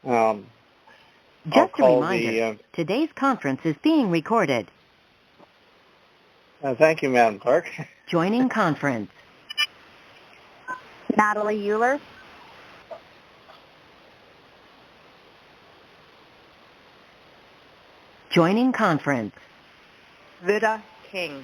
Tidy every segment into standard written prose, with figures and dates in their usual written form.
I'll Just a call reminder, today's conference is being recorded. Thank you, Madam Clerk. Joining conference. Natalie Euler. Joining conference. Vida King.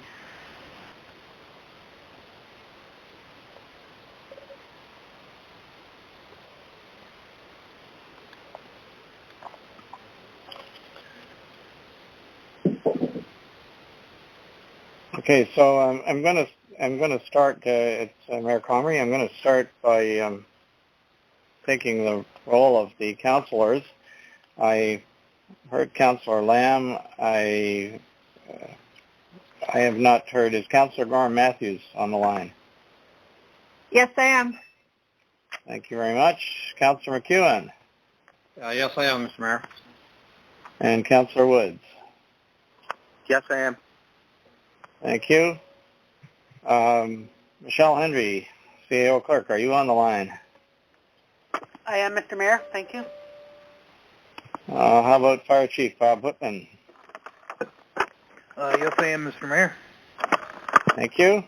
Okay, so I'm going to start. It's Mayor Comrie. I'm going to start by taking the role of the councillors. I heard Councillor Lamb. I have not heard. Is Councillor Gorham Matthews on the line? Yes, I am. Thank you very much. Councillor McEwen. Yes, I am, Mr. Mayor. And Councillor Woods. Yes, I am. Thank you. Michelle Hendry, CAO Clerk, are you on the line? I am, Mr. Mayor. Thank you. How about Fire Chief Bob Whitman? Yes, I am, Mr. Mayor. Thank you.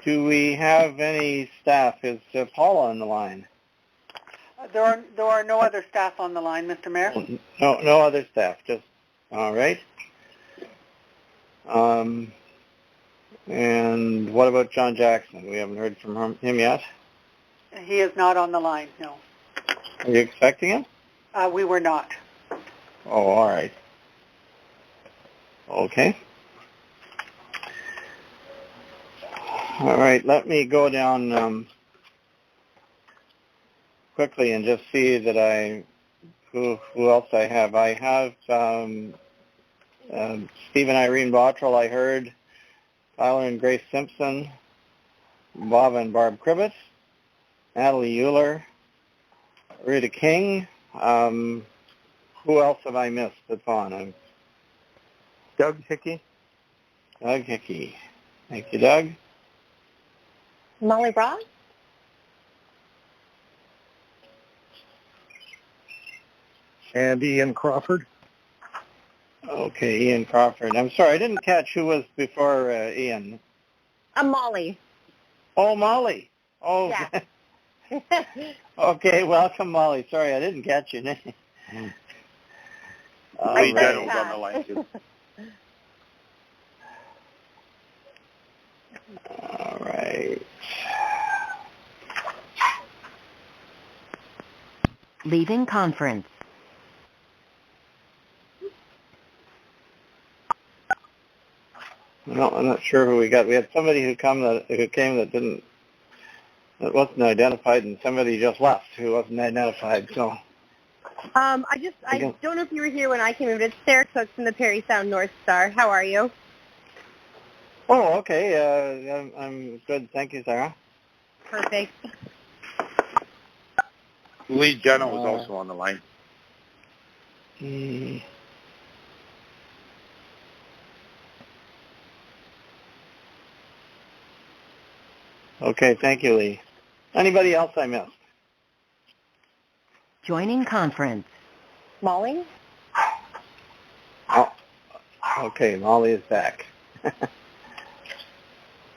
Do we have any staff? Is Paula on the line? There are no other staff on the line, Mr. Mayor. No other staff. Just all right. And what about John Jackson? We haven't heard from him yet. He is not on the line. No. Are you expecting him? We were not. Oh, all right. Okay. All right. Let me go down quickly and just see that who else I have. I have Steve and Irene Bottrell, I heard, Tyler and Grace Simpson, Bob and Barb Cribbett, Natalie Euler, Rita King. Who else have I missed that's on? Doug Hickey. Doug Hickey. Thank you, Doug. Molly Ross. And Ian Crawford. Okay, Ian Crawford. I'm sorry, I didn't catch who was before Ian. I'm Molly. Oh, Molly. Oh, Yeah. Okay, welcome, Molly. Sorry, I didn't catch your name. Lee General's on the line, too. All right. Leaving conference. No, I'm not sure who we got. We had somebody who came that wasn't identified, and somebody just left who wasn't identified. So. I don't know if you were here when I came in, but it's Sarah Cook from the Perry Sound North Star. How are you? Oh, okay. I'm good. Thank you, Sarah. Perfect. Lee General was also on the line. Okay, thank you, Lee. Anybody else I missed? Joining conference. Molly? Oh, okay, Molly is back.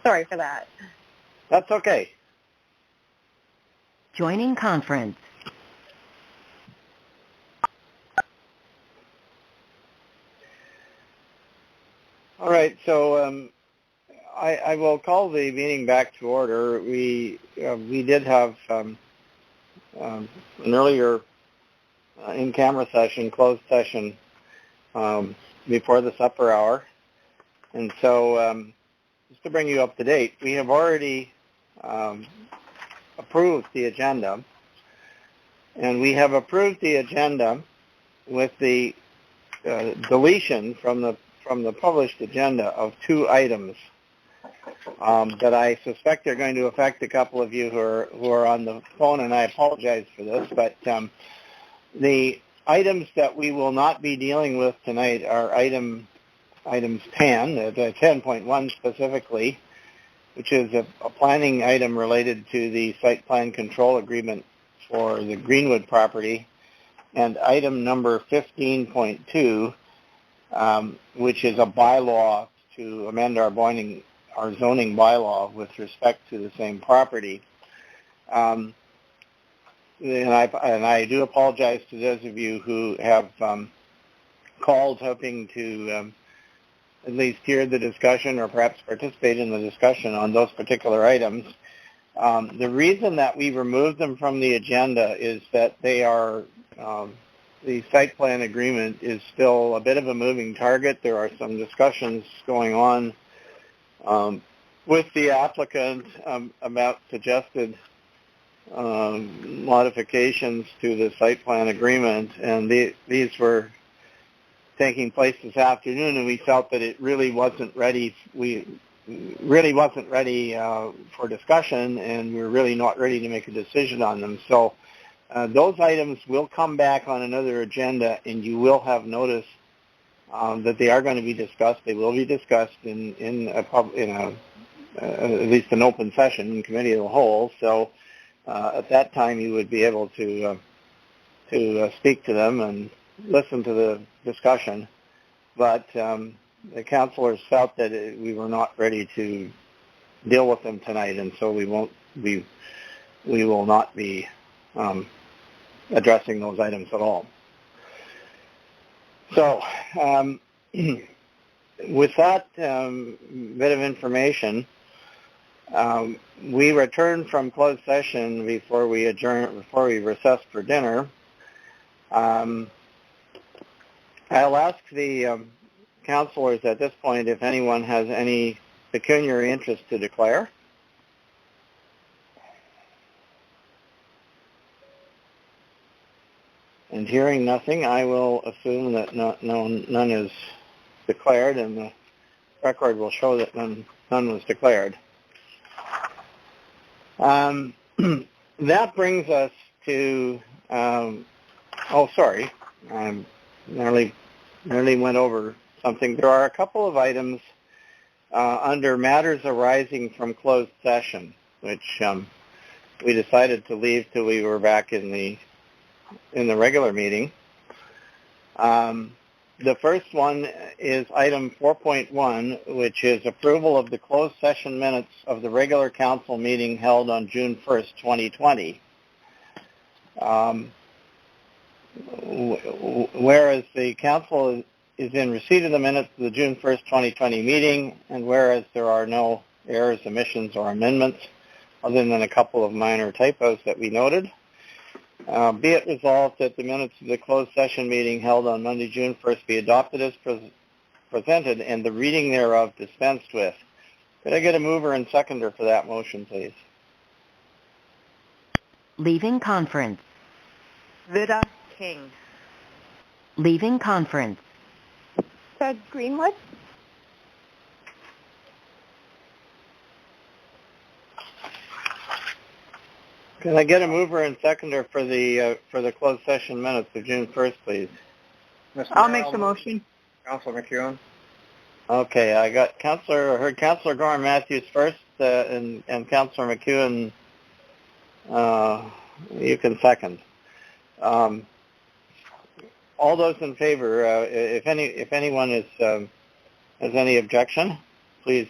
Sorry for that. That's okay. Joining conference. All right, so I will call the meeting back to order. We did have an earlier in-camera session, closed session, before the supper hour. And so just to bring you up to date, we have already approved the agenda. And we have approved the agenda with the deletion from the published agenda of 2 items that I suspect are going to affect a couple of you who are on the phone, and I apologize for this, but the items that we will not be dealing with tonight are items 10, 10.1 specifically, which is a planning item related to the site plan control agreement for the Greenwood property, and item number 15.2, which is a bylaw to amend our zoning bylaw with respect to the same property. And I do apologize to those of you who have called hoping to at least hear the discussion or perhaps participate in the discussion on those particular items. The reason that we removed them from the agenda is that they are, the site plan agreement is still a bit of a moving target. There are some discussions going on with the applicant about suggested modifications to the site plan agreement, and these were taking place this afternoon, and we felt that it really wasn't ready. We really wasn't ready for discussion, and we're really not ready to make a decision on them. So those items will come back on another agenda, and you will have notice that they are going to be discussed. They will be discussed in at least an open session in committee of the whole. So at that time, you would be able to speak to them and listen to the discussion. But the councillors felt that we were not ready to deal with them tonight, and so we will not be addressing those items at all. So with that bit of information, we returned from closed session before we recessed for dinner. I'll ask the councillors at this point if anyone has any pecuniary interest to declare. And hearing nothing, I will assume that none is declared, and the record will show that none was declared. That brings us to, sorry, I nearly went over something. There are a couple of items under matters arising from closed session, which we decided to leave till we were back in the regular meeting. The first one is item 4.1, which is approval of the closed session minutes of the regular council meeting held on June 1st, 2020. Whereas the council is in receipt of the minutes of the June 1st, 2020 meeting, and whereas there are no errors, omissions, or amendments, other than a couple of minor typos that we noted, be it resolved that the minutes of the closed session meeting held on Monday, June 1st be adopted as presented and the reading thereof dispensed with. Could I get a mover and seconder for that motion, please? Leaving conference. Vida King. Leaving conference. Doug Greenwood? Can I get a mover and seconder for the closed session minutes of June 1st, please? I'll make the motion. Councillor McEwen. Okay, I heard Councillor Gorham Matthews first, and Councillor McEwen, you can second. All those in favor, if anyone has any objection, please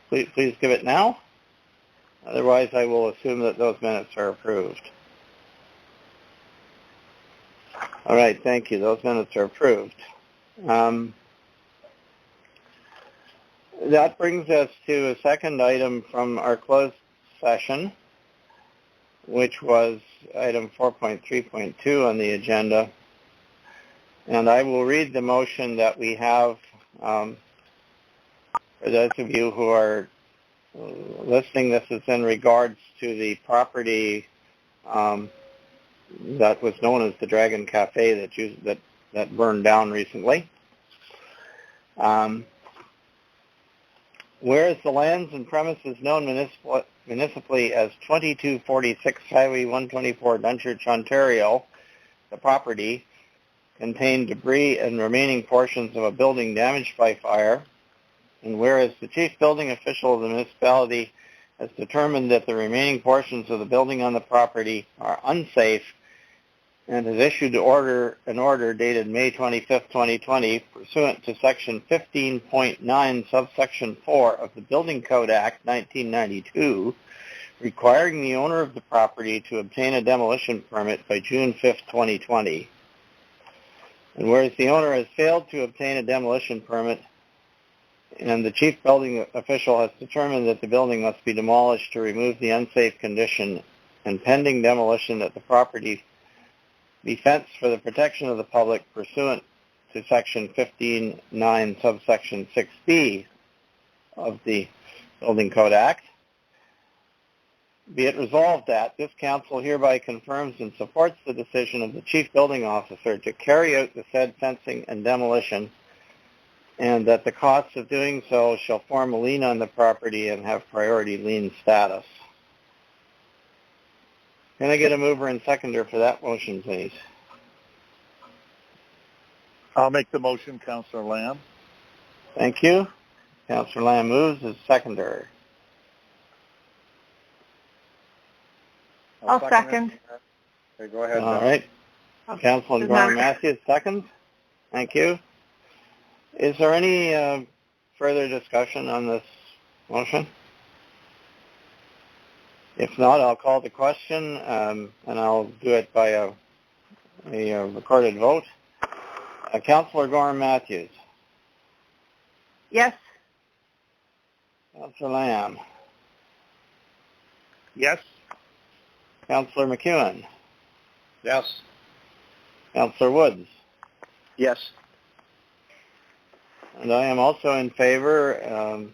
give it now. Otherwise, I will assume that those minutes are approved. All right, thank you. Those minutes are approved. That brings us to a second item from our closed session, which was item 4.3.2 on the agenda. And I will read the motion that we have for those of you who are listening. This is in regards to the property that was known as the Dragon Cafe that burned down recently. Whereas the lands and premises known municipally as 2246 Highway 124, Dunchurch, Ontario, the property, contained debris and remaining portions of a building damaged by fire, And whereas the chief building official of the municipality has determined that the remaining portions of the building on the property are unsafe and has issued an order dated May 25, 2020, pursuant to Section 15.9, subsection 4 of the Building Code Act 1992, requiring the owner of the property to obtain a demolition permit by June 5, 2020. And whereas the owner has failed to obtain a demolition permit and the chief building official has determined that the building must be demolished to remove the unsafe condition, and pending demolition that the property be fenced for the protection of the public pursuant to Section 15.9, subsection 6B of the Building Code Act, be it resolved that this council hereby confirms and supports the decision of the chief building officer to carry out the said fencing and demolition, and that the costs of doing so shall form a lien on the property and have priority lien status. Can I get a mover and seconder for that motion, please? I'll make the motion, Councillor Lamb. Thank you. Councillor Lamb moves as seconder. I'll second. Okay, go ahead. All right. Councilor Gorham Matthews, second. Thank you. Is there any further discussion on this motion? If not, I'll call the question, and I'll do it by a recorded vote. Councillor Gorham Matthews. Yes. Councillor Lamb. Yes. Councillor McEwen. Yes. Councillor Woods. Yes. And I am also in favor,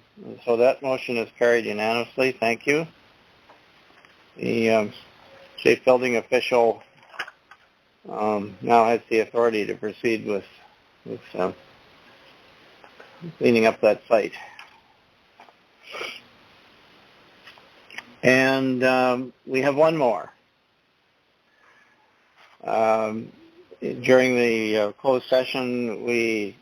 so that motion is carried unanimously. Thank you. The chief building official now has the authority to proceed with cleaning up that site. And we have one more. During the closed session, we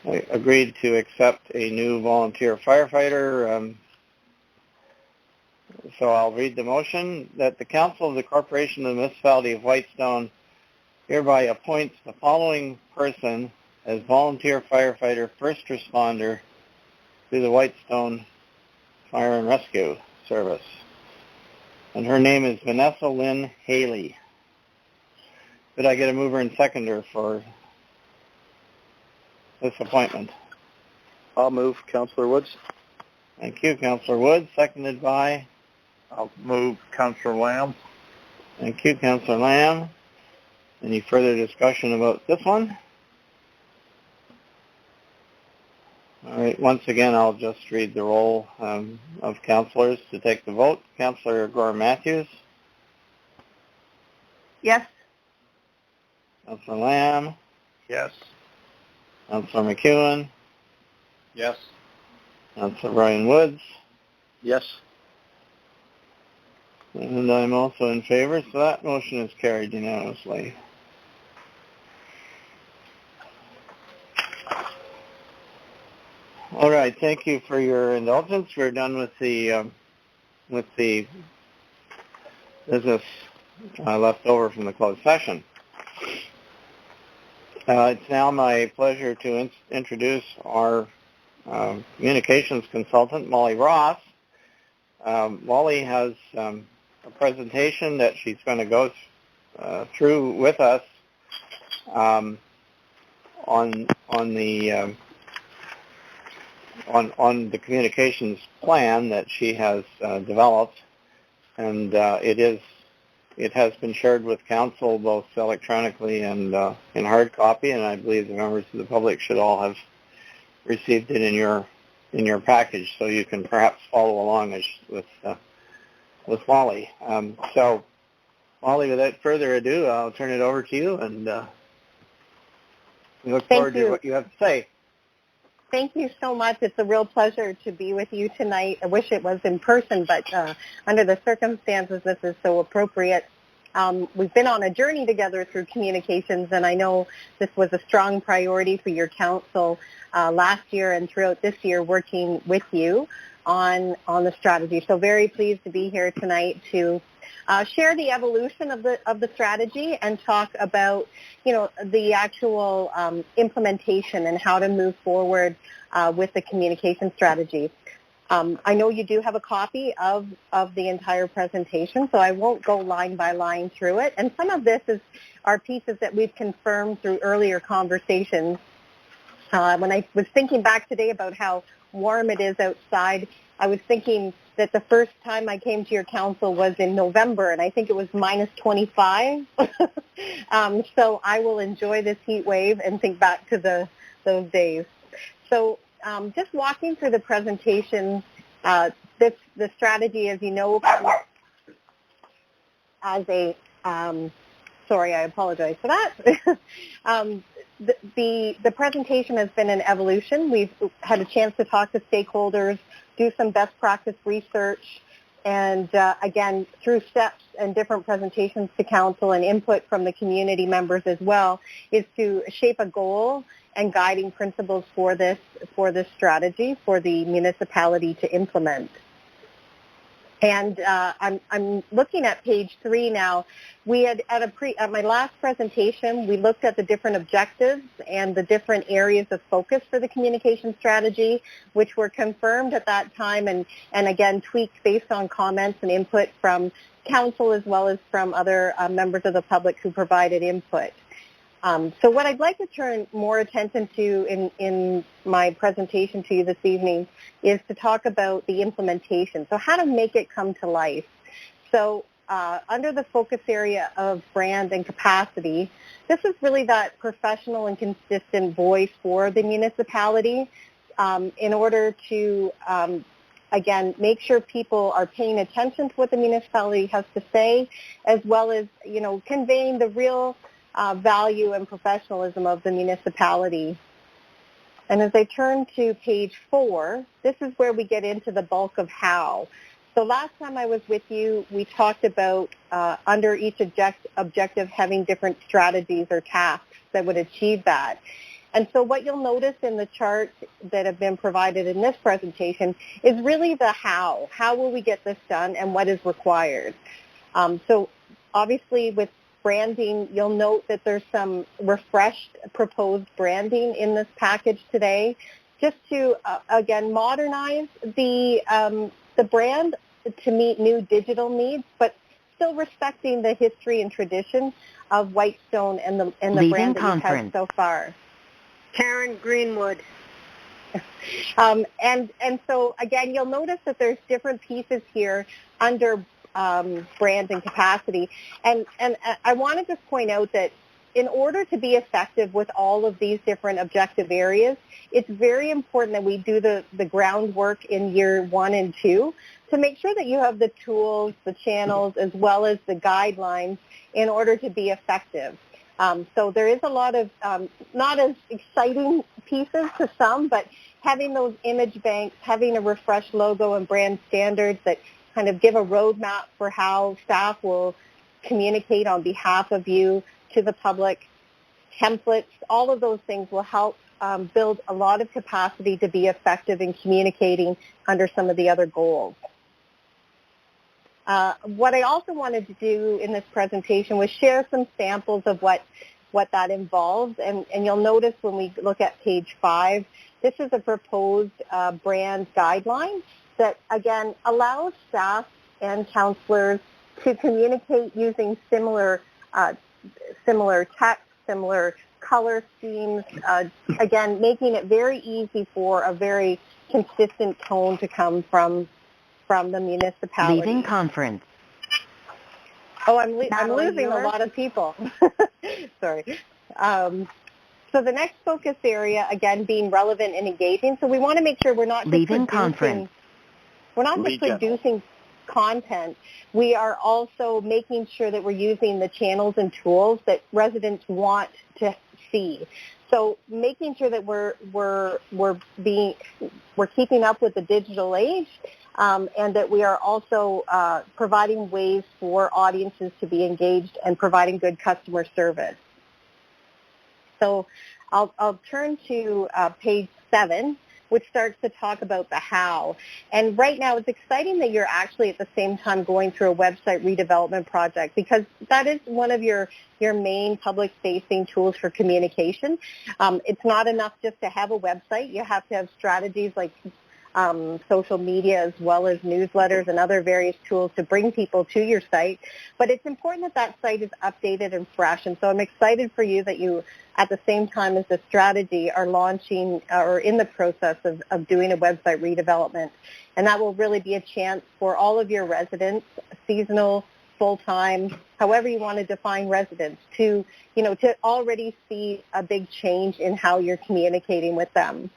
agreed to accept a new volunteer firefighter. So I'll read the motion that the Council of the Corporation of the Municipality of Whitestone hereby appoints the following person as volunteer firefighter first responder to the Whitestone Fire and Rescue Service. And her name is Vanessa Lynn Haley. Could I get a mover and seconder for this appointment? I'll move, Councillor Woods. Thank you, Councillor Woods. Seconded by? I'll move, Councillor Lamb. Thank you, Councillor Lamb. Any further discussion about this one? All right, once again, I'll just read the roll of councillors to take the vote. Councillor Gorham Matthews. Yes. Councillor Lamb. Yes. Councillor McEwen. Yes. Councillor Brian Woods. Yes. And I'm also in favor, so that motion is carried unanimously. All right, thank you for your indulgence. We're done with the business left over from the closed session. It's now my pleasure to introduce our communications consultant, Molly Ross. Molly has a presentation that she's going to go through with us on the communications plan that she has developed, and it has been shared with council both electronically and in hard copy, and I believe the members of the public should all have received it in your package, so you can perhaps follow along with Molly. So, Molly, without further ado, I'll turn it over to you, and we look forward to what you have to say. Thank you so much. It's a real pleasure to be with you tonight. I wish it was in person, but under the circumstances, this is so appropriate. We've been on a journey together through communications, and I know this was a strong priority for your council last year and throughout this year, working with you on the strategy. So very pleased to be here tonight to share the evolution of the strategy and talk about, the actual implementation and how to move forward with the communication strategy. I know you do have a copy of the entire presentation, so I won't go line by line through it. And some of this are pieces that we've confirmed through earlier conversations. When I was thinking back today about how warm it is outside, I was thinking that the first time I came to your council was in November, and I think it was minus 25. So I will enjoy this heat wave and think back to those days. So just walking through the presentation, the strategy, as you know, as a, sorry, I apologize for that. The presentation has been an evolution. We've had a chance to talk to stakeholders, do some best practice research, and again, through steps and different presentations to council and input from the community members as well, is to shape a goal and guiding principles for this strategy for the municipality to implement. And I'm looking at page 3 now. We had at my last presentation, we looked at the different objectives and the different areas of focus for the communication strategy, which were confirmed at that time and again tweaked based on comments and input from council as well as from other members of the public who provided input. So what I'd like to turn more attention to in my presentation to you this evening is to talk about the implementation. So how to make it come to life. So under the focus area of brand and capacity, this is really that professional and consistent voice for the municipality in order to, again, make sure people are paying attention to what the municipality has to say, as well as, conveying the real value and professionalism of the municipality. And as I turn to page 4, this is where we get into the bulk of how. So last time I was with you, we talked about under each objective having different strategies or tasks that would achieve that. And so what you'll notice in the charts that have been provided in this presentation is really the how. How will we get this done and what is required? So obviously with branding, you'll note that there's some refreshed proposed branding in this package today, just to again modernize the brand to meet new digital needs, but still respecting the history and tradition of Whitestone and the brand that you've had so far. Karen Greenwood. And so again, you'll notice that there's different pieces here under brand and capacity. And I want to just point out that in order to be effective with all of these different objective areas, it's very important that we do the groundwork in year 1 and 2 to make sure that you have the tools, the channels, as well as the guidelines in order to be effective. So there is a lot of not as exciting pieces to some, but having those image banks, having a refreshed logo and brand standards that kind of give a roadmap for how staff will communicate on behalf of you to the public, templates, all of those things will help build a lot of capacity to be effective in communicating under some of the other goals. What I also wanted to do in this presentation was share some samples of what that involves, and you'll notice when we look at page 5, this is a proposed brand guideline that, again, allows staff and counselors to communicate using similar text, similar color schemes, again, making it very easy for a very consistent tone to come from the municipality. Leaving conference. Oh, I'm losing a lot of people. Sorry. So the next focus area, again, being relevant and engaging. So we want to make sure we're not just producing content. We are also making sure that we're using the channels and tools that residents want to see. So making sure that we're keeping up with the digital age, and that we are also providing ways for audiences to be engaged and providing good customer service. So I'll turn to page 7, which starts to talk about the how. And right now it's exciting that you're actually at the same time going through a website redevelopment project, because that is one of your main public-facing tools for communication. It's not enough just to have a website. You have to have strategies like social media, as well as newsletters and other various tools to bring people to your site. But it's important that that site is updated and fresh. And so I'm excited for you that you, at the same time as the strategy, are launching or in the process of doing a website redevelopment. And that will really be a chance for all of your residents, seasonal, full-time, however you want to define residents, to already see a big change in how you're communicating with them.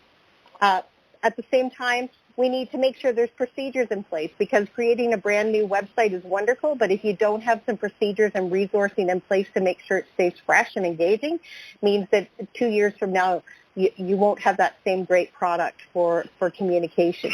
At the same time, we need to make sure there's procedures in place, because creating a brand new website is wonderful, but if you don't have some procedures and resourcing in place to make sure it stays fresh and engaging, means that 2 years from now, you won't have that same great product for communication.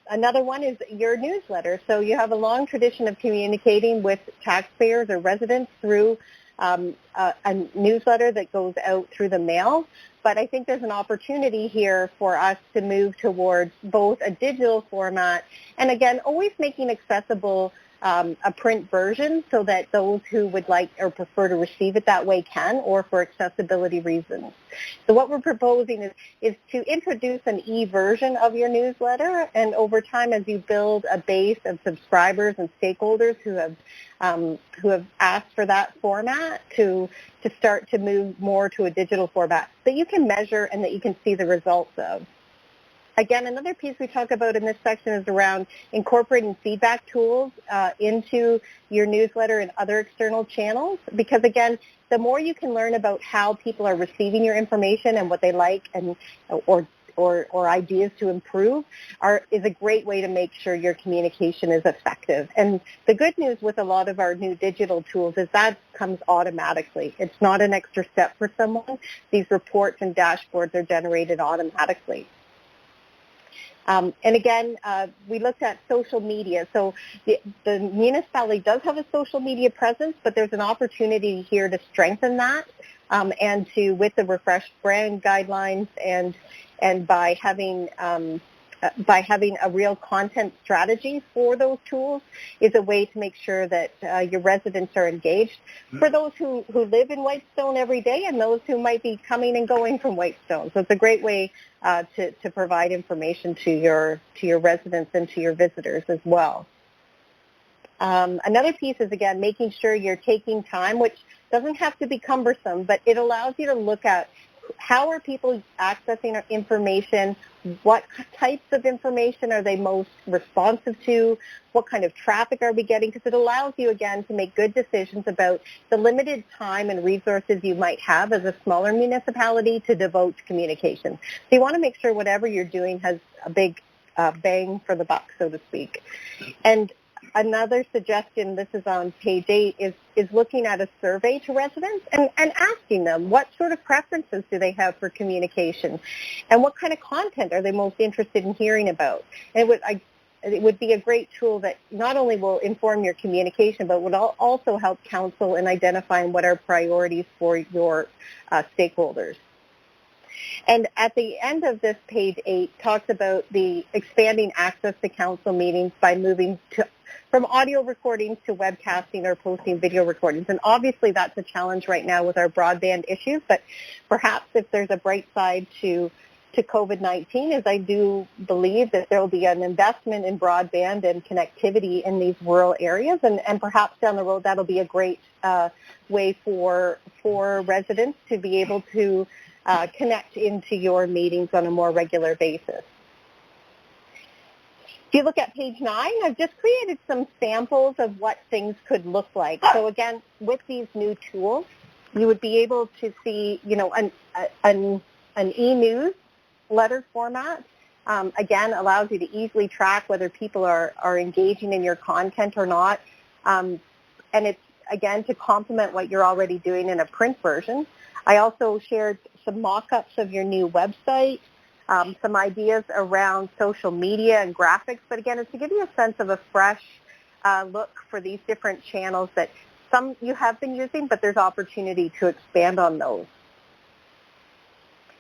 Another one is your newsletter. So you have a long tradition of communicating with taxpayers or residents through a newsletter that goes out through the mail. But I think there's an opportunity here for us to move towards both a digital format and, again, always making accessible a print version so that those who would like or prefer to receive it that way can, or for accessibility reasons. So what we're proposing is to introduce an e-version of your newsletter, and over time, as you build a base of subscribers and stakeholders who have asked for that format, to start to move more to a digital format that you can measure and that you can see the results of. Again, another piece we talk about in this section is around incorporating feedback tools into your newsletter and other external channels, because, again, the more you can learn about how people are receiving your information and what they like and or ideas to improve is a great way to make sure your communication is effective. And the good news with a lot of our new digital tools is that comes automatically. It's not an extra step for someone. These reports and dashboards are generated automatically. And again, we looked at social media. So the municipality does have a social media presence, but there's an opportunity here to strengthen that and to, with the refreshed brand guidelines and by having a real content strategy for those tools, is a way to make sure that your residents are engaged. For those who live in Whitestone every day and those who might be coming and going from Whitestone. So it's a great way to provide information to your residents and to your visitors as well. Another piece is, again, making sure you're taking time, which doesn't have to be cumbersome, but it allows you to look at how are people accessing our information, what types of information are they most responsive to, what kind of traffic are we getting, because it allows you, again, to make good decisions about the limited time and resources you might have as a smaller municipality to devote to communication. So you want to make sure whatever you're doing has a big bang for the buck, so to speak. And another suggestion, this is on page 8, is looking at a survey to residents and asking them what sort of preferences do they have for communication and what kind of content are they most interested in hearing about. And it would be a great tool that not only will inform your communication, but would also help council in identifying what are priorities for your stakeholders. And at the end of this page 8 talks about the expanding access to council meetings by moving from audio recordings to webcasting or posting video recordings. And obviously that's a challenge right now with our broadband issues, but perhaps if there's a bright side to COVID-19, is I do believe that there will be an investment in broadband and connectivity in these rural areas, and perhaps down the road that'll be a great way for residents to be able to connect into your meetings on a more regular basis. If you look at page 9, I've just created some samples of what things could look like. So again, with these new tools, you would be able to see, an e-news letter format. Again, allows you to easily track whether people are engaging in your content or not. And it's, again, to complement what you're already doing in a print version. I also shared some mock-ups of your new website, some ideas around social media and graphics. But again, it's to give you a sense of a fresh look for these different channels that some you have been using, but there's opportunity to expand on those.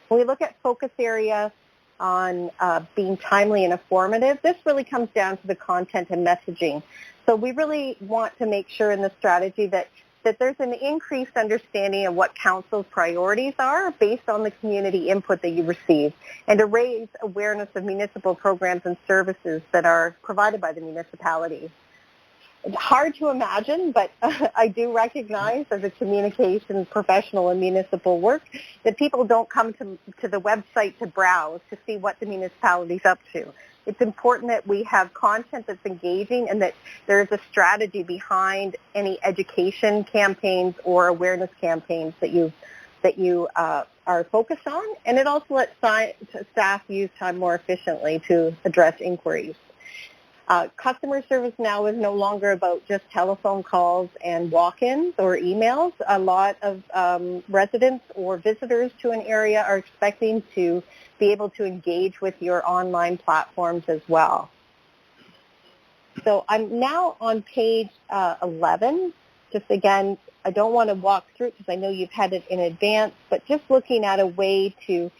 When we look at focus area on being timely and informative, this really comes down to the content and messaging. So we really want to make sure in the strategy that there's an increased understanding of what Council's priorities are based on the community input that you receive, and to raise awareness of municipal programs and services that are provided by the municipality. It's hard to imagine, but I do recognize as a communications professional in municipal work that people don't come to the website to browse to see what the municipality's up to. It's important that we have content that's engaging and that there is a strategy behind any education campaigns or awareness campaigns that you are focused on, and it also lets staff use time more efficiently to address inquiries. Customer service now is no longer about just telephone calls and walk-ins or emails. A lot of residents or visitors to an area are expecting to be able to engage with your online platforms as well. So I'm now on page 11. Just again, I don't want to walk through it because I know you've had it in advance, but just looking at a way to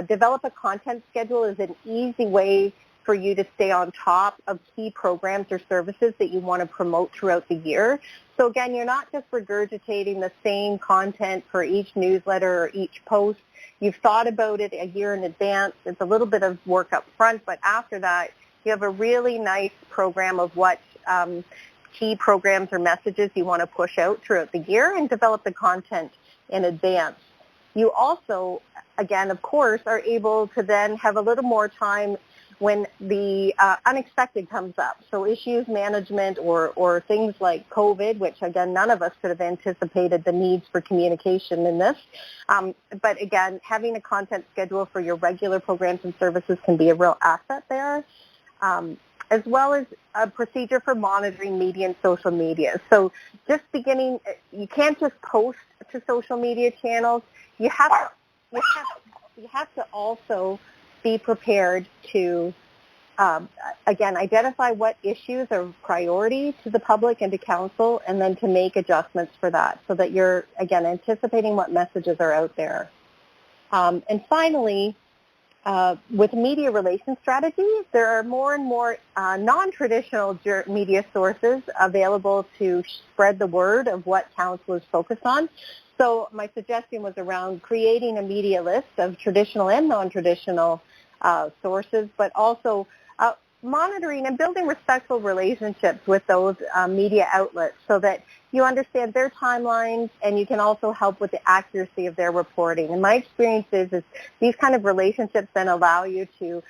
develop a content schedule is an easy way for you to stay on top of key programs or services that you want to promote throughout the year. So again, you're not just regurgitating the same content for each newsletter or each post. You've thought about it a year in advance. It's a little bit of work up front, but after that, you have a really nice program of what key programs or messages you want to push out throughout the year and develop the content in advance. You also, again, of course, are able to then have a little more time when the unexpected comes up. So issues management or things like COVID, which again, none of us could have anticipated the needs for communication in this. But again, having a content schedule for your regular programs and services can be a real asset there, as well as a procedure for monitoring media and social media. So just beginning, you can't just post to social media channels. You have to also be prepared to, again, identify what issues are priority to the public and to council, and then to make adjustments for that so that you're, again, anticipating what messages are out there. And finally, with media relations strategies, there are more and more non-traditional media sources available to spread the word of what council is focused on. So my suggestion was around creating a media list of traditional and non-traditional sources, but also monitoring and building respectful relationships with those media outlets so that you understand their timelines and you can also help with the accuracy of their reporting. And my experience is these kind of relationships then allow you to,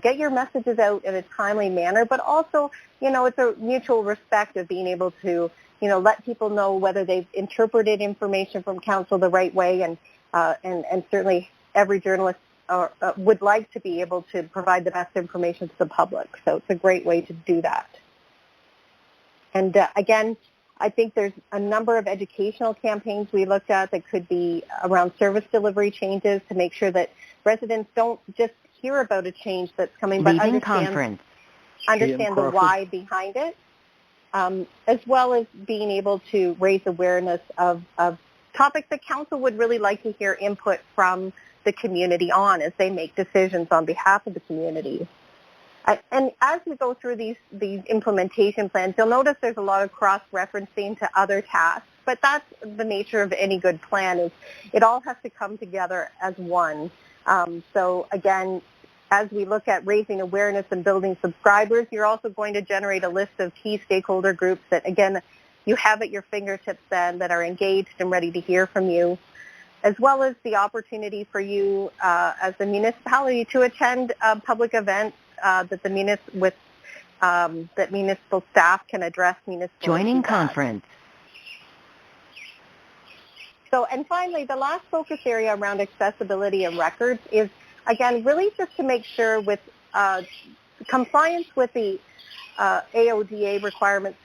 get your messages out in a timely manner, but also, it's a mutual respect of being able to, let people know whether they've interpreted information from council the right way, and certainly every journalist would like to be able to provide the best information to the public. So it's a great way to do that. And again, I think there's a number of educational campaigns we looked at that could be around service delivery changes to make sure that residents don't just hear about a change that's coming, but understand the why behind it, as well as being able to raise awareness of topics that council would really like to hear input from the community on as they make decisions on behalf of the community. And as we go through these implementation plans, you'll notice there's a lot of cross-referencing to other tasks, but that's the nature of any good plan, is it all has to come together as one. So again, as we look at raising awareness and building subscribers, you're also going to generate a list of key stakeholder groups that, again, you have at your fingertips then that are engaged and ready to hear from you, as well as the opportunity for you as a municipality to attend public events that that municipal staff can address municipal Joining issues at. conference. So, and finally, the last focus area around accessibility and records is, again, really just to make sure with compliance with the AODA requirements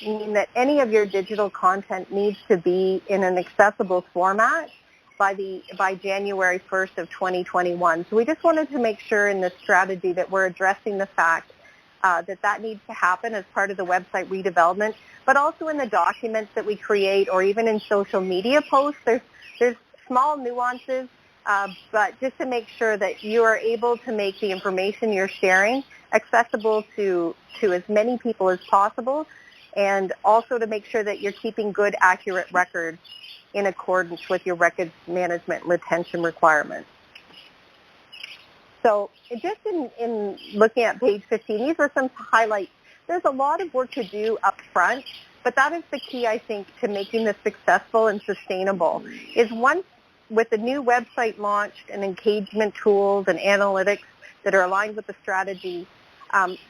mean that any of your digital content needs to be in an accessible format. by January 1st of 2021. So we just wanted to make sure in this strategy that we're addressing the fact that needs to happen as part of the website redevelopment, but also in the documents that we create or even in social media posts. There's small nuances, but just to make sure that you are able to make the information you're sharing accessible to as many people as possible, and also to make sure that you're keeping good, accurate records in accordance with your records management retention requirements. So just in looking at page 15, these are some highlights. There's a lot of work to do up front, but that is the key, I think, to making this successful and sustainable, is once with the new website launched and engagement tools and analytics that are aligned with the strategy,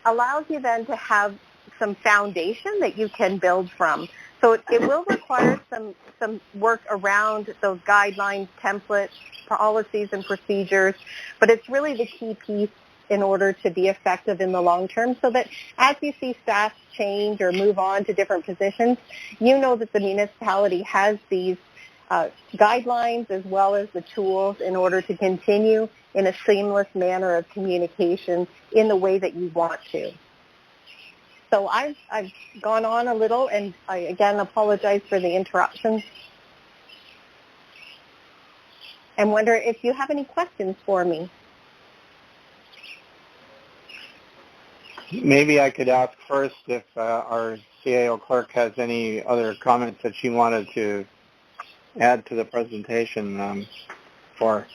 allows you then to have some foundation that you can build from. So it will require some work around those guidelines, templates, policies, and procedures, but it's really the key piece in order to be effective in the long term, so that as you see staff change or move on to different positions, you know that the municipality has these guidelines as well as the tools in order to continue in a seamless manner of communication in the way that you want to. So I've gone on a little, and I again apologize for the interruptions, and wonder if you have any questions for me. Maybe I could ask first if our CAO clerk has any other comments that she wanted to add to the presentation before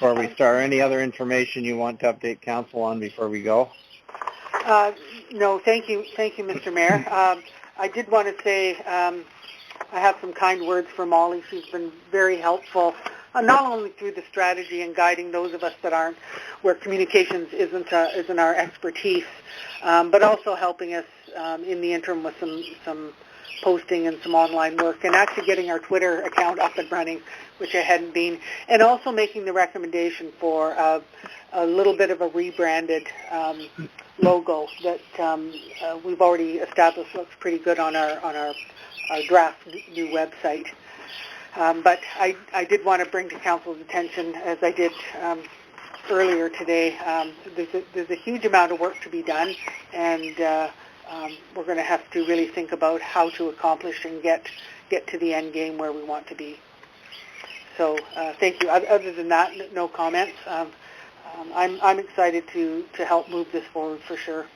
we start. Any other information you want to update council on before we go? No, thank you, Mr. Mayor. I did want to say I have some kind words for Molly. She's been very helpful, not only through the strategy and guiding those of us that aren't, where communications isn't our expertise, but also helping us in the interim with some posting and some online work, and actually getting our Twitter account up and running, which it hadn't been, and also making the recommendation for a little bit of a rebranded logo that we've already established looks pretty good on our draft new website. But I did want to bring to council's attention, as I did earlier today, there's a huge amount of work to be done, and we're going to have to really think about how to accomplish and get to the end game where we want to be. So thank you. Other than that, no comments. I'm excited to help move this forward for sure.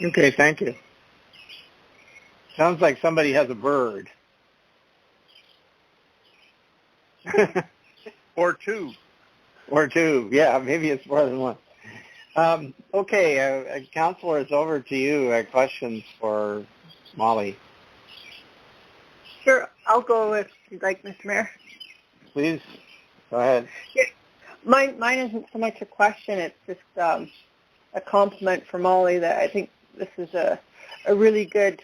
Okay, thank you. Sounds like somebody has a bird. Or two. Or two, yeah, maybe it's more than one. Okay, Councillor, it's over to you. Questions for Molly? Sure, I'll go if you'd like, Mr. Mayor. Please, go ahead. Yeah. Mine isn't so much a question, it's just a compliment for Molly that I think this is a really good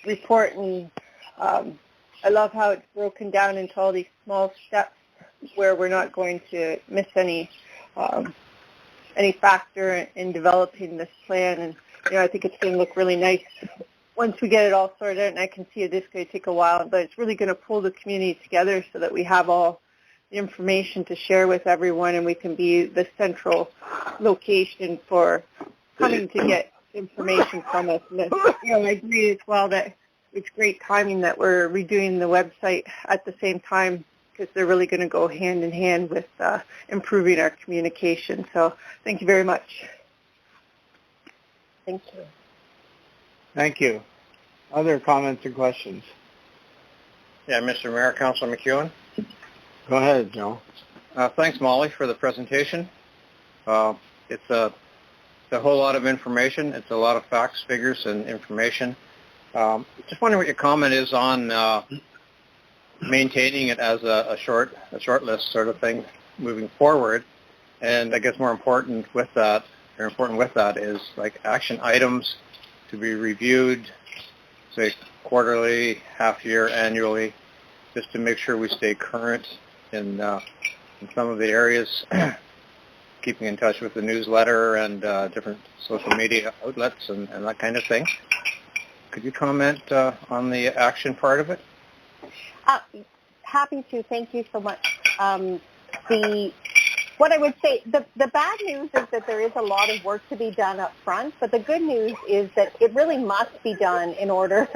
report, and I love how it's broken down into all these small steps where we're not going to miss any factor in developing this plan. And I think it's going to look really nice once we get it all sorted out, and I can see it is going to take a while, but it's really going to pull the community together so that we have all the information to share with everyone, and we can be the central location for coming to get information from us. And I agree as well that it's great timing that we're redoing the website at the same time, because they're really going to go hand in hand with improving our communication. So thank you very much. Thank you. Thank you. Other comments or questions? Yeah, Mr. Mayor, Councilor McEwen. Go ahead, Joe. Thanks, Molly, for the presentation. It's a whole lot of information. It's a lot of facts, figures, and information. Just wondering what your comment is on maintaining it as a short list sort of thing moving forward. And I guess more important with that is like action items to be reviewed, say quarterly, half year, annually, just to make sure we stay current in some of the areas, keeping in touch with the newsletter and different social media outlets and that kind of thing. Could you comment on the action part of it? Happy to. Thank you so much. What I would say, the bad news is that there is a lot of work to be done up front, but the good news is that it really must be done in order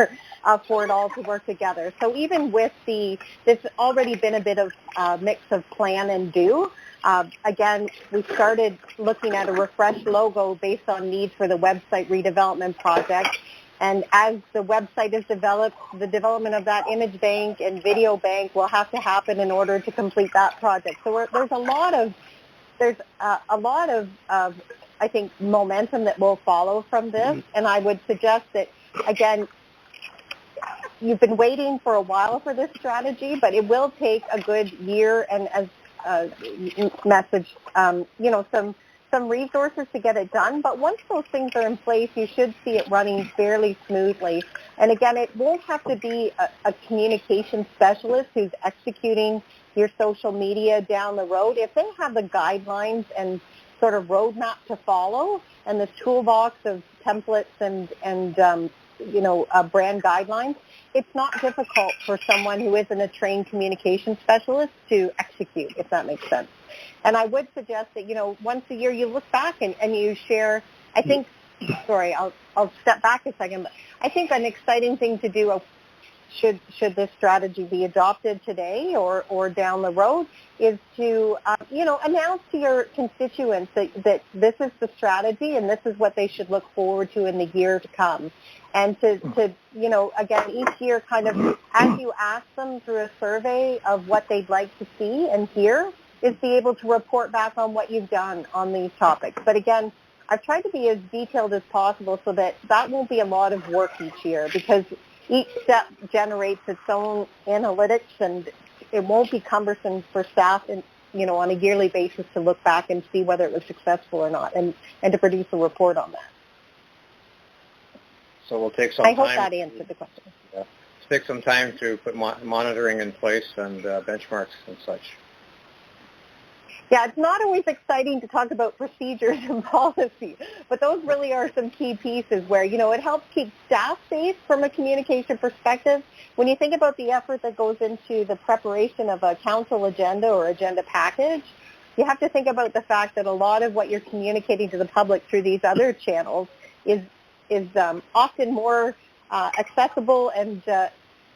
for it all to work together. So even with there's already been a bit of mix of plan and do. Again, we started looking at a refreshed logo based on needs for the website redevelopment project. And as the website is developed, the development of that image bank and video bank will have to happen in order to complete that project. So there's a lot of I think, momentum that will follow from this. And I would suggest that, again, you've been waiting for a while for this strategy, but it will take a good year and, as message, some resources to get it done. But once those things are in place, you should see it running fairly smoothly. And again, it won't have to be a communication specialist who's executing your social media down the road. If they have the guidelines and sort of roadmap to follow and this toolbox of templates and brand guidelines, it's not difficult for someone who isn't a trained communication specialist to execute, if that makes sense. And I would suggest that, once a year you look back and you share, I think, sorry, I'll step back a second, but I think an exciting thing to do, should this strategy be adopted today or down the road, is to, announce to your constituents that this is the strategy and this is what they should look forward to in the year to come. And to again, each year kind of, as you ask them through a survey of what they'd like to see and hear, is be able to report back on what you've done on these topics. But again, I've tried to be as detailed as possible so that won't be a lot of work each year, because each step generates its own analytics, and it won't be cumbersome for staff and, on a yearly basis to look back and see whether it was successful or not, and to produce a report on that. So we'll take some time. I hope that answered the question. Yeah. Take some time to put monitoring in place and benchmarks and such. Yeah, it's not always exciting to talk about procedures and policy, but those really are some key pieces where, it helps keep staff safe from a communication perspective. When you think about the effort that goes into the preparation of a council agenda or agenda package, you have to think about the fact that a lot of what you're communicating to the public through these other channels is often more accessible and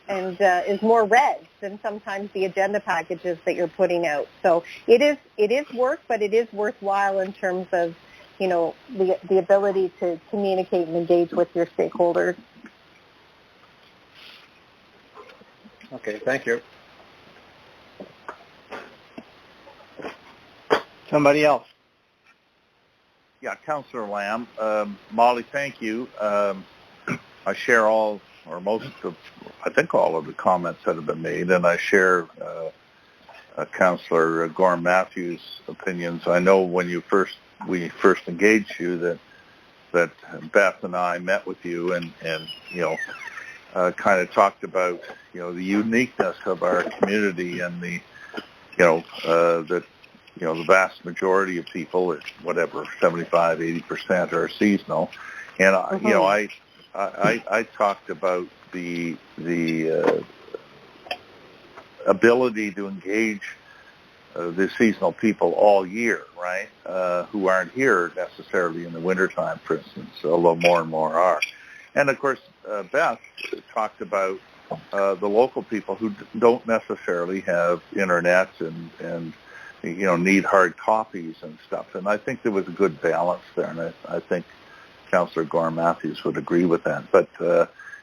is more read than sometimes the agenda packages that you're putting out. So it is work, but it is worthwhile in terms of, the ability to communicate and engage with your stakeholders. Okay, thank you. Somebody else. Yeah, Councillor Lamb. Molly, thank you. I share all of the comments that have been made, and I share Councillor Gorm Matthews' opinions. I know when we first engaged you that Beth and I met with you and kind of talked about the uniqueness of our community and the vast majority of people, whatever, 75-80% are seasonal, and I talked about the ability to engage the seasonal people all year, right? Who aren't here necessarily in the wintertime, for instance, although more and more are. And of course, Beth talked about the local people who don't necessarily have internet and need hard copies and stuff. And I think there was a good balance there, and I think Councillor Gorm Matthews would agree with that. But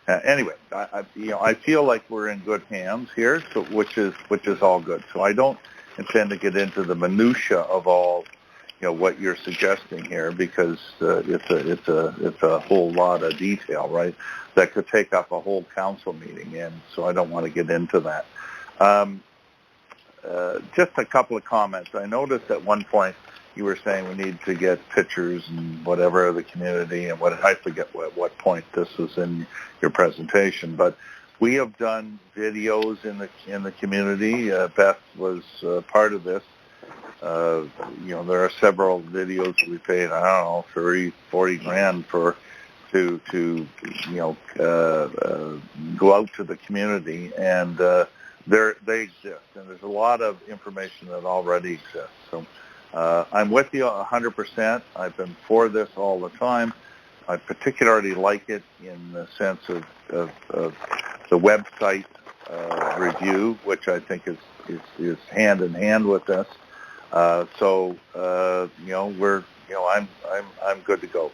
anyway, I feel like we're in good hands here, so, which is all good. So I don't intend to get into the minutia of all what you're suggesting here, because it's a whole lot of detail, right? That could take up a whole council meeting, and so I don't want to get into that. Just a couple of comments. I noticed at one point you were saying we need to get pictures and whatever of the community, and I forget what point this was in your presentation, but we have done videos in the community. Beth was part of this. There are several videos that we paid, 30, 40 grand for to go out to the community, and they exist, and there's a lot of information that already exists. So I'm with you 100%. I've been for this all the time. I particularly like it in the sense of the website review, which I think is hand in hand with this. I'm good to go.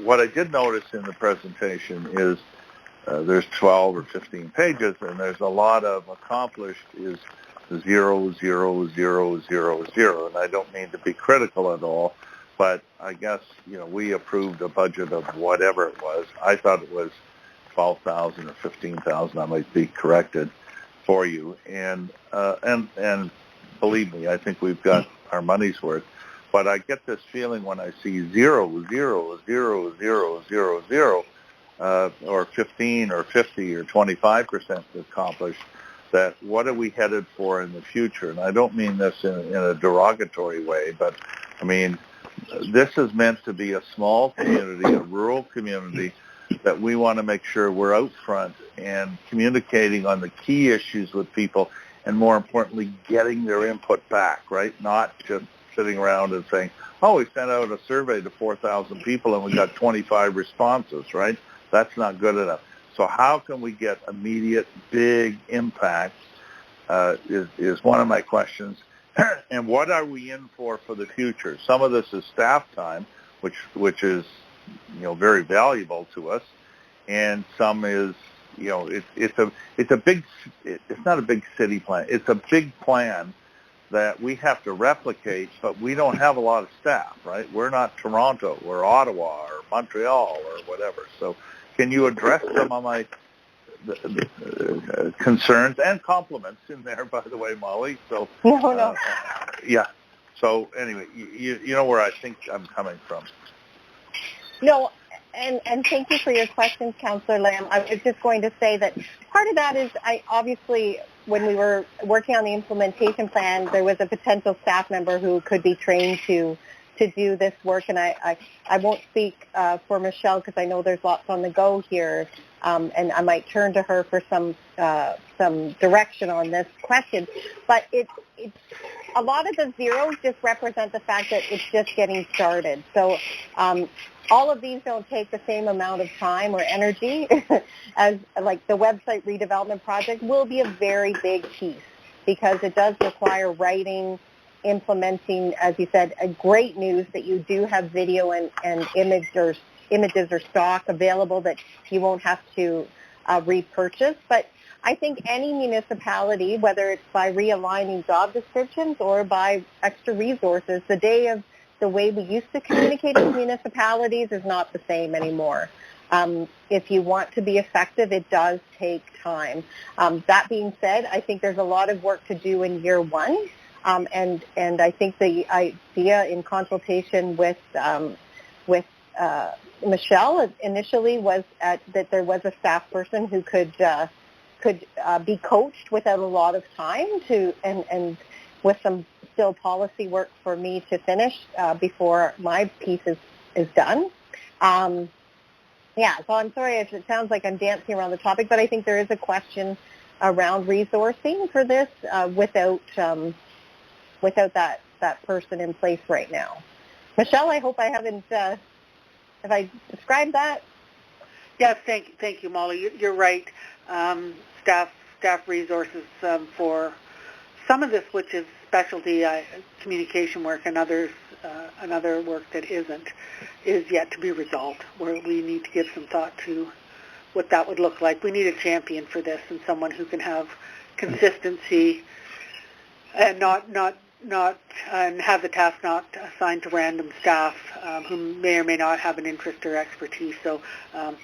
What I did notice in the presentation is there's 12 or 15 pages, and there's a lot of accomplished is 0, 0, 0, 0, 0. And I don't mean to be critical at all, but I guess, we approved a budget of whatever it was. I thought it was 12,000 or 15,000. I might be corrected for you. And believe me, I think we've got our money's worth. But I get this feeling when I see 0, 0, 0, 0, 0, 0, or 15 or 50 or 25% accomplished, that what are we headed for in the future? And I don't mean this in a derogatory way, but I mean, this is meant to be a small community, a rural community, that we want to make sure we're out front and communicating on the key issues with people, and more importantly, getting their input back, right? Not just sitting around and saying, oh, we sent out a survey to 4,000 people and we got 25 responses, right? That's not good enough. So how can we get immediate, big impact is one of my questions. And what are we in for the future? Some of this is staff time, which is, very valuable to us, and some is, it's not a big city plan. It's a big plan that we have to replicate, but we don't have a lot of staff, right? We're not Toronto, we're Ottawa or Montreal or whatever. So can you address some of my concerns and compliments in there, by the way, Molly? So No. Yeah. So anyway, you know where I think I'm coming from. No, and thank you for your questions, Councillor Lamb. I was just going to say that part of that is, obviously, when we were working on the implementation plan, there was a potential staff member who could be trained to do this work, and I won't speak for Michelle because I know there's lots on the go here, and I might turn to her for some direction on this question. But it's a lot of the zeros just represent the fact that it's just getting started. So all of these don't take the same amount of time or energy as, like, the website redevelopment project will be a very big piece because it does require writing, implementing, as you said, great news that you do have video and images or stock available that you won't have to repurchase. But I think any municipality, whether it's by realigning job descriptions or by extra resources, the day of the way we used to communicate with municipalities is not the same anymore. If you want to be effective, it does take time. That being said, I think there's a lot of work to do in year one. And I think the idea in consultation with Michelle initially was that there was a staff person who could be coached without a lot of time and with some still policy work for me to finish before my piece is done. So I'm sorry if it sounds like I'm dancing around the topic, but I think there is a question around resourcing for this without that person in place right now. Michelle, I hope I haven't, have I described that? Yes, thank you, Molly. You're right. Staff resources for some of this, which is specialty communication work, and others, another work that isn't, is yet to be resolved, where we need to give some thought to what that would look like. We need a champion for this, and someone who can have consistency and not and have the task not assigned to random staff who may or may not have an interest or expertise. So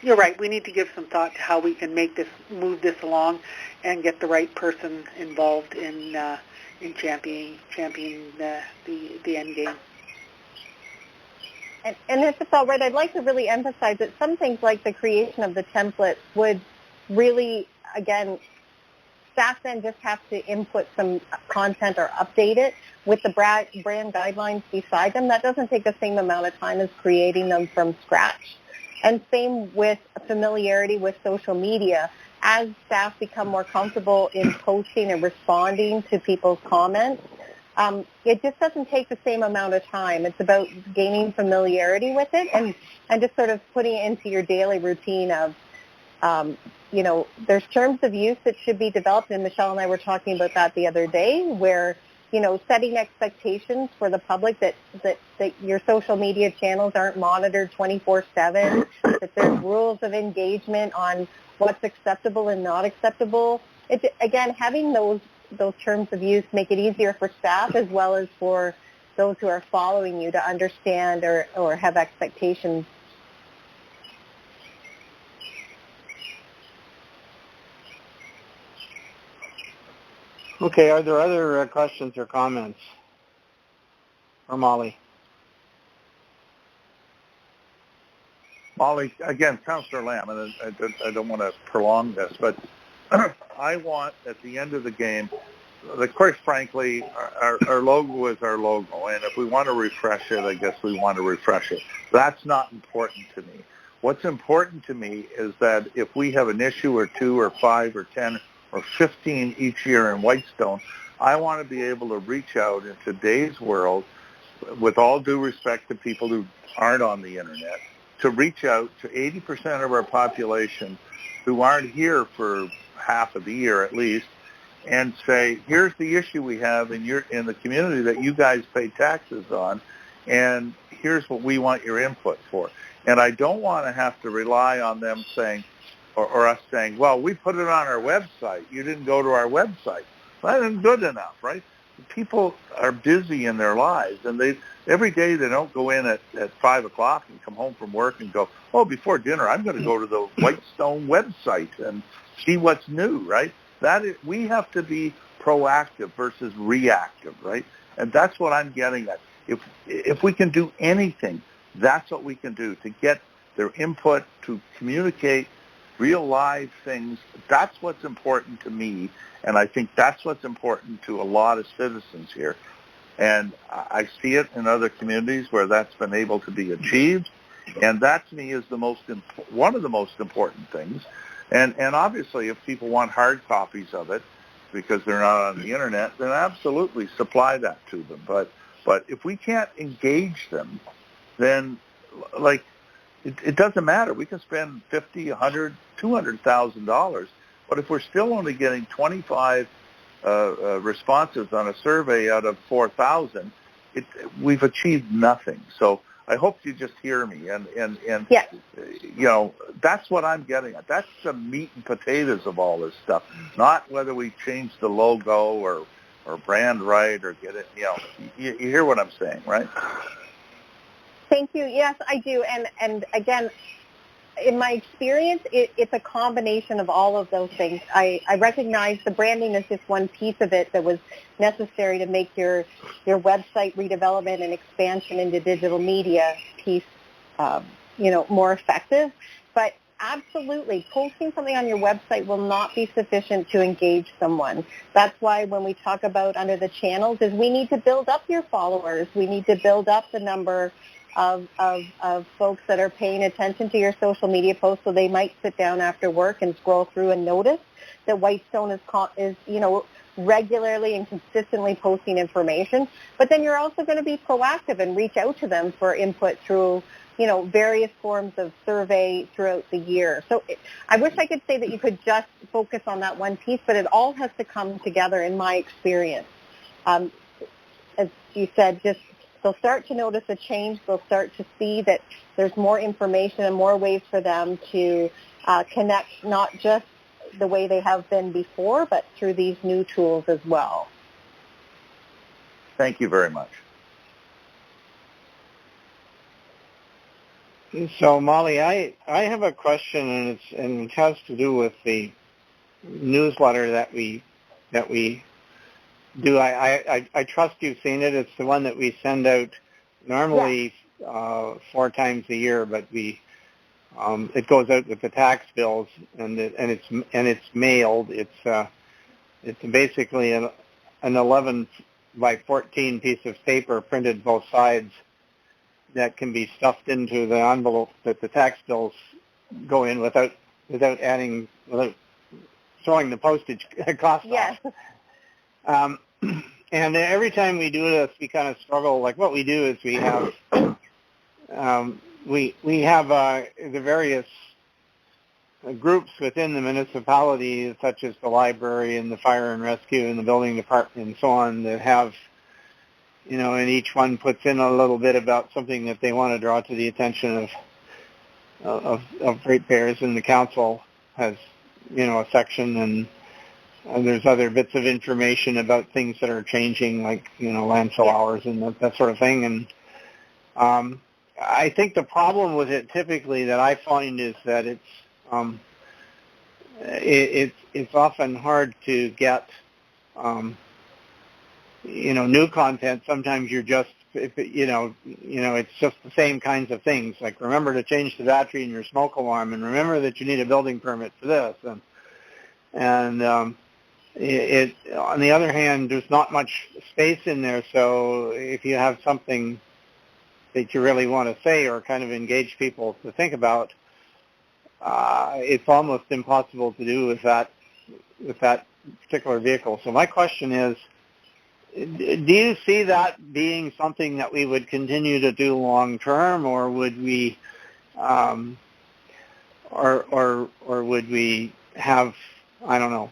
you're right. We need to give some thought to how we can move this along, and get the right person involved in championing the end game. And if it's all right, I'd like to really emphasize that some things like the creation of the templates would really, again, staff then just have to input some content or update it with the brand guidelines beside them. That doesn't take the same amount of time as creating them from scratch. And same with familiarity with social media. As staff become more comfortable in posting and responding to people's comments, it just doesn't take the same amount of time. It's about gaining familiarity with it and just sort of putting it into your daily routine of, there's terms of use that should be developed, and Michelle and I were talking about that the other day, where, setting expectations for the public that your social media channels aren't monitored 24/7, that there's rules of engagement on what's acceptable and not acceptable. Again, having those terms of use make it easier for staff as well as for those who are following you to understand or have expectations. Okay, are there other questions or comments for Molly? Molly, again, Councillor Lamb, and I don't want to prolong this, but I want, at the end of the game, quite frankly, our logo is our logo, and if we want to refresh it, I guess we want to refresh it. That's not important to me. What's important to me is that if we have an issue or 2 or 5 or 10 or 15 each year in Whitestone, I want to be able to reach out in today's world, with all due respect to people who aren't on the internet, to reach out to 80% of our population who aren't here for half of the year at least, and say, here's the issue we have in the community that you guys pay taxes on, and here's what we want your input for. And I don't want to have to rely on them saying, or us saying, well, we put it on our website. You didn't go to our website. That isn't good enough, right? People are busy in their lives, and every day they don't go in at 5 o'clock and come home from work and go, oh, before dinner, I'm going to go to the Whitestone website and see what's new, right? We have to be proactive versus reactive, right? And that's what I'm getting at. If we can do anything, that's what we can do to get their input, to communicate real live things. That's what's important to me, and I think that's what's important to a lot of citizens here. And I see it in other communities where that's been able to be achieved, and that to me is one of the most important things. And obviously, if people want hard copies of it because they're not on the internet, then absolutely supply that to them. But if we can't engage them, then it doesn't matter. We can spend $50,000, $100,000, $200,000, but if we're still only getting 25 responses on a survey out of 4,000, we've achieved nothing. So I hope you just hear me, and Yes. That's what I'm getting at. That's the meat and potatoes of all this stuff, not whether we change the logo or brand right or get it. You hear what I'm saying, right? Thank you. Yes, I do. And again, in my experience, it's a combination of all of those things. I recognize the branding is just one piece of it that was necessary to make your website redevelopment and expansion into digital media piece, more effective. But absolutely, posting something on your website will not be sufficient to engage someone. That's why when we talk about under the channels is we need to build up your followers. We need to build up the number of folks that are paying attention to your social media posts, so they might sit down after work and scroll through and notice that Whitestone is regularly and consistently posting information. But then you're also going to be proactive and reach out to them for input through various forms of survey throughout the year. So I wish I could say that you could just focus on that one piece, but it all has to come together in my experience. As you said, they'll start to notice a change. They'll start to see that there's more information and more ways for them to connect, not just the way they have been before, but through these new tools as well. Thank you very much. So, Molly, I have a question, and it has to do with the newsletter that we do. I trust you've seen it. It's the one that we send out normally 4 times a year, but it goes out with the tax bills, and it's mailed. It's It's basically an 11 by 14 piece of paper printed both sides that can be stuffed into the envelope that the tax bills go in without throwing the postage cost Yes. off. And every time we do this, we kind of struggle. Like what we do is we have we have the various groups within the municipality, such as the library and the fire and rescue and the building department and so on, that have, and each one puts in a little bit about something that they want to draw to the attention of ratepayers, and the council has, a section, and there's other bits of information about things that are changing, like, landfill hours and that sort of thing. And I think the problem with it typically that I find is that it's often hard to get, new content. Sometimes you're just, it's just the same kinds of things. Like, remember to change the battery in your smoke alarm, and remember that you need a building permit for this. And on the other hand, there's not much space in there. So if you have something that you really want to say or kind of engage people to think about, it's almost impossible to do with that particular vehicle. So my question is, do you see that being something that we would continue to do long term, or would we, or would we have, I don't know.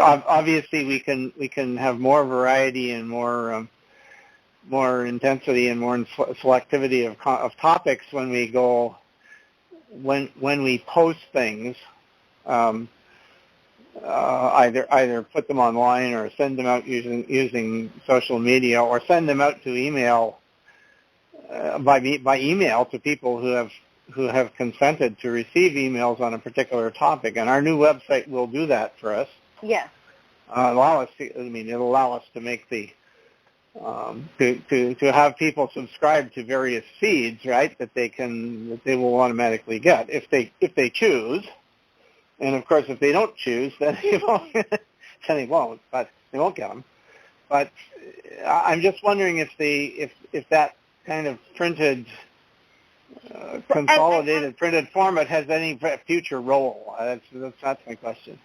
Obviously, we can have more variety and more intensity and more selectivity of topics when we go. When we post things, either put them online or send them out using social media, or send them out to email by email to people who have consented to receive emails on a particular topic. And our new website will do that for us. Yes. It'll allow us to make the to have people subscribe to various feeds, right? That they will automatically get if they choose. And of course, if they don't choose, then they won't. But they won't get them. But I'm just wondering if that kind of printed, consolidated printed format has any future role. That's my question.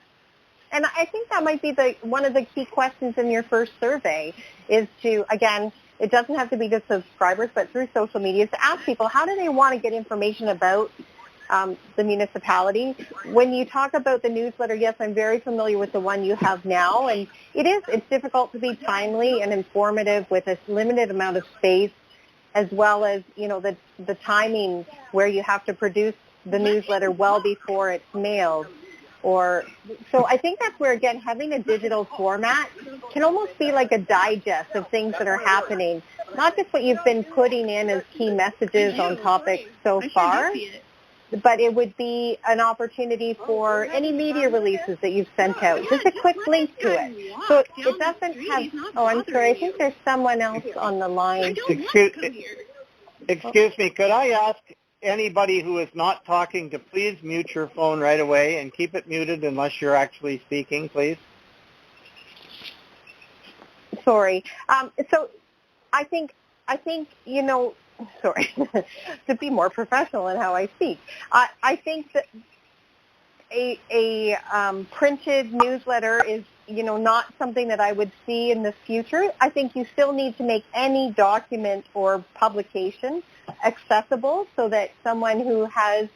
And I think that might be one of the key questions in your first survey is to, again, it doesn't have to be to subscribers, but through social media, to ask people how do they want to get information about the municipality. When you talk about the newsletter, yes, I'm very familiar with the one you have now, and it's difficult to be timely and informative with a limited amount of space, as well as, the timing where you have to produce the newsletter well before it's mailed. So I think that's where, again, having a digital format can almost be like a digest of things that are happening, not just what you've been putting in as key messages on topics so far, but it would be an opportunity for any media releases that you've sent out, just a quick link to it. So it doesn't have, I'm sorry, I think there's someone else on the line. Excuse me, could I ask anybody who is not talking to please mute your phone right away and keep it muted unless you're actually speaking, please? Sorry. So I think sorry, to be more professional in how I speak, I think that a printed newsletter is, not something that I would see in the future. I think you still need to make any document or publication accessible so that someone who has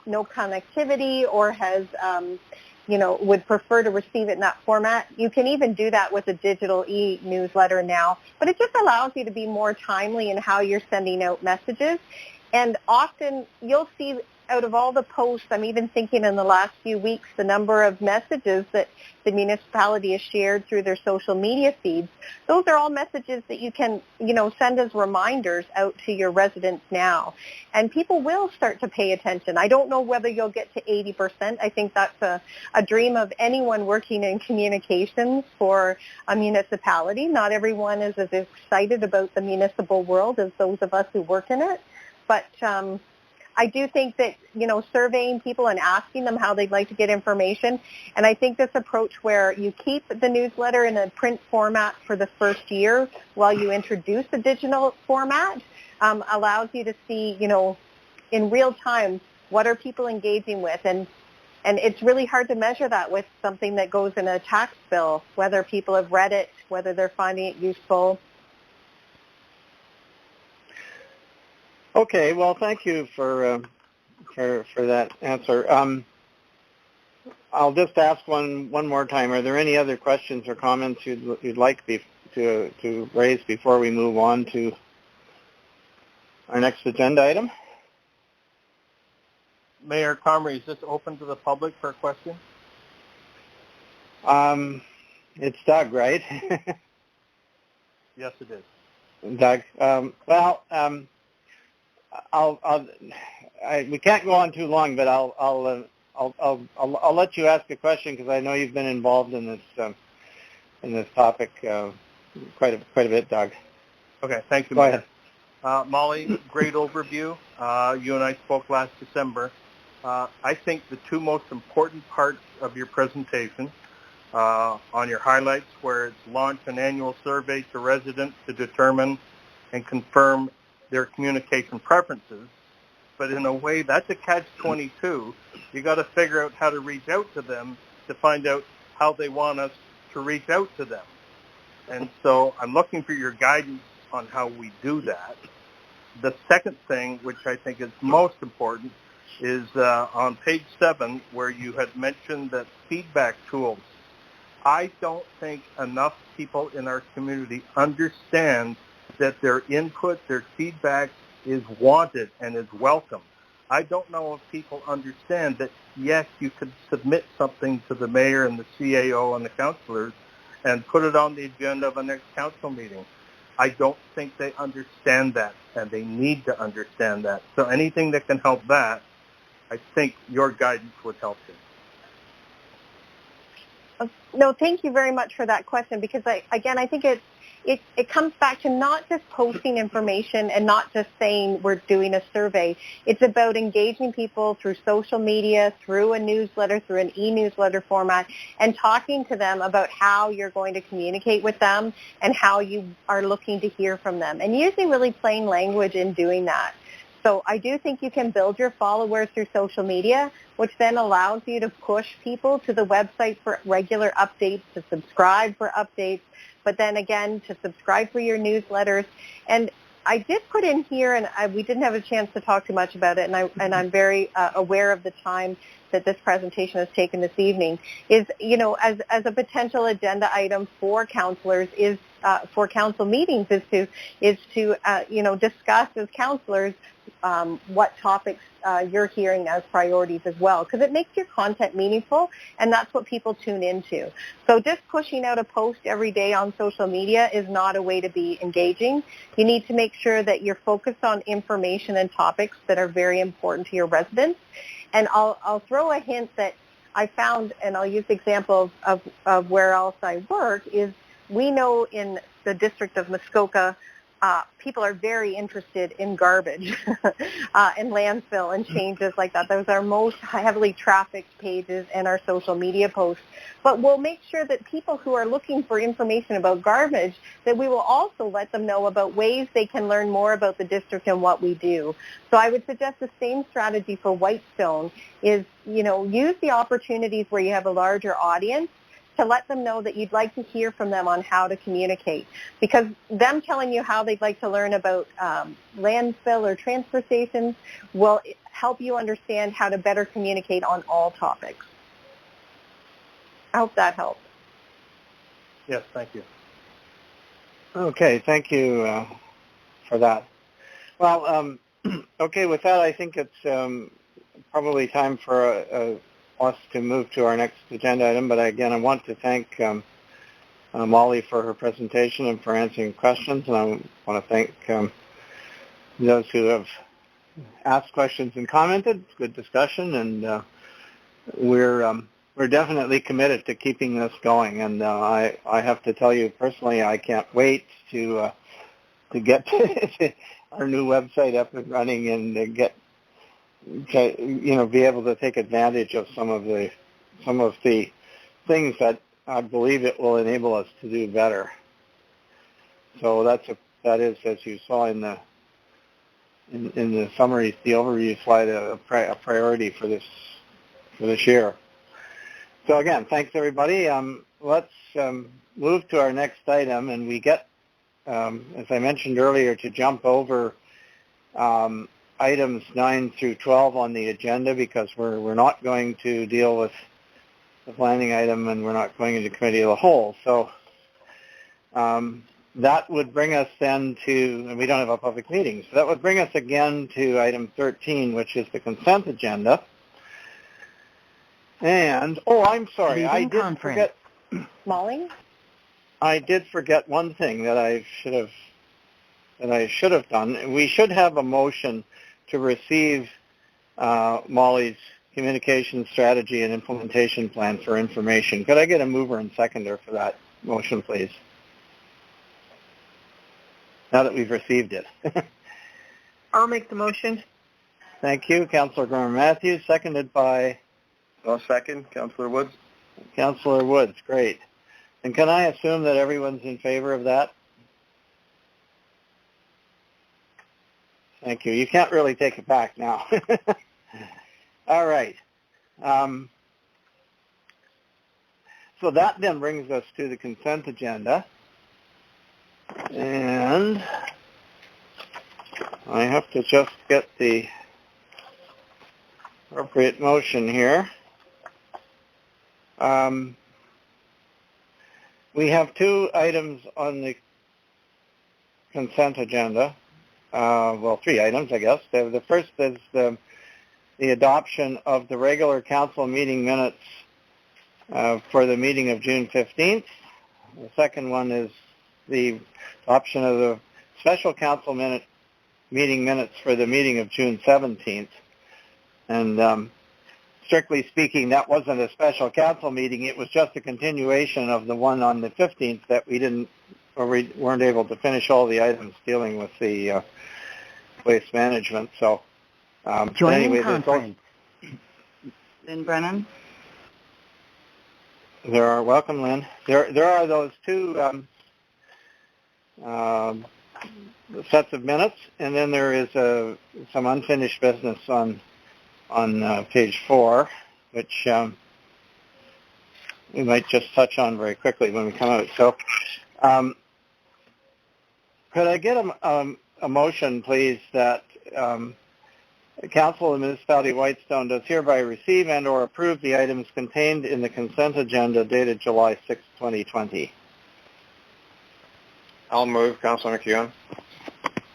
no connectivity or has, would prefer to receive it in that format. You can even do that with a digital e-newsletter now, but it just allows you to be more timely in how you're sending out messages. And often you'll see out of all the posts, I'm even thinking in the last few weeks, the number of messages that the municipality has shared through their social media feeds, those are all messages that you can, send as reminders out to your residents now. And people will start to pay attention. I don't know whether you'll get to 80%. I think that's a dream of anyone working in communications for a municipality. Not everyone is as excited about the municipal world as those of us who work in it. But I do think that, surveying people and asking them how they'd like to get information, and I think this approach where you keep the newsletter in a print format for the first year while you introduce the digital format allows you to see, in real time, what are people engaging with, and it's really hard to measure that with something that goes in a tax bill, whether people have read it, whether they're finding it useful. Okay, well, thank you for that answer. I'll just ask one more time. Are there any other questions or comments you'd like to raise before we move on to our next agenda item? Mayor Comrie, is this open to the public for a question? It's Doug, right? Yes, it is. Doug. We can't go on too long, but I'll let you ask a question because I know you've been involved in this topic quite a bit, Doug. Okay, thank you, Go Mayor. ahead. Molly, great overview. You and I spoke last December. I think the two most important parts of your presentation on your highlights, where it's launch an annual survey to residents to determine and confirm their communication preferences. But in a way, that's a catch-22. You got to figure out how to reach out to them to find out how they want us to reach out to them. And so I'm looking for your guidance on how we do that. The second thing, which I think is most important, is on page 7, where you had mentioned that feedback tools. I don't think enough people in our community understand that their input, their feedback is wanted and is welcome. I don't know if people understand that, yes, you could submit something to the mayor and the CAO and the councillors and put it on the agenda of a next council meeting. I don't think they understand that, and they need to understand that. So anything that can help that, I think your guidance would help them. No, thank you very much for that question, because I think it comes back to not just posting information and not just saying we're doing a survey. It's about engaging people through social media, through a newsletter, through an e-newsletter format, and talking to them about how you're going to communicate with them and how you are looking to hear from them, and using really plain language in doing that. So I do think you can build your followers through social media, which then allows you to push people to the website for regular updates, to subscribe for updates, but then again to subscribe for your newsletters. And I did put in here, and we didn't have a chance to talk too much about it, and I'm very aware of the time that this presentation has taken this evening, is, as a potential agenda item for councillors is for council meetings is to discuss as councillors what topics you're hearing as priorities as well, because it makes your content meaningful, and that's what people tune into. So just pushing out a post every day on social media is not a way to be engaging. You need to make sure that you're focused on information and topics that are very important to your residents. And I'll throw a hint that I found, and I'll use the example of where else I work, is we know in the district of Muskoka, people are very interested in garbage and landfill and changes like that. Those are our most heavily trafficked pages and our social media posts. But we'll make sure that people who are looking for information about garbage, that we will also let them know about ways they can learn more about the district and what we do. So I would suggest the same strategy for Whitestone is, use the opportunities where you have a larger audience to let them know that you'd like to hear from them on how to communicate. Because them telling you how they'd like to learn about landfill or transfer stations will help you understand how to better communicate on all topics. I hope that helps. Yes, thank you. Okay, thank you for that. Well, okay, with that, I think it's probably time for us to move to our next agenda item. But again, I want to thank Molly for her presentation and for answering questions. And I want to thank those who have asked questions and commented. It's good discussion, and we're definitely committed to keeping this going. And I have to tell you personally, I can't wait to get our new website up and running and get be able to take advantage of some of the things that I believe it will enable us to do better. So that is, as you saw in the summary, the overview slide, a priority for this year. So again, thanks everybody. Let's move to our next item, and we get, as I mentioned earlier, to jump over items 9 through 12 on the agenda because we're not going to deal with the planning item, and we're not going into committee of the whole. So that would bring us then to, and we don't have a public meeting, so that would bring us again to item 13, which is the consent agenda. And, I'm sorry, I did forget. Molly? I did forget one thing that I should have done. We should have a motion to receive Molly's communication strategy and implementation plan for information. Could I get a mover and seconder for that motion, please? Now that we've received it. I'll make the motion. Thank you, Councillor Gorman-Matthews, seconded by? I'll second, Councillor Woods. Councillor Woods, great. And can I assume that everyone's in favor of that? Thank you. You can't really take it back now. All right. So that then brings us to the consent agenda. And I have to just get the appropriate motion here. We have two items on the consent agenda. Three items, I guess. The first is the adoption of the regular council meeting minutes for the meeting of June 15th. The second one is the adoption of the special council meeting minutes for the meeting of June 17th. And strictly speaking, that wasn't a special council meeting. It was just a continuation of the one on the 15th that we weren't able to finish all the items dealing with the waste management. So, Joining conference. Lynn Brennan. Welcome, Lynn. There are those two sets of minutes, and then there is some unfinished business on page 4, which we might just touch on very quickly when we come out. So, could I get a motion, please, that Council of the Municipality of Whitestone does hereby receive and or approve the items contained in the consent agenda dated July 6, 2020. I'll move, Councillor McEwen.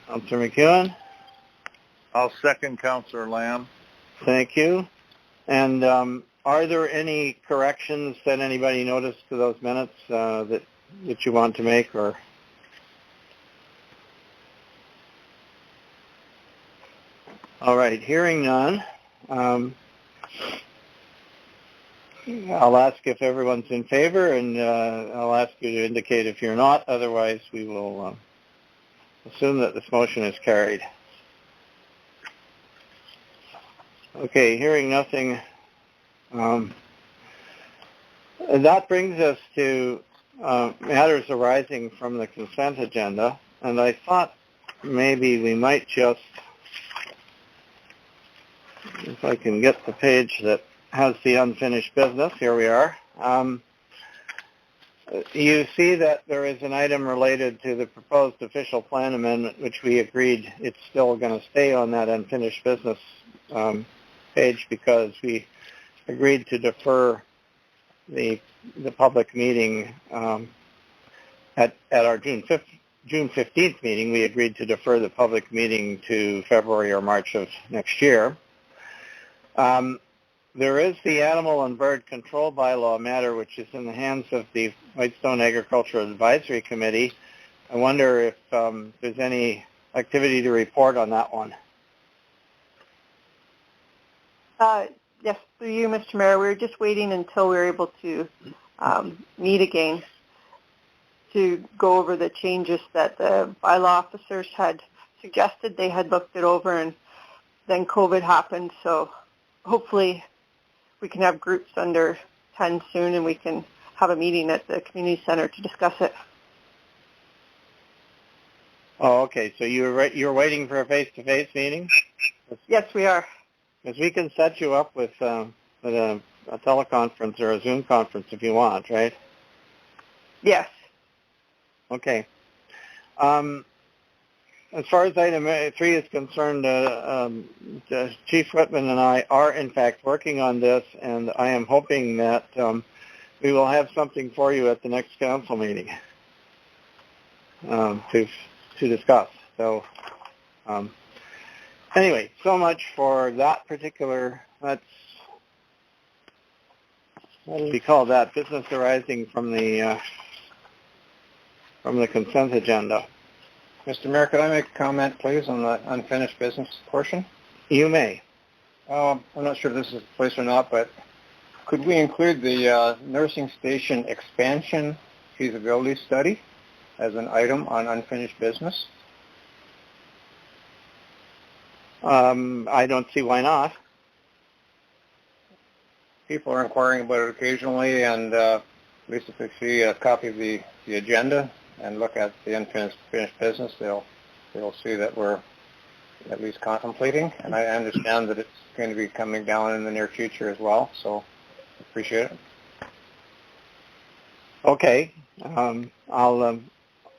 Councillor McEwen. I'll second Councillor Lamb. Thank you. And are there any corrections that anybody noticed to those minutes that you want to make, or? All right, hearing none, I'll ask if everyone's in favor, and I'll ask you to indicate if you're not. Otherwise, we will assume that this motion is carried. Okay, hearing nothing, that brings us to matters arising from the consent agenda, and I thought maybe we might just, if I can get the page that has the unfinished business, here we are. You see that there is an item related to the proposed official plan amendment, which we agreed it's still going to stay on that unfinished business page because we agreed to defer the public meeting at our June 15th meeting. We agreed to defer the public meeting to February or March of next year. There is the Animal and Bird Control Bylaw matter, which is in the hands of the Whitestone Agricultural Advisory Committee. I wonder if there's any activity to report on that one. Yes, through you, Mr. Mayor. We were just waiting until we were able to meet again to go over the changes that the bylaw officers had suggested. They had looked it over, and then COVID happened. So hopefully we can have groups under 10 soon, and we can have a meeting at the community center to discuss it. Oh, okay. So you're waiting for a face-to-face meeting? Yes, we are. Because we can set you up with a teleconference or a Zoom conference if you want, right? Yes. Okay. As far as item 3 is concerned, Chief Whitman and I are in fact working on this, and I am hoping that we will have something for you at the next council meeting to discuss. So anyway, so much for that particular, what do we call that? Business arising from the consent agenda. Mr. Mayor, could I make a comment, please, on the unfinished business portion? You may. I'm not sure if this is the place or not, but could we include the nursing station expansion feasibility study as an item on unfinished business? I don't see why not. People are inquiring about it occasionally, and at least if they see a copy of the agenda and look at the unfinished business, they'll see that we're at least contemplating. And I understand that it's going to be coming down in the near future as well, so appreciate it. Okay, I'll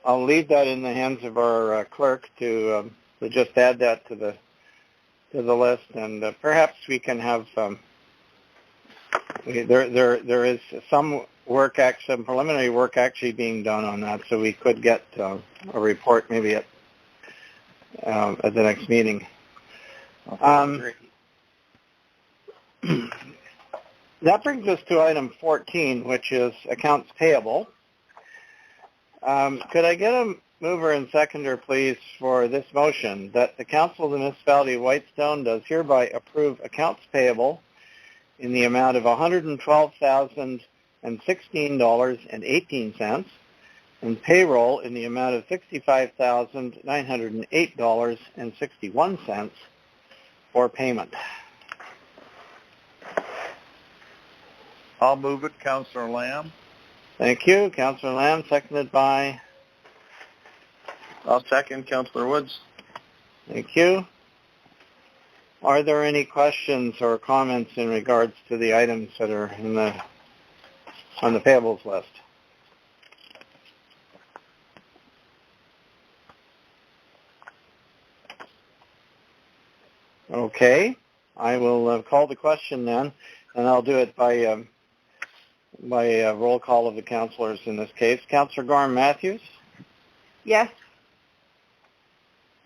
leave that in the hands of our clerk to just add that to the list, and perhaps we can have there is some preliminary work actually being done on that, so we could get a report maybe at the next meeting. That brings us to item 14, which is accounts payable. Could I get a mover and seconder, please, for this motion that the Council of the Municipality of Whitestone does hereby approve accounts payable in the amount of $112,016.18 and payroll in the amount of $65,908.61 for payment. I'll move it, Councillor Lamb. Thank you. Councillor Lamb, seconded by? I'll second, Councillor Woods. Thank you. Are there any questions or comments in regards to the items that are on the payables list? Okay, I will call the question then, and I'll do it by roll call of the councillors in this case. Councillor Gorham Matthews? Yes.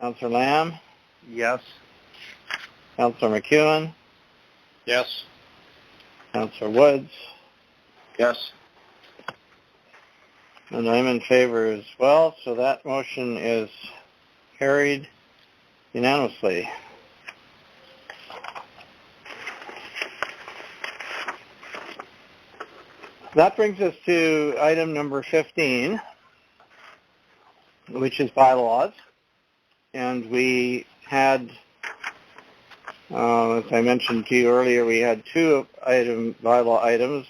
Councillor Lamb? Yes. Councillor McEwen? Yes. Councillor Woods? Yes. And I'm in favor as well, so that motion is carried unanimously. That brings us to item number 15, which is bylaws. And we had, as I mentioned to you earlier, we had two bylaw items.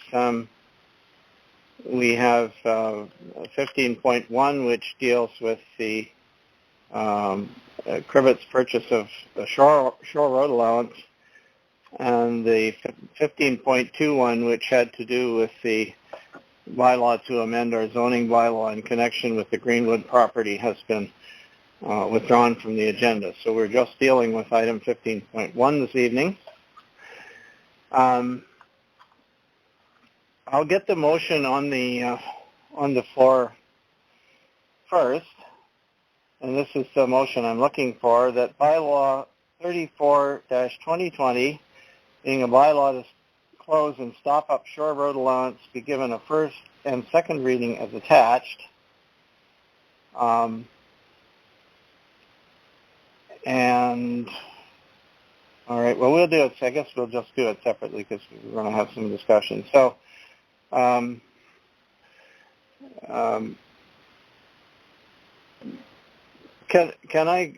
We have 15.1, which deals with the Cribbet's purchase of the Shore Road allowance, and the 15.21, which had to do with the bylaw to amend our zoning bylaw in connection with the Greenwood property, has been withdrawn from the agenda. So we're just dealing with item 15.1 this evening. I'll get the motion on the floor first, and this is the motion I'm looking for, that bylaw 34-2020, being a bylaw to close and stop up Shore Road allowance, be given a first and second reading as attached. And all right, well, we'll do it. I guess we'll just do it separately because we're going to have some discussion. So, can I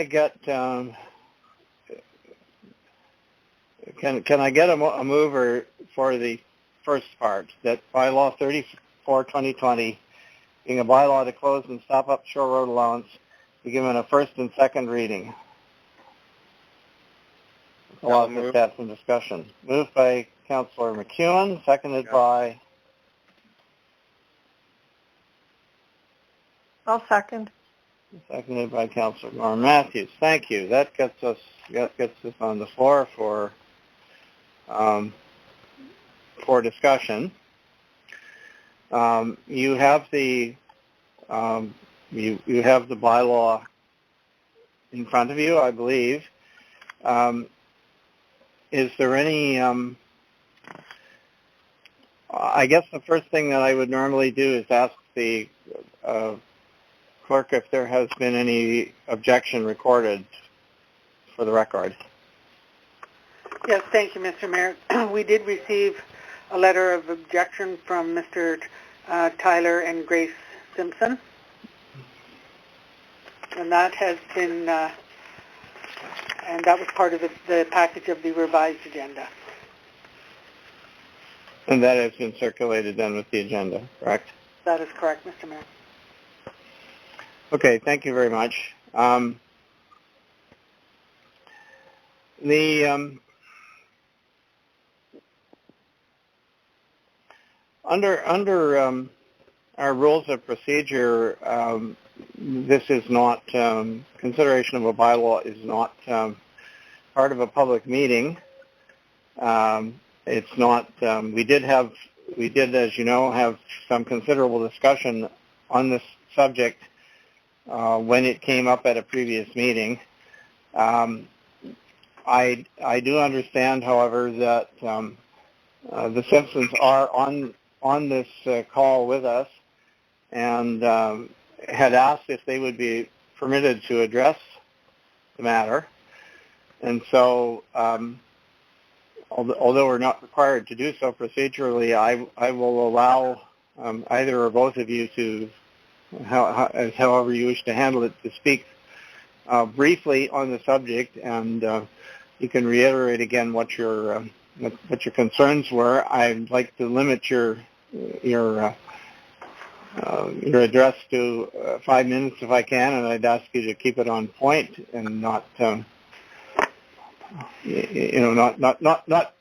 get can I get a mover for the first part, that bylaw 34/2020, being a bylaw to close and stop up shore road allowance, be given a first and second reading? Allow us to have some discussion. Moved by Councillor McEwen, seconded by... I'll second. Seconded by Councillor Norm Matthews. Thank you. That gets us on the floor for discussion. You have the you have the bylaw in front of you, I believe. Is there any? I guess the first thing that I would normally do is ask the clerk if there has been any objection recorded for the record. Yes, thank you, Mr. Mayor. We did receive a letter of objection from Mr. Tyler and Grace Simpson, and that has been, and that was part of the package of the revised agenda. And that has been circulated then with the agenda, correct? That is correct, Mr. Mayor. Okay, thank you very much. Under our rules of procedure, this is not consideration of a bylaw is not part of a public meeting. It's not. We did, as you know, have some considerable discussion on this subject when it came up at a previous meeting. I do understand, however, that the Simpsons are on this call with us, and had asked if they would be permitted to address the matter. And so, although we're not required to do so procedurally, I will allow either or both of you to, however you wish to handle it, to speak briefly on the subject, and you can reiterate again what your concerns were. I'd like to limit your address to 5 minutes if I can, and I'd ask you to keep it on point and not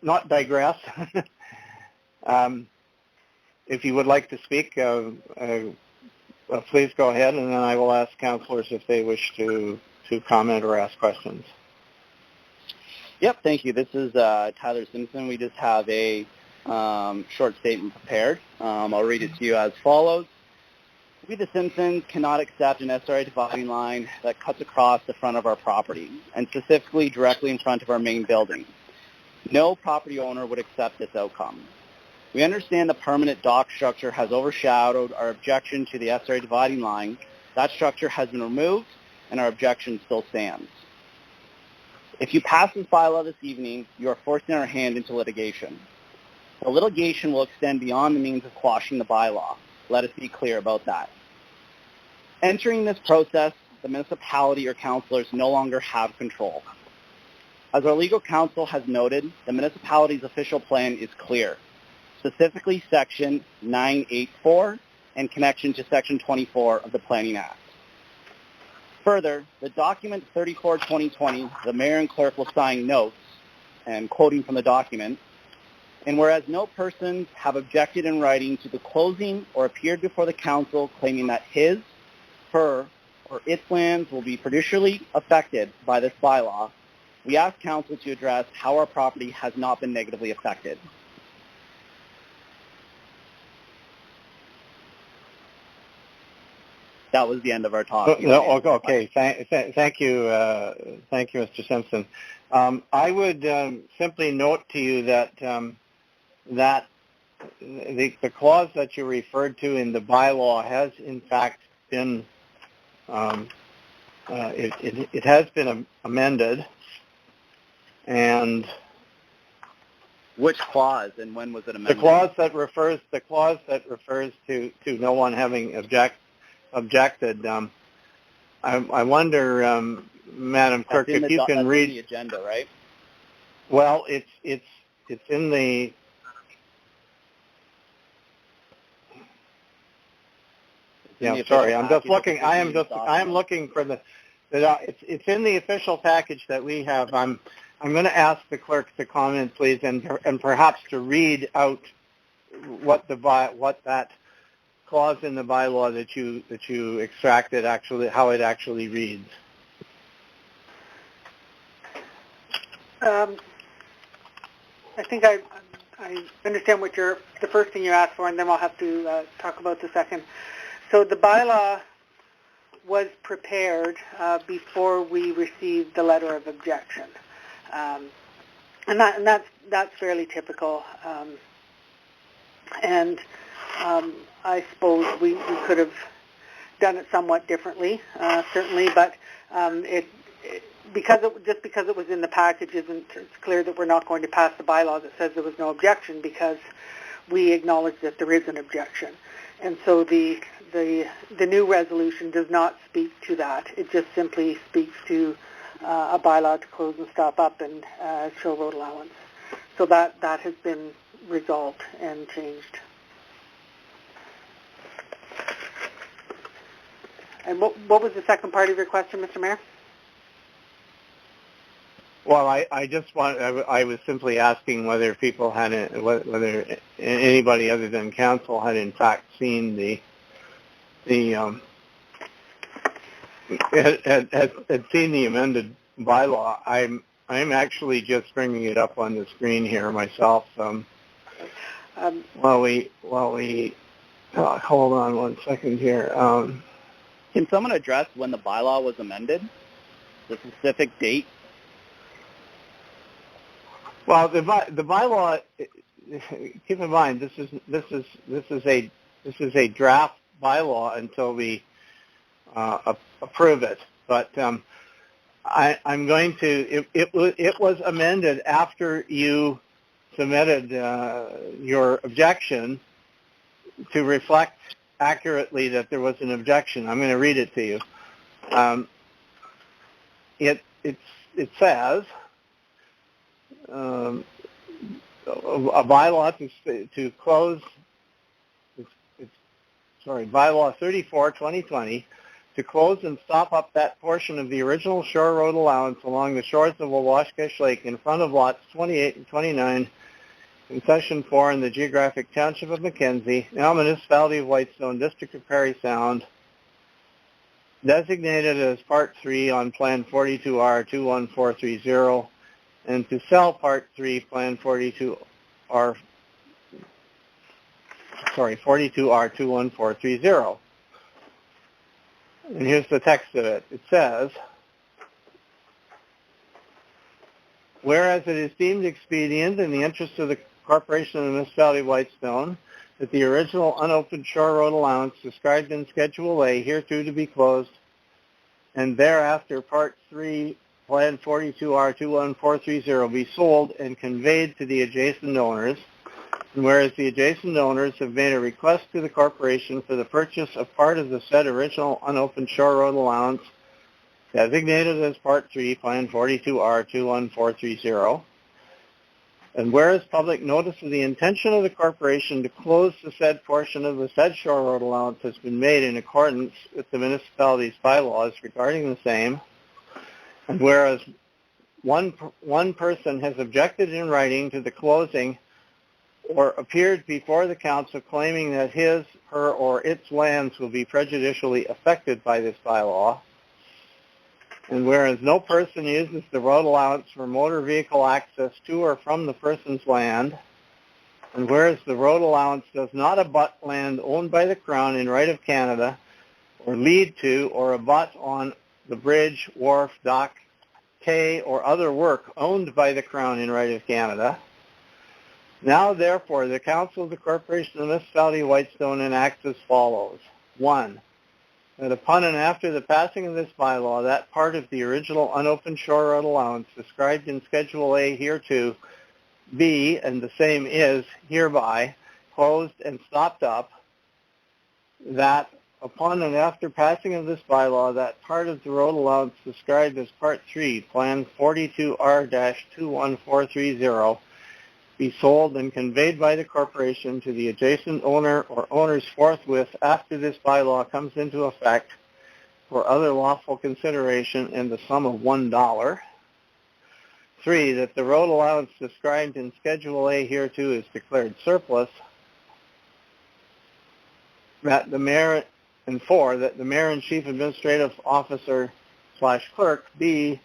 not digress. If you would like to speak, please go ahead, and then I will ask councillors if they wish to comment or ask questions. Yep, thank you. This is Tyler Simpson. We just have a short statement prepared. I'll read it to you as follows. We, the Simpsons, cannot accept an SRA dividing line that cuts across the front of our property, and specifically directly in front of our main building. No property owner would accept this outcome. We understand the permanent dock structure has overshadowed our objection to the SRA dividing line. That structure has been removed, and our objection still stands. If you pass this bylaw this evening, you are forcing our hand into litigation. The litigation will extend beyond the means of quashing the bylaw. Let us be clear about that. Entering this process, the municipality or councillors no longer have control. As our legal counsel has noted, the municipality's official plan is clear, specifically Section 984 and connection to Section 24 of the Planning Act. Further, the document 34/2020, the mayor and clerk will sign notes, and quoting from the document, and whereas no persons have objected in writing to the closing or appeared before the council claiming that his, her, or its lands will be prejudicially affected by this bylaw, we ask council to address how our property has not been negatively affected. That was the end of our talk. Okay, thank you, Mr. Simpson. I would simply note to you that that the clause that you referred to in the bylaw has in fact been it has been amended, and which clause and when was it amended? The clause that refers to no one having objected. I wonder, Madam Clerk, if you can read the agenda, right? Well, it's in the sorry, I'm just looking. I am looking for the. It's in the official package that we have. I'm going to ask the clerk to comment, please, and perhaps to read out what that clause in the bylaw that you extracted actually, how it actually reads. I think I understand what the first thing you asked for, and then I'll have to talk about the second. So the bylaw was prepared before we received the letter of objection, and that's fairly typical. I suppose we could have done it somewhat differently, certainly, but because it was in the package, it's clear that we're not going to pass the bylaw that says there was no objection, because we acknowledge that there is an objection. And so the new resolution does not speak to that. It just simply speaks to a bylaw to close and stop up and show road allowance. So that has been resolved and changed. And what was the second part of your question, Mr. Mayor? Well, I was simply asking whether people whether anybody other than council had in fact seen had seen the amended bylaw. I'm actually just bringing it up on the screen here myself. While we hold on one second here. Can someone address when the bylaw was amended? The specific date? Well, the bylaw. Keep in mind, this is a draft bylaw until we approve it. But I'm going to. It was amended after you submitted your objection to reflect accurately that there was an objection. I'm going to read it to you. It says. A bylaw to close, bylaw 34/2020, to close and stop up that portion of the original shore road allowance along the shores of Wawashish Lake in front of lots 28 and 29 in Session 4 in the geographic township of Mackenzie, now municipality of Whitestone, district of Parry Sound, designated as Part 3 on Plan 42R 21430, and to sell Part 3, Plan 42R 21430. And here's the text of it. It says, whereas it is deemed expedient in the interest of the Corporation of the Municipality of Whitestone that the original unopened shore road allowance described in Schedule A hereto to be closed, and thereafter Part 3, Plan 42R 21430 be sold and conveyed to the adjacent owners, and whereas the adjacent owners have made a request to the corporation for the purchase of part of the said original unopened shore road allowance designated as Part 3, Plan 42R 21430, and whereas public notice of the intention of the corporation to close the said portion of the said shore road allowance has been made in accordance with the municipality's bylaws regarding the same, and whereas one person has objected in writing to the closing or appeared before the council claiming that his, her, or its lands will be prejudicially affected by this bylaw, and whereas no person uses the road allowance for motor vehicle access to or from the person's land, and whereas the road allowance does not abut land owned by the Crown in right of Canada or lead to or abut on the bridge, wharf, dock, quay, or other work owned by the Crown in right of Canada. Now, therefore, the Council of the Corporation of the Municipality of Whitestone enacts as follows. 1. That upon and after the passing of this bylaw, that part of the original unopened shore road allowance described in Schedule A hereto be, and the same is, hereby, closed and stopped up, that upon and after passing of this bylaw, that part of the road allowance described as Part 3, Plan 42R-21430, be sold and conveyed by the corporation to the adjacent owner or owners forthwith after this bylaw comes into effect for other lawful consideration in the sum of $1. 3, that the road allowance described in Schedule A hereto is declared surplus. That the mayor, and 4, that the mayor and chief administrative officer / clerk be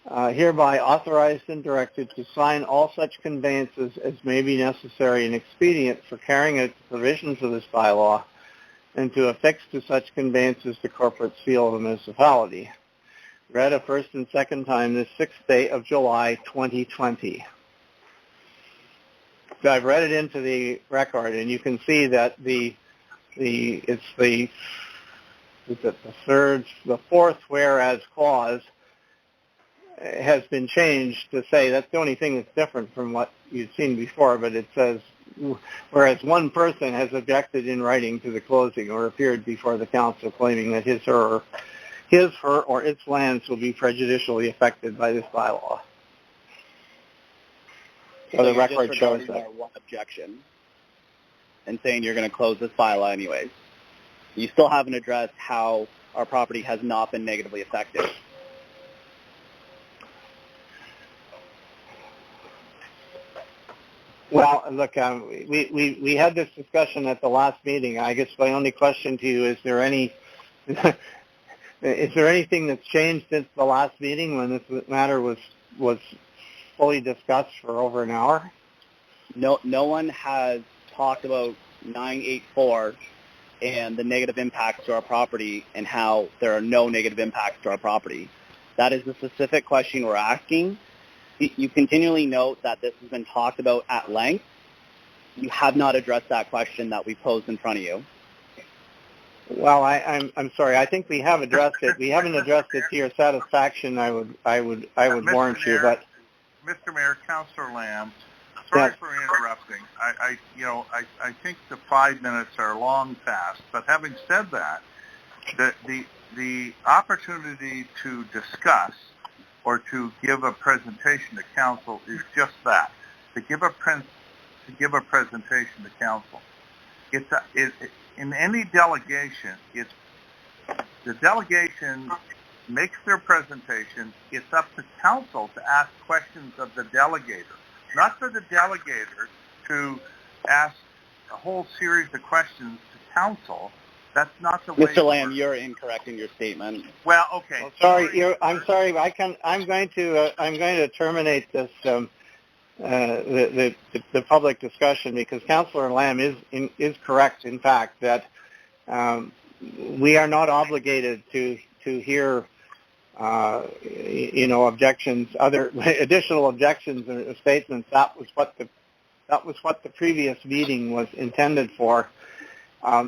hereby authorized and directed to sign all such conveyances as may be necessary and expedient for carrying out the provisions of this bylaw, and to affix to such conveyances the corporate seal of the municipality. Read a first and second time this 6th day of July, 2020. So I've read it into the record, and you can see that the fourth whereas clause has been changed to say that's the only thing that's different from what you've seen before, but it says, whereas one person has objected in writing to the closing or appeared before the council claiming that his, her, or its lands will be prejudicially affected by this bylaw. So the record shows that. One objection and saying you're going to close this bylaw anyways. You still haven't addressed how our property has not been negatively affected. Well, look, we had this discussion at the last meeting. I guess my only question to you is there any is there anything that's changed since the last meeting when this matter was fully discussed for over an hour? No one has talked about 984 and the negative impacts to our property and how there are no negative impacts to our property. That is the specific question we're asking. You continually note that this has been talked about at length. You have not addressed that question that we posed in front of you. Well, I'm sorry. I think we have addressed it. We haven't addressed it to your satisfaction. I would warrant you, but Mr. Mayor, Councillor Lamb, sorry for interrupting. I think the 5 minutes are long past. But having said that, the opportunity to discuss or to give a presentation to council is just that, to give a presentation to council. In any delegation, the delegation makes their presentation. It's up to council to ask questions of the delegator, not for the delegator to ask a whole series of questions to council. That's not the way. Mr. Lamb, you're incorrect in your statement. Well, okay. Well, sorry, I'm sorry. I'm going to terminate this the public discussion because Councillor Lamb is correct. In fact, that we are not obligated to hear objections, other additional objections or statements. That was what the previous meeting was intended for.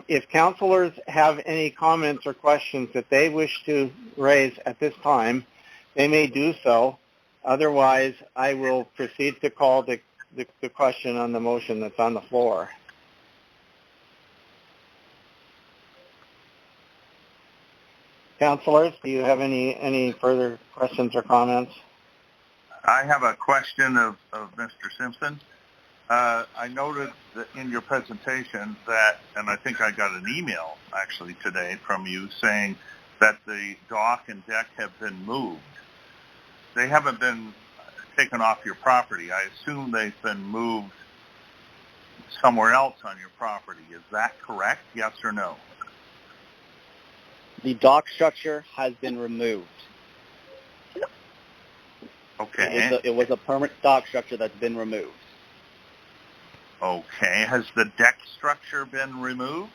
If councillors have any comments or questions that they wish to raise at this time, they may do so. Otherwise, I will proceed to call the question on the motion that's on the floor. Councillors, do you have any further questions or comments? I have a question of Mr. Simpson. I noted that in your presentation that, and I think I got an email actually today from you saying that the dock and deck have been moved. They haven't been taken off your property. I assume they've been moved somewhere else on your property. Is that correct? Yes or no? The dock structure has been removed. Okay. It was a permanent dock structure that's been removed. Okay. Has the deck structure been removed?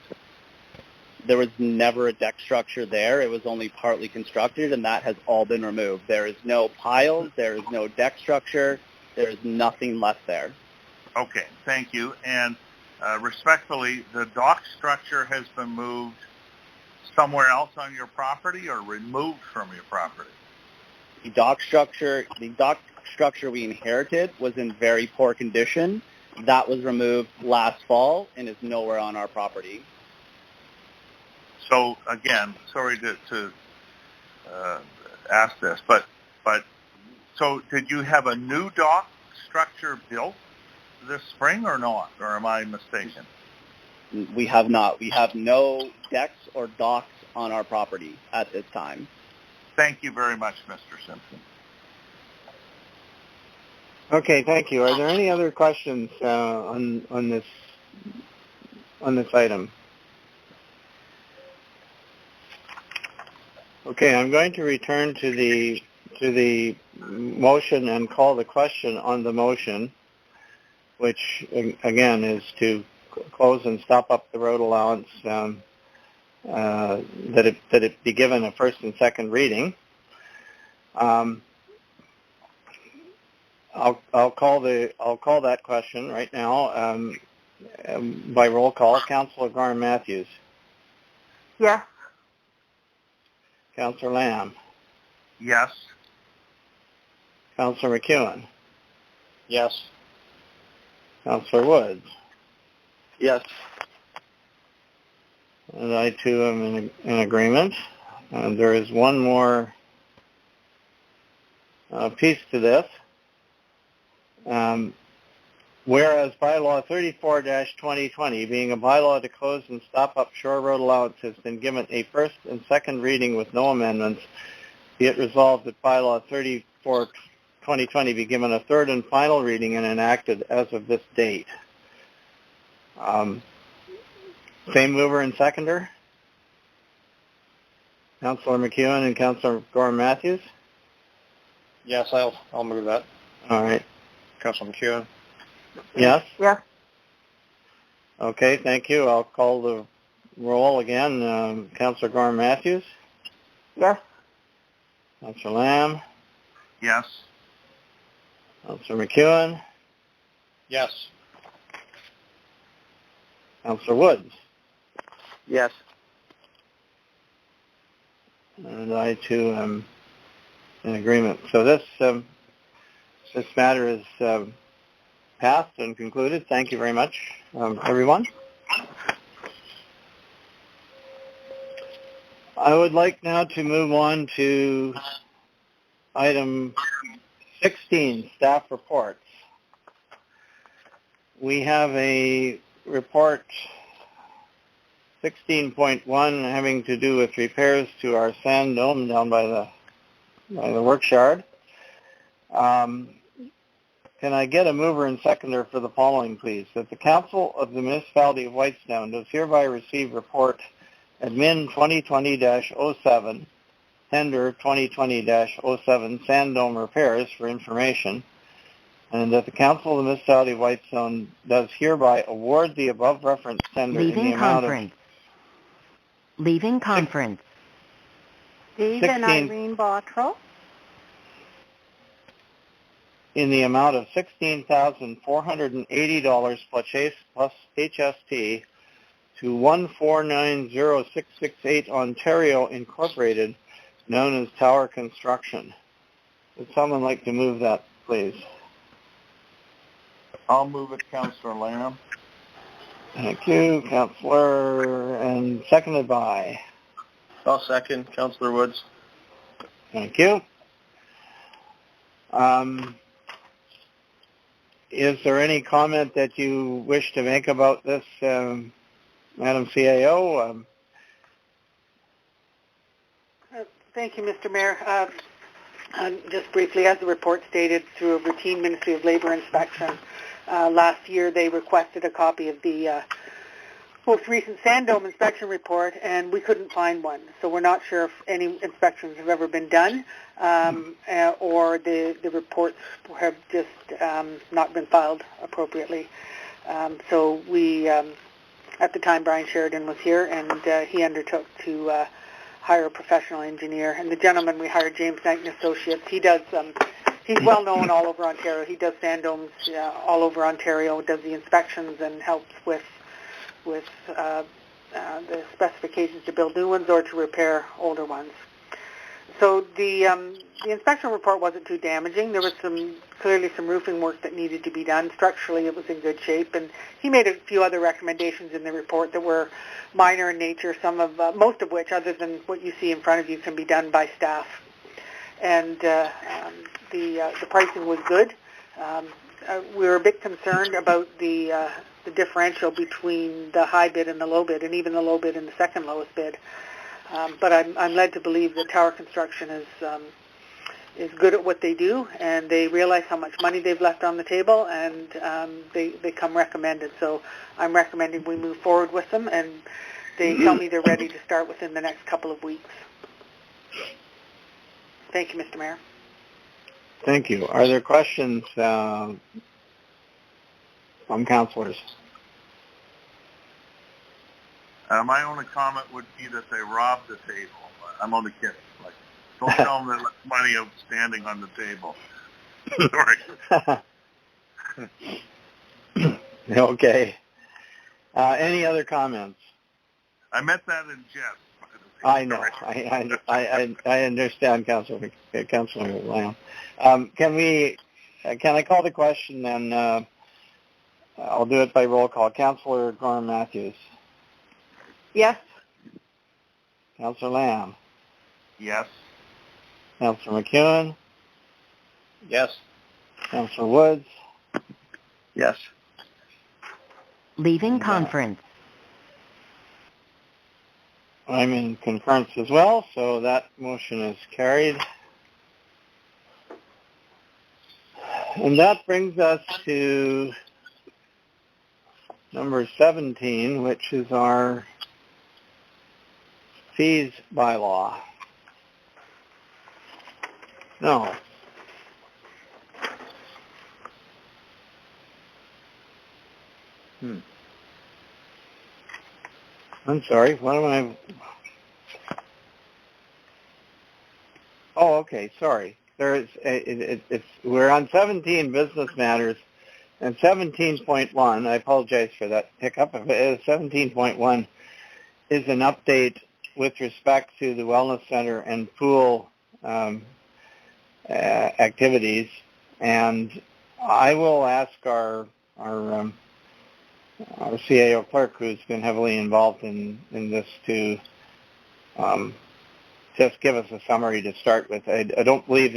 There was never a deck structure there. It was only partly constructed, and that has all been removed. There is no piles. There is no deck structure. There is nothing left there. Okay. Thank you. And respectfully, the dock structure has been moved somewhere else on your property or removed from your property? The dock structure we inherited was in very poor condition. That was removed last fall and is nowhere on our property. So again, sorry to ask this, but so did you have a new dock structure built this spring or not, or am I mistaken? We have not. We have no decks or docks on our property at this time. Thank you very much, Mr. Simpson. Okay, thank you. Are there any other questions on this item? Okay, I'm going to return to the motion and call the question on the motion, which again is to close and stop up the road allowance, that it be given a first and second reading. I'll call that question right now by roll call. Councillor Gorham Matthews. Yes. Councillor Lamb. Yes. Councillor McEwen. Yes. Councillor Woods. Yes. And I too am in agreement. And there is one more piece to this. Whereas bylaw 34-2020, being a bylaw to close and stop up shore road allowance, has been given a first and second reading with no amendments, be it resolved that bylaw 34-2020 be given a third and final reading and enacted as of this date. Same mover and seconder? Councillor McEwen and Councillor Gorham Matthews? Yes, I'll move that. All right. Councillor McEwen. Yes? Yes. Okay, thank you. I'll call the roll again. Councillor Gorham Matthews? Yes. Councillor Lamb? Yes. Councillor McEwen? Yes. Councillor Woods? Yes. And I too am in agreement. So this matter is passed and concluded. Thank you very much, everyone. I would like now to move on to item 16, staff reports. We have a report 16.1 having to do with repairs to our sand dome down by the works yard. Can I get a mover and seconder for the following, please? That the Council of the Municipality of Whitestown does hereby receive report admin 2020-07, tender 2020-07 sand dome repairs for information, and that the Council of the Municipality of Whitestown does hereby award the above referenced tender in the amount of... Leaving conference. Dave and Irene Bottrell. In the amount of $16,480 plus HST to 1490668 Ontario Incorporated, known as Tower Construction. Would someone like to move that, please? I'll move it, Councillor Lamb. Thank you, Councillor, and seconded by? I'll second, Councillor Woods. Thank you. Is there any comment that you wish to make about this, Madam CAO? Thank you, Mr. Mayor. Just briefly, as the report stated, through a routine Ministry of Labour inspection, last year they requested a copy of the most recent sand dome inspection report, and we couldn't find one. So we're not sure if any inspections have ever been done, or the reports have just not been filed appropriately. So we, at the time, Brian Sheridan was here, and he undertook to hire a professional engineer. And the gentleman we hired, James Knight and Associates, he does. He's well known all over Ontario. He does sand domes all over Ontario, does the inspections, and helps with the specifications to build new ones or to repair older ones. So the the inspection report wasn't too damaging. There was clearly some roofing work that needed to be done. Structurally, it was in good shape, and he made a few other recommendations in the report that were minor in nature. Most of which, other than what you see in front of you, can be done by staff. And the pricing was good. We were a bit concerned about the differential between the high bid and the low bid, and even the low bid and the second lowest bid. But I'm led to believe that Tower Construction is good at what they do, and they realize how much money they've left on the table, and they come recommended. So I'm recommending we move forward with them, and they tell me they're ready to start within the next couple of weeks. Thank you, Mr. Mayor. Thank you. Are there questions from councillors? My only comment would be that they robbed the table. I'm only kidding. Like, don't tell them there's money outstanding on the table. Sorry. Okay. Any other comments? I meant that in jest. I know. I understand, Councillor Lamb. Can I call the question then? I'll do it by roll call. Councillor Gorham Matthews. Yes. Councillor Lamb. Yes. Councillor McEwen. Yes. Councillor Woods. Yes. Leaving conference. I'm in concurrence as well, so that motion is carried. And that brings us to number 17, which is our fees bylaw. No. I'm sorry, what am I... Oh, okay, sorry. We're on 17 business matters, and 17.1, I apologize for that hiccup, 17.1 is an update with respect to the Wellness Center and pool activities, and I will ask our CAO clerk, who's been heavily involved in this, to just give us a summary to start with. I don't believe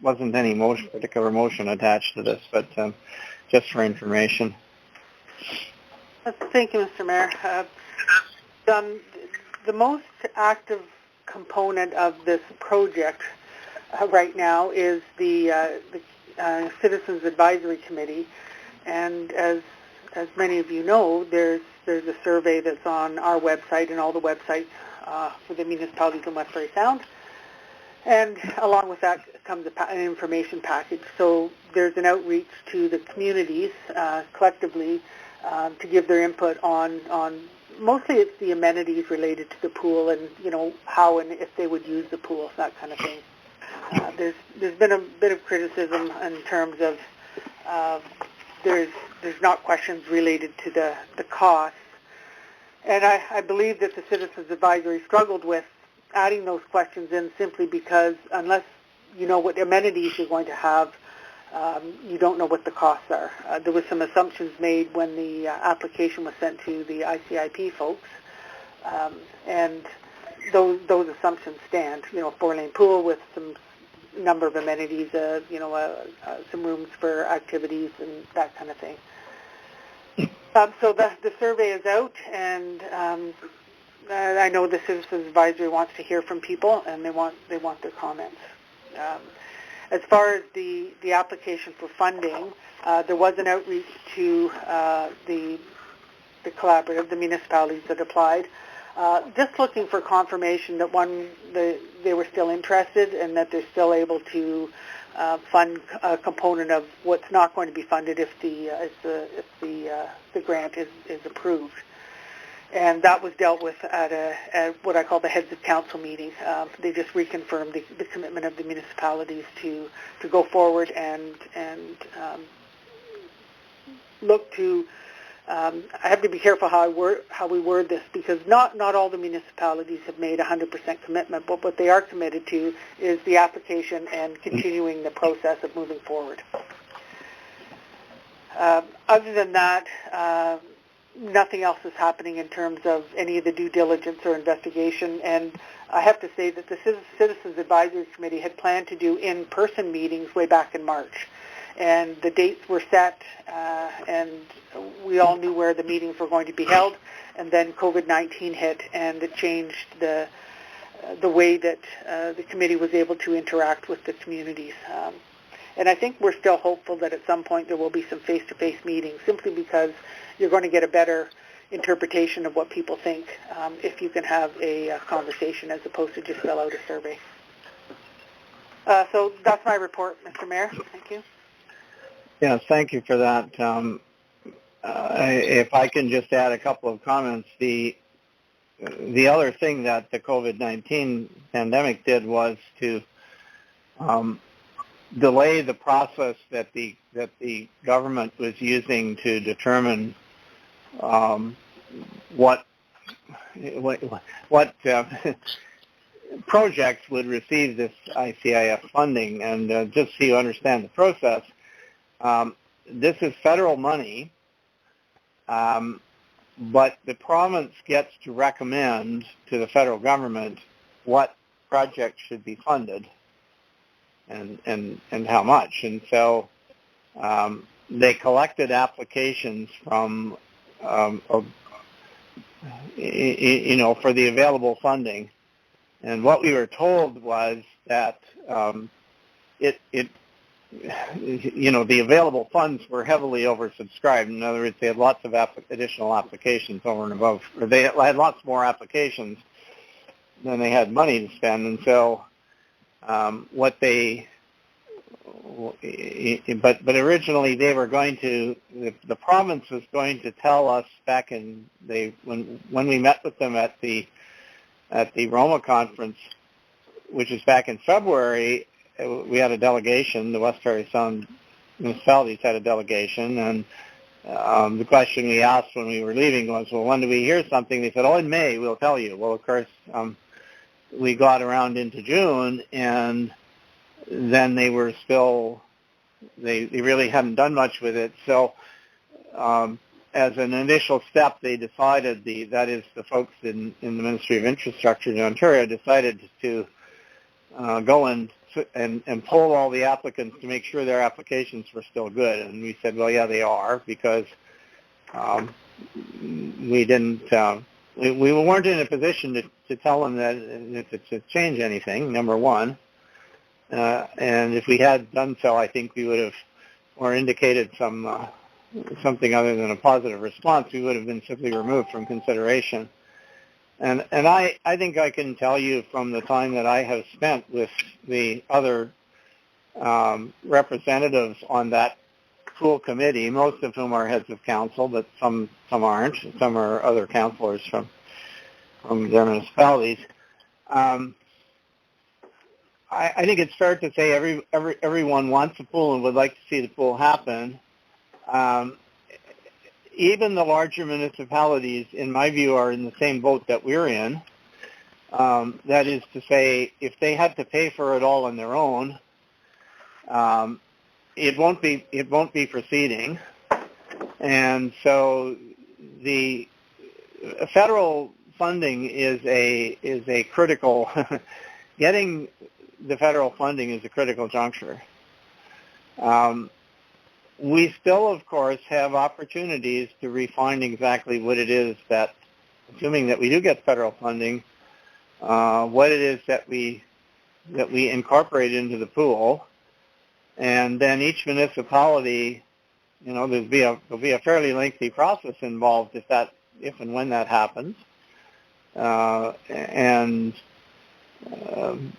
wasn't any particular motion attached to this, but just for information. Thank you, Mr. Mayor. The most active component of this project right now is the Citizens Advisory Committee, and as many of you know, there's a survey that's on our website and all the websites for the municipalities in Westbury Sound, and along with that comes an information package. So there's an outreach to the communities collectively to give their input on mostly it's the amenities related to the pool, and how and if they would use the pool, that kind of thing. There's been a bit of criticism in terms of there's not questions related to the cost. And I believe that the Citizens Advisory struggled with adding those questions in simply because unless you know what amenities you're going to have, you don't know what the costs are. There were some assumptions made when the application was sent to the ICIP folks, and those assumptions stand. 4-lane pool with some number of amenities, some rooms for activities and that kind of thing. So the survey is out, and I know the Citizens Advisory wants to hear from people, and they want their comments. As far as the application for funding, there was an outreach to the collaborative, the municipalities that applied, just looking for confirmation that they were still interested and that they're still able to fund a component of what's not going to be funded if the grant is approved. And that was dealt with at what I call the heads of council meeting. They just reconfirmed the commitment of the municipalities to go forward and look to I have to be careful how we word this, because not all the municipalities have made 100% commitment, but what they are committed to is the application and continuing the process of moving forward. Other than that, nothing else is happening in terms of any of the due diligence or investigation. And I have to say that the Citizens Advisory Committee had planned to do in-person meetings way back in March. And the dates were set, and we all knew where the meetings were going to be held. And then COVID-19 hit, and it changed the way that the committee was able to interact with the communities. And I think we're still hopeful that at some point there will be some face-to-face meetings, simply because you're going to get a better interpretation of what people think if you can have a conversation as opposed to just fill out a survey. So that's my report, Mr. Mayor. Thank you. Yes, thank you for that. If I can just add a couple of comments, the other thing that the COVID-19 pandemic did was to delay the process that the government was using to determine what projects would receive this ICIF funding. And just so you understand the process, this is federal money, but the province gets to recommend to the federal government what projects should be funded and how much. And so they collected applications from, for the available funding. And what we were told was that the available funds were heavily oversubscribed. In other words, they had lots of additional applications over and above, or they had lots more applications than they had money to spend. And so but originally they were going to, the province was going to tell us back when we met with them at the Roma conference, which is back in February. We had a delegation, the West Prairie Sound municipalities had a delegation, and the question we asked when we were leaving was, well, when do we hear something? They said, in May, we'll tell you. Well, of course, we got around into June, and then they were still, they really hadn't done much with it. So as an initial step, they decided, that is the folks in the Ministry of Infrastructure in Ontario decided to go and poll all the applicants to make sure their applications were still good. And we said, well, yeah, they are, because we didn't, we weren't in a position to tell them that to change anything, number one. And if we had done so, I think we would have, or indicated something other than a positive response, we would have been simply removed from consideration. And I think I can tell you from the time that I have spent with the other representatives on that pool committee, most of whom are heads of council, but some aren't. Some are other councillors from their municipalities. I think it's fair to say everyone wants a pool and would like to see the pool happen. Even the larger municipalities, in my view, are in the same boat that we're in. That is to say, if they had to pay for it all on their own, it won't be proceeding. And so the federal funding is a critical. Getting the federal funding is a critical juncture. We still, of course, have opportunities to refine exactly what it is that, assuming that we do get federal funding, what it is that we incorporate into the pool, and then each municipality, there'll be a fairly lengthy process involved if and when that happens, and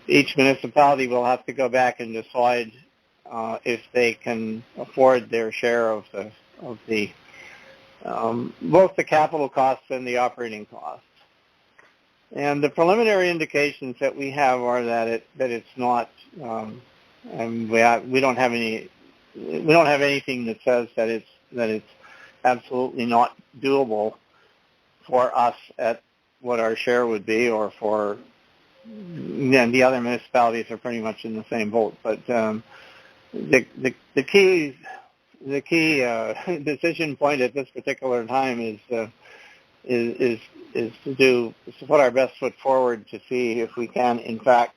each municipality will have to go back and decide if they can afford their share of the both the capital costs and the operating costs. And the preliminary indications that we have are that it's not, and we don't have anything that says that it's absolutely not doable for us at what our share would be, or for, and the other municipalities are pretty much in the same boat. But the key decision point at this particular time is to put our best foot forward to see if we can, in fact,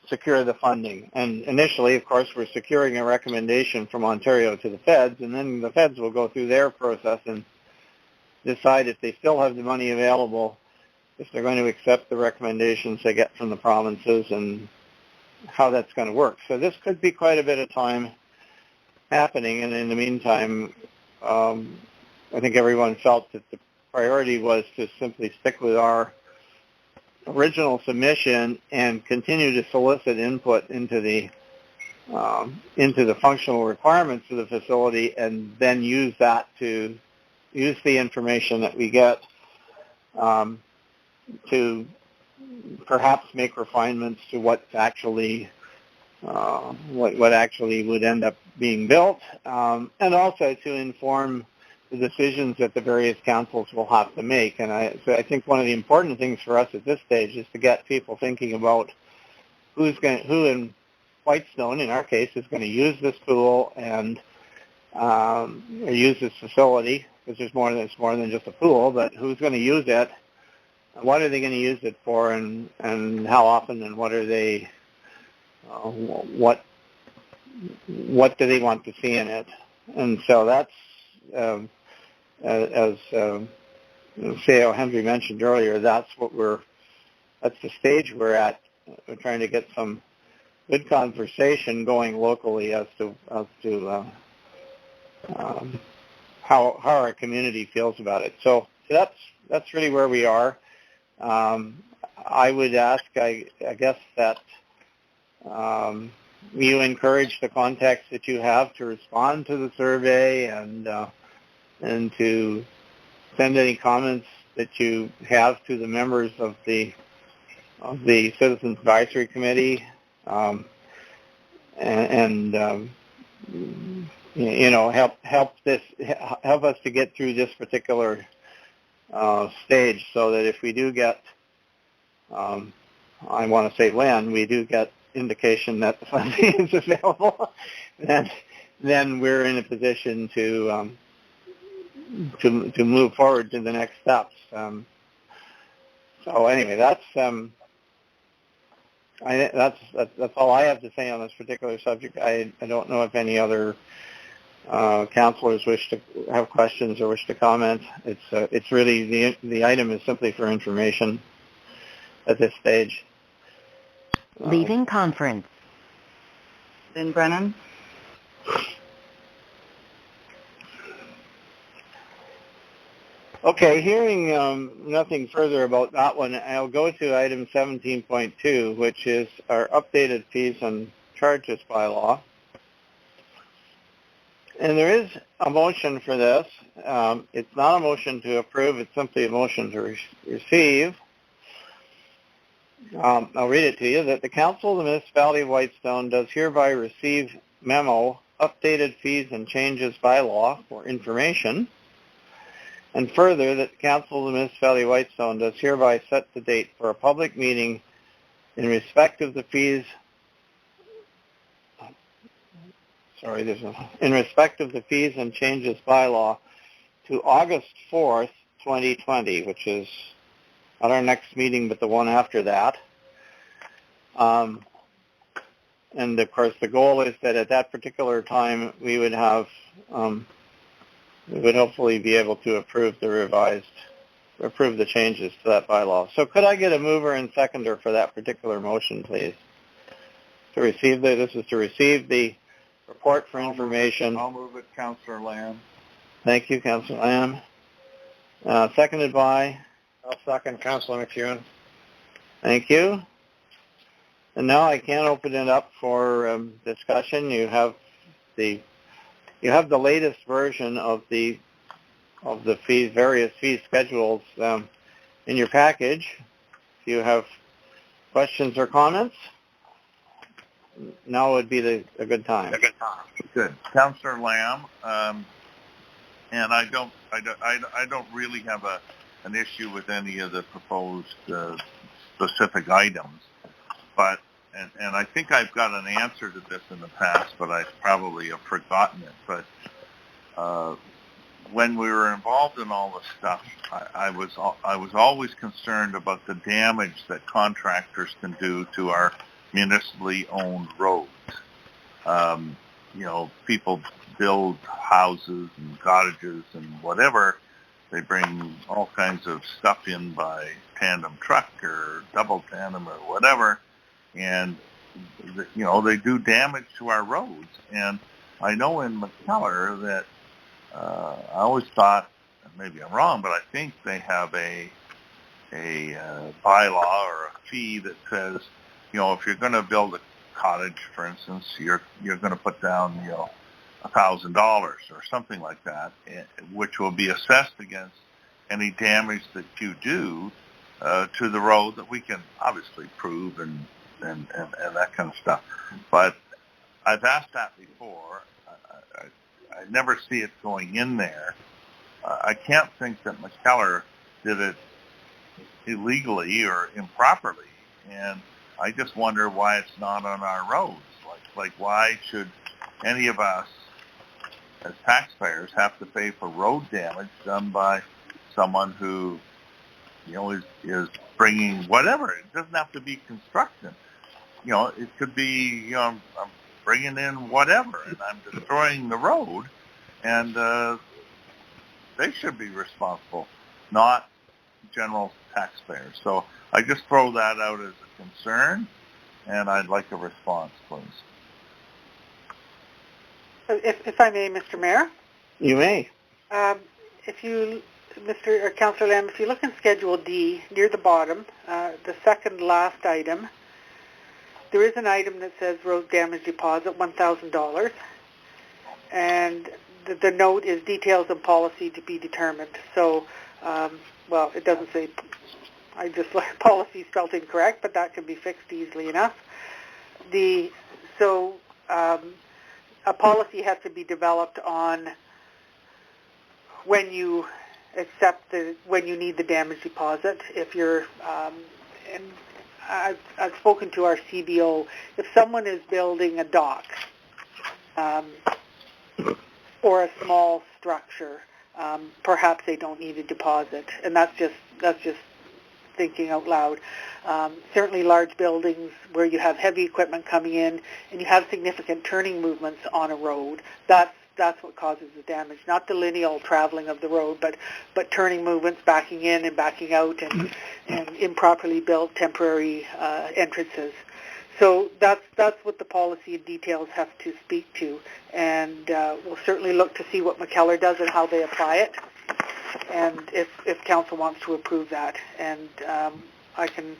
secure the funding. And initially, of course, we're securing a recommendation from Ontario to the feds, and then the feds will go through their process and decide if they still have the money available, if they're going to accept the recommendations they get from the provinces, and how that's going to work. So this could be quite a bit of time happening, and in the meantime, I think everyone felt that the priority was to simply stick with our original submission and continue to solicit input into the functional requirements of the facility, and then use the information that we get to perhaps make refinements to what actually would end up being built, and also to inform the decisions that the various councils will have to make. And so I think one of the important things for us at this stage is to get people thinking about who in Whitestone, in our case, is going to use this pool and or use this facility, because it's more than just a pool, but who's going to use it, what are they going to use it for, and how often, and what are they, what do they want to see in it. And so that's, as C.O. Hendry mentioned earlier, that's the stage we're at. We're trying to get some good conversation going locally as to how our community feels about it. So that's really where we are. I would ask, I guess, that you encourage the contacts that you have to respond to the survey, and to send any comments that you have to the members of the Citizens Advisory Committee, help us to get through this particular stage, so that if we do get, I want to say when we do get indication that the funding is available, then we're in a position to move forward to the next steps. So anyway, that's all I have to say on this particular subject. I don't know if any other councillors wish to have questions or wish to comment. It's really the item is simply for information at this stage. Leaving conference. Lynn Brennan. Okay, hearing nothing further about that one, I'll go to item 17.2, which is our updated fees and charges bylaw. And there is a motion for this. It's not a motion to approve, it's simply a motion to receive. I'll read it to you, that the Council of the Municipality of Whitestone does hereby receive memo, updated fees and changes bylaw for information. And further, that the Council of the Municipality of Whitestone does hereby set the date for a public meeting in respect of the fees, in respect of the fees and changes bylaw to August 4th, 2020, which is not our next meeting, but the one after that. And of course, the goal is that at that particular time, we would have, we would hopefully be able to approve the changes to that bylaw. So could I get a mover and seconder for that particular motion, please? This is to receive the report for information. I'll move it, Councillor Lamb. Thank you, Councillor Lamb. Seconded by? I'll second, Councillor McEwen. Thank you. And now I can open it up for discussion. You have the latest version of the fees, various fee schedules in your package. If you have questions or comments, now would be a good time. Good. Councillor Lamb, And I don't really have an issue with any of the proposed specific items, but and I think I've got an answer to this in the past, but I probably have forgotten it. But when we were involved in all this stuff, I was always concerned about the damage that contractors can do to our municipally owned roads. People build houses and cottages and whatever. They bring all kinds of stuff in by tandem truck or double tandem or whatever, and they do damage to our roads. And I know in McKellar that I always thought, maybe I'm wrong, but I think they have a bylaw or a fee that says, if you're going to build a cottage, for instance, you're going to put down, $1,000 or something like that, which will be assessed against any damage that you do to the road that we can obviously prove and that kind of stuff. But I've asked that before. I never see it going in there. I can't think that McKellar did it illegally or improperly, and I just wonder why it's not on our roads. Like why should any of us as taxpayers have to pay for road damage done by someone who, is bringing whatever? It doesn't have to be construction. It could be, I'm bringing in whatever, and I'm destroying the road, and they should be responsible, not general taxpayers. So I just throw that out as a concern, and I'd like a response, please. If I may, Mr. Mayor? You may. Councillor Lamb, if you look in Schedule D, near the bottom, the second last item, there is an item that says road damage deposit, $1,000, and the note is details of policy to be determined. So, it doesn't say, I just like policy spelled incorrect, but that can be fixed easily enough. A policy has to be developed on when you when you need the damage deposit. If you're, and I've spoken to our CBO, if someone is building a dock or a small structure, perhaps they don't need a deposit, and that's just thinking out loud. Certainly large buildings where you have heavy equipment coming in and you have significant turning movements on a road, that's what causes the damage, not the lineal traveling of the road, but turning movements, backing in and backing out, and improperly built temporary entrances. So that's what the policy and details have to speak to, and we'll certainly look to see what McKellar does and how they apply it, and if council wants to approve that. And I can,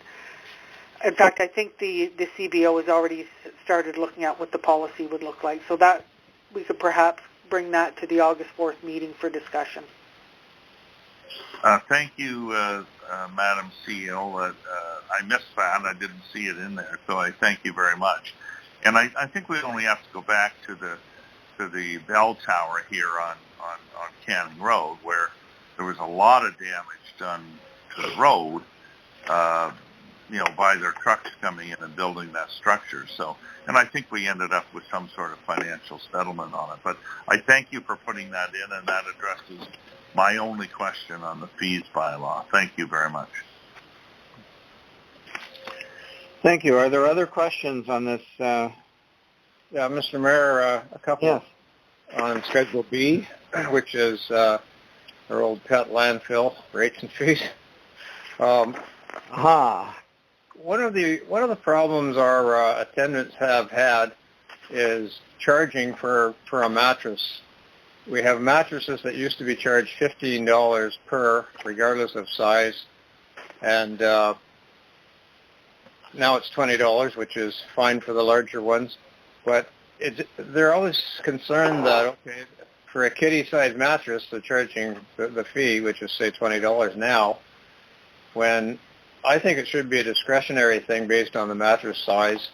in fact, I think the CBO has already started looking at what the policy would look like, so that we could perhaps bring that to the August 4th meeting for discussion. Thank you, Madam CEO. I missed that. I didn't see it in there, so I thank you very much. And I think we only have to go back to the bell tower here on Canning Road, where there was a lot of damage done to the road, by their trucks coming in and building that structure. So, and I think we ended up with some sort of financial settlement on it. But I thank you for putting that in, and that addresses my only question on the fees bylaw. Thank you very much. Thank you. Are there other questions on this? Yeah, Mr. Mayor, a couple on Schedule B, which is our old pet landfill rates and fees. One of the problems our attendants have had is charging for a mattress. We have mattresses that used to be charged $15 per, regardless of size, and now it's $20, which is fine for the larger ones. But they're always concerned that, okay, for a kitty-sized mattress, they're charging the fee, which is, say, $20 now, when I think it should be a discretionary thing based on the mattress size.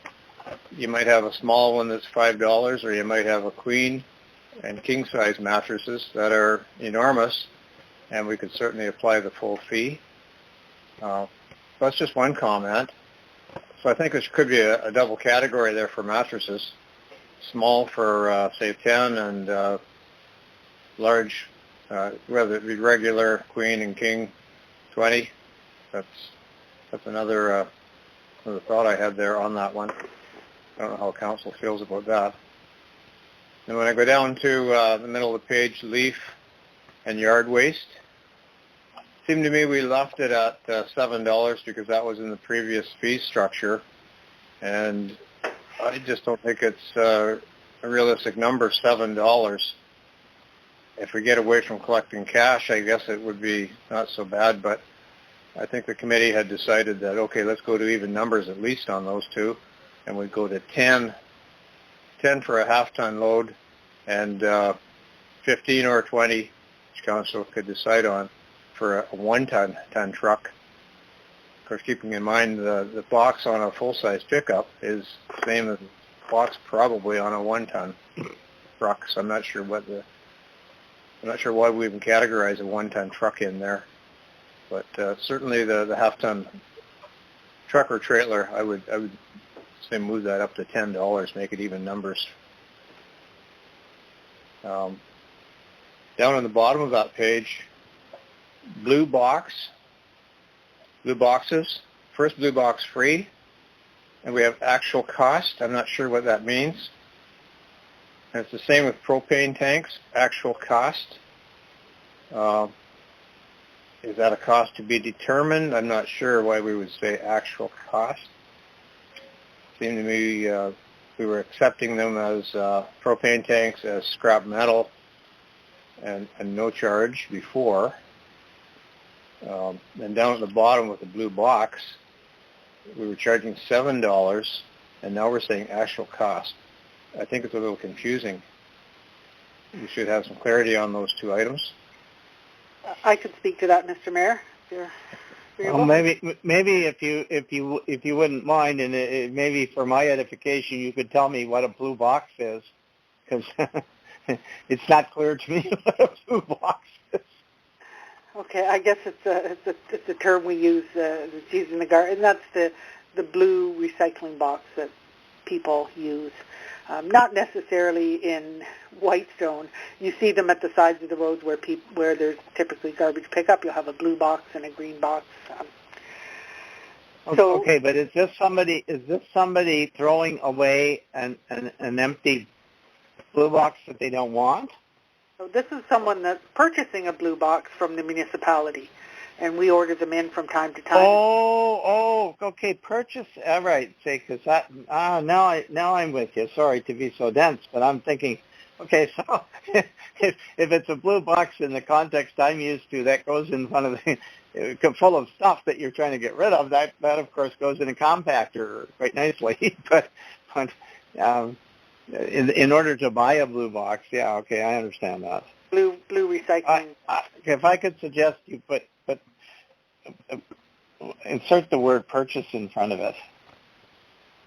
You might have a small one that's $5, or you might have a queen, and king-size mattresses that are enormous, and we could certainly apply the full fee. That's just one comment. So I think there could be a double category there for mattresses. Small for, say, 10 and large, whether it be regular, queen and king, 20. That's another thought I had there on that one. I don't know how council feels about that. And when I go down to the middle of the page, leaf and yard waste, it seemed to me we left it at $7 because that was in the previous fee structure. And I just don't think it's a realistic number, $7. If we get away from collecting cash, I guess it would be not so bad, but I think the committee had decided that, okay, let's go to even numbers at least on those two, and we'd go to 10 for a half-ton load, and 15 or 20, which council could decide on, for a one-ton truck. Of course, keeping in mind the box on a full-size pickup is the same as the box probably on a one-ton truck, so I'm not sure why we even categorize a one-ton truck in there. But certainly the half-ton truck or trailer, I would say move that up to $10, make it even numbers. Down on the bottom of that page, blue boxes, first blue box free, and we have actual cost. I'm not sure what that means. And it's the same with propane tanks, actual cost. Is that a cost to be determined? I'm not sure why we would say actual cost. It seemed to me we were accepting them as propane tanks as scrap metal and no charge before. And down at the bottom with the blue box, we were charging $7, and now we're saying actual cost. I think it's a little confusing. We should have some clarity on those two items. I could speak to that, Mr. Mayor. Well, maybe if you wouldn't mind, and maybe for my edification, you could tell me what a blue box is, because it's not clear to me what a blue box is. Okay, I guess it's a term we use that's used in the garden, and that's the blue recycling box that people use. Not necessarily in Whitestone. You see them at the sides of the roads where there's typically garbage pickup. You'll have a blue box and a green box. Okay, but is this somebody throwing away an empty blue box that they don't want? So this is someone that's purchasing a blue box from the municipality, and we order them in from time to time. Okay, purchase. All right, say, because now I'm with you. Sorry to be so dense, but I'm thinking, okay, so if it's a blue box in the context I'm used to, that goes in front of full of stuff that you're trying to get rid of. That of course goes in a compactor quite nicely, but in order to buy a blue box, yeah, okay, I understand that. Blue recycling. If I could suggest you put insert the word purchase in front of it.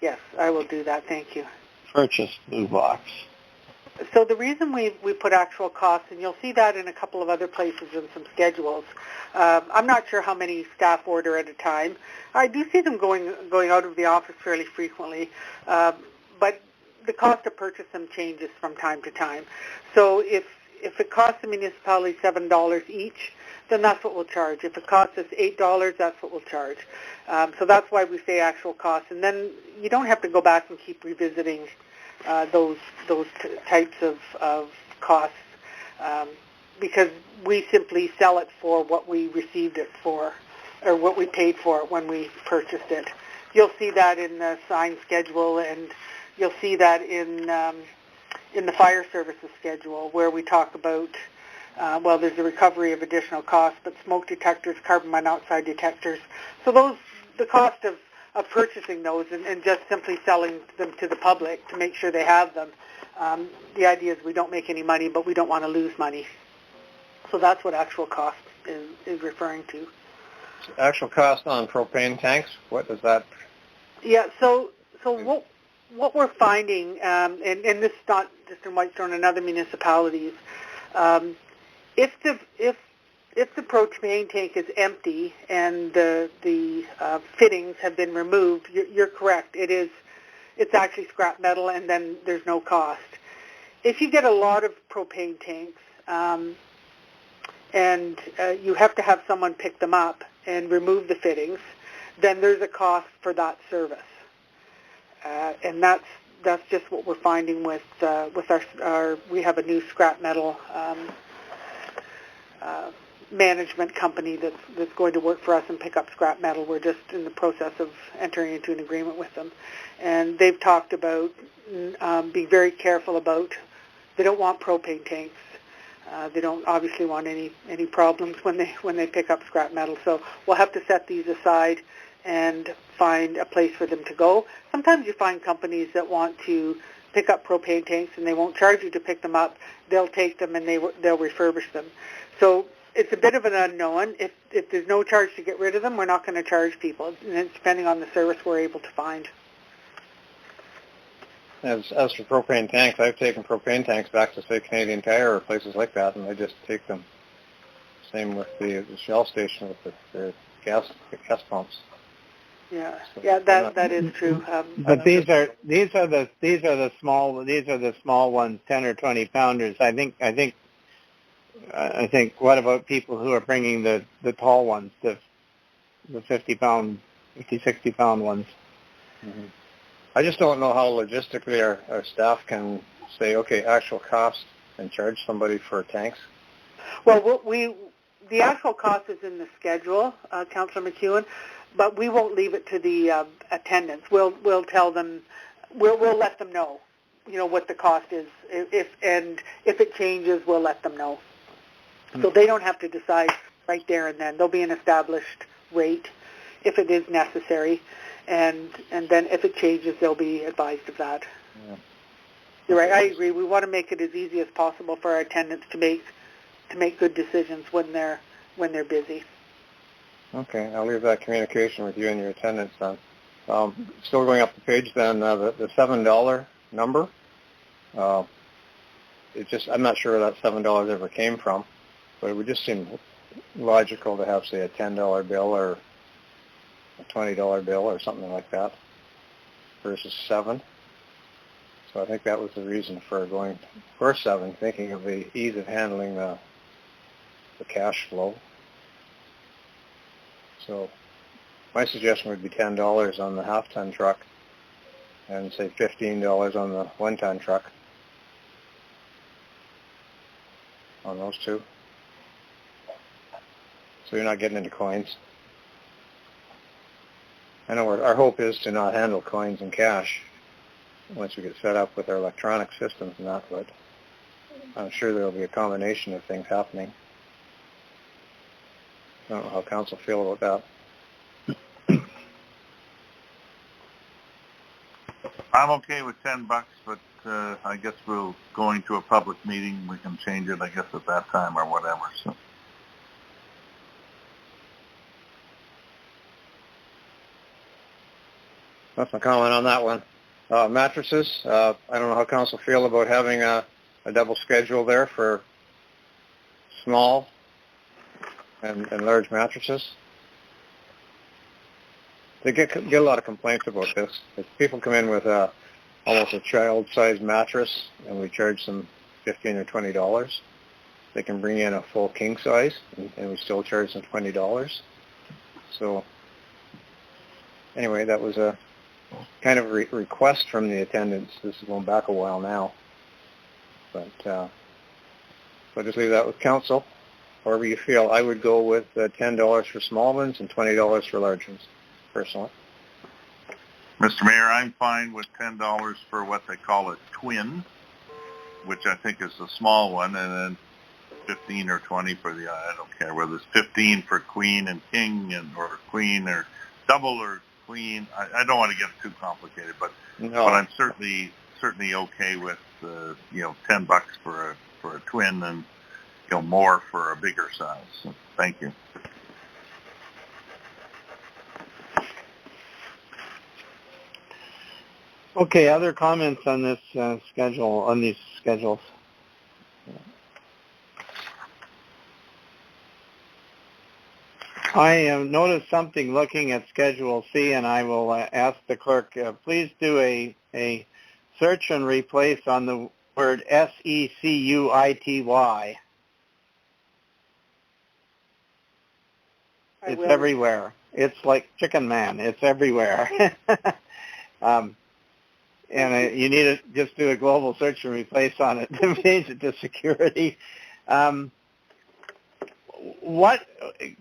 Yes, I will do that. Thank you. Purchase blue box. So the reason we put actual costs, and you'll see that in a couple of other places in some schedules. I'm not sure how many staff order at a time. I do see them going out of the office fairly frequently, but the cost to purchase them changes from time to time. So if it costs the municipality $7 each, then that's what we'll charge. If it costs us $8, that's what we'll charge. So that's why we say actual costs. And then you don't have to go back and keep revisiting those types of costs because we simply sell it for what we received it for or what we paid for it when we purchased it. You'll see that in the sign schedule, and you'll see that in the fire services schedule where we talk about there's a recovery of additional costs, but smoke detectors, carbon monoxide detectors. So the cost of purchasing those and just simply selling them to the public to make sure they have them. The idea is we don't make any money, but we don't want to lose money. So that's what actual cost is referring to. Actual cost on propane tanks, what does that? Yeah, so what we're finding, and this is not just in Whitestone and other municipalities, if the propane tank is empty and the fittings have been removed, you're correct. It's actually scrap metal, and then there's no cost. If you get a lot of propane tanks, and you have to have someone pick them up and remove the fittings, then there's a cost for that service. And that's just what we're finding with our we have a new scrap metal management company that's going to work for us and pick up scrap metal. We're just in the process of entering into an agreement with them, and they've talked about being very careful about. They don't want propane tanks. They don't obviously want any problems when they pick up scrap metal. So we'll have to set these aside and find a place for them to go. Sometimes you find companies that want to pick up propane tanks and they won't charge you to pick them up. They'll take them and they'll refurbish them. So it's a bit of an unknown. If there's no charge to get rid of them, we're not going to charge people. And it's depending on the service we're able to find. As for propane tanks, I've taken propane tanks back to, say, Canadian Tire or places like that, and they just take them. Same with the Shell station with the gas pumps. Yeah, so yeah, that is true. But these are the small ones, 10 or 20 pounders. I think. What about people who are bringing the tall ones, the 50, 60 pound ones? Mm-hmm. I just don't know how logistically our staff can say, okay, actual cost and charge somebody for tanks. Well, the actual cost is in the schedule, Councillor McEwen, but we won't leave it to the attendants. We'll tell them, we'll let them know, what the cost is. If it changes, we'll let them know. So they don't have to decide right there and then. There'll be an established rate if it is necessary. And then if it changes, they'll be advised of that. Yeah. You're right. I agree. We want to make it as easy as possible for our attendants to make good decisions when they're busy. Okay, I'll leave that communication with you and your attendants then. Still going up the page then, the $7 number. I'm not sure where that $7 ever came from, but it would just seem logical to have, say, a $10 bill or a $20 bill or something like that versus $7. So I think that was the reason for going for $7, thinking of the ease of handling the cash flow. So my suggestion would be $10 on the half-ton truck and say $15 on the one-ton truck on those two. So you're not getting into coins. I know our hope is to not handle coins and cash once we get set up with our electronic systems and that, but I'm sure there will be a combination of things happening. I don't know how council feel about that. I'm okay with $10, but I guess we'll going to a public meeting. We can change it, I guess, at that time or whatever. So. That's my comment on that one. Mattresses, I don't know how council feel about having a double schedule there for small and large mattresses. They get a lot of complaints about this. If people come in with almost a child-sized mattress and we charge them $15 or $20, they can bring in a full king size and we still charge them $20. So anyway, that was a kind of request from the attendants. This is going back a while now. But so I'll just leave that with council. However you feel. I would go with $10 for small ones and $20 for large ones, personally. Mr. Mayor, I'm fine with $10 for what they call a twin, which I think is the small one, and then 15 or 20 for the, I don't care whether it's 15 for queen and king or queen or double or queen. I don't want to get too complicated, but I'm certainly okay with $10 for a twin and more for a bigger size. So, thank you. Okay, other comments on this schedule, on these schedules? I noticed something looking at Schedule C, and I will ask the clerk, please do a search and replace on the word SECUITY. It's everywhere. It's like Chicken Man. It's everywhere. And you need to just do a global search and replace on it to change it to security. What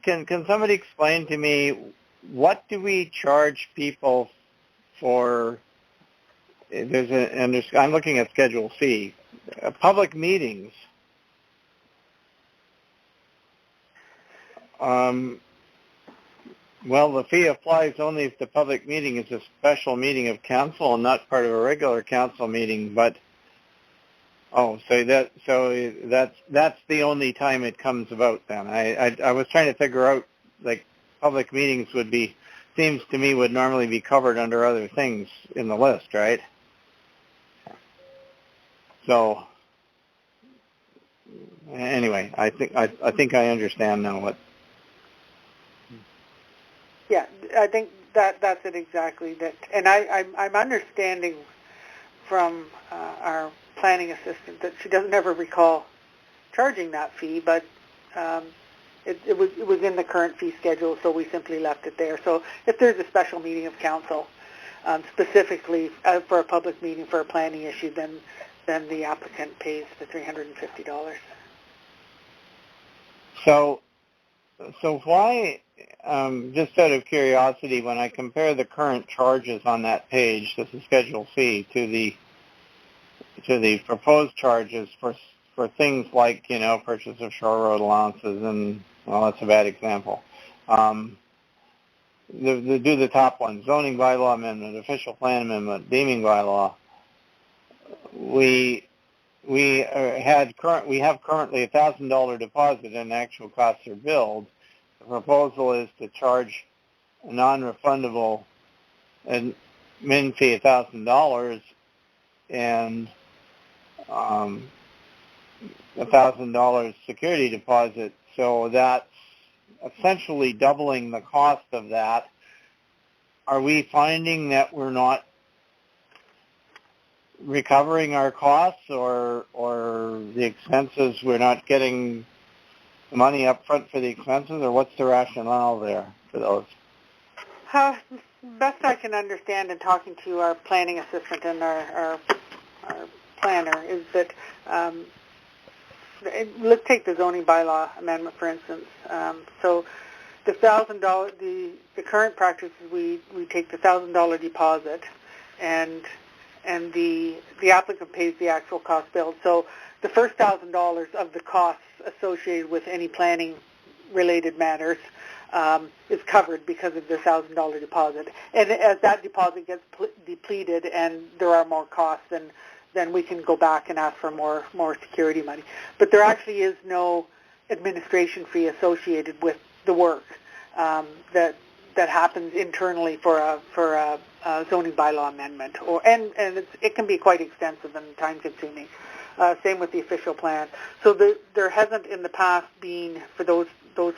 can somebody explain to me? What do we charge people for? I'm looking at Schedule C, public meetings. Well, the fee applies only if the public meeting is a special meeting of council and not part of a regular council meeting. But so that's the only time it comes about. Then I was trying to figure out, like, public meetings seems to me would normally be covered under other things in the list, right? So anyway, I think I understand now what. Yeah, I think that's it exactly. That, and I'm understanding from our planning assistant that she doesn't ever recall charging that fee, but it was in the current fee schedule, so we simply left it there. So if there's a special meeting of council, specifically for a public meeting for a planning issue, then the applicant pays the $350. So why, just out of curiosity, when I compare the current charges on that page, this is Schedule C, to the proposed charges for things like, purchase of shore road allowances, and, well, that's a bad example. Do the top ones: zoning bylaw amendment, official plan amendment, deeming bylaw. We have currently a $1,000 deposit, and actual costs are billed. The proposal is to charge a non-refundable admin fee of $1,000 and $1,000 security deposit. So that's essentially doubling the cost of that. Are we finding that we're not recovering our costs, or the expenses, we're not getting the money up front for the expenses, or what's the rationale there for those? Best I can understand in talking to our planning assistant and our planner is that let's take the zoning bylaw amendment, for instance. So the $1,000, the current practice is we take the $1,000 deposit, and the applicant pays the actual cost billed. So the first $1,000 of the costs associated with any planning-related matters is covered because of the $1,000 deposit. And as that deposit gets depleted and there are more costs, then we can go back and ask for more security money. But there actually is no administration fee associated with the work that happens internally for a zoning bylaw amendment, and it can be quite extensive and time-consuming. Same with the official plan. So there hasn't in the past been, for those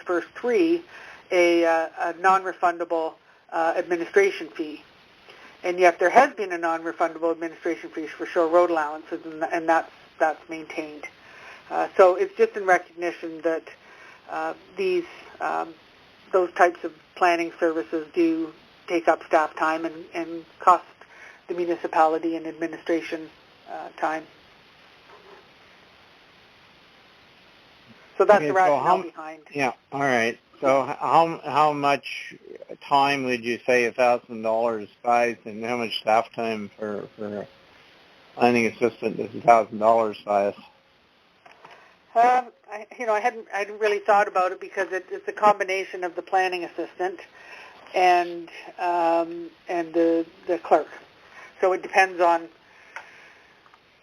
first three, a non-refundable administration fee, and yet there has been a non-refundable administration fee for shore road allowances, and that's maintained. So it's just in recognition that those types of planning services do take up staff time and cost the municipality and administration time. So that's the rationale behind. Yeah, all right. So how much time would you say $1,000 buys, and how much staff time for a planning assistant does $1,000 buy us? I hadn't really thought about it because it's a combination of the planning assistant and the clerk. So it depends on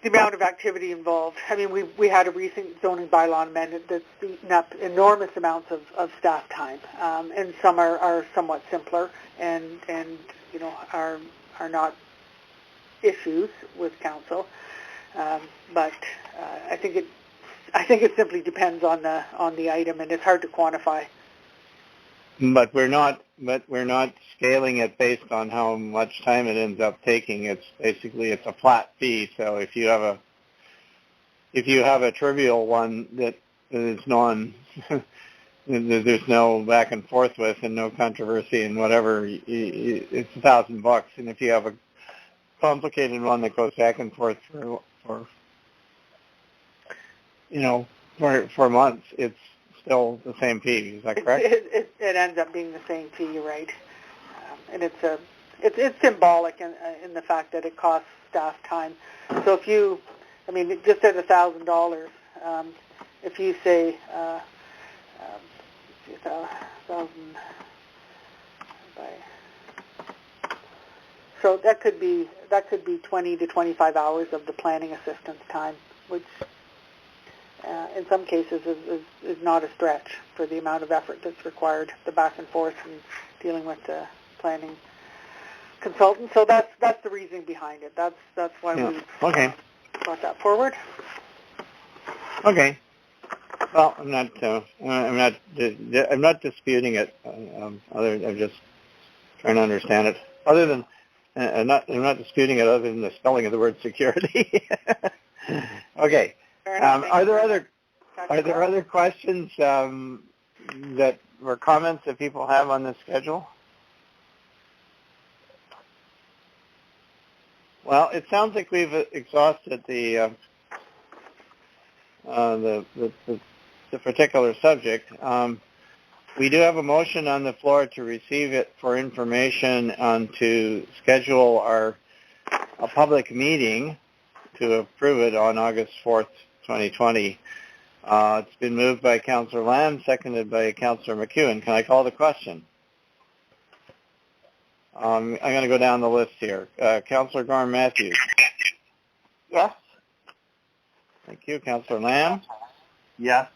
the amount of activity involved. I mean, we had a recent zoning bylaw amendment that's eaten up enormous amounts of staff time, and some are somewhat simpler and are not issues with council, but I think it simply depends on the item, and it's hard to quantify. But we're not scaling it based on how much time it ends up taking. It's a flat fee. So if you have a trivial one that is there's no back and forth with and no controversy and whatever, it's $1,000. And if you have a complicated one that goes back and forth for months, it's still the same fee. Is that correct? It ends up being the same fee. You're right, and it's symbolic in the fact that it costs staff time. So if you, just at $1,000, if you say 1,000 by, so that could be 20 to 25 hours of the planning assistance time, which in some cases is not a stretch for the amount of effort that's required, the back and forth and dealing with the planning consultant. So that's the reason behind it. That's why we brought that forward. Okay. Well, I'm not disputing it. I'm just trying to understand it. Other than I'm not disputing it. Other than the spelling of the word security. Okay. Are there other questions that were comments that people have on this schedule? Well, it sounds like we've exhausted the particular subject. We do have a motion on the floor to receive it for information and to schedule a public meeting to approve it on August 4th, 2020. It's been moved by Councillor Lamb, seconded by Councillor McEwen. Can I call the question? I'm going to go down the list here. Councillor Gorham Matthews. Yes. Thank you. Councillor Lamb. Yes.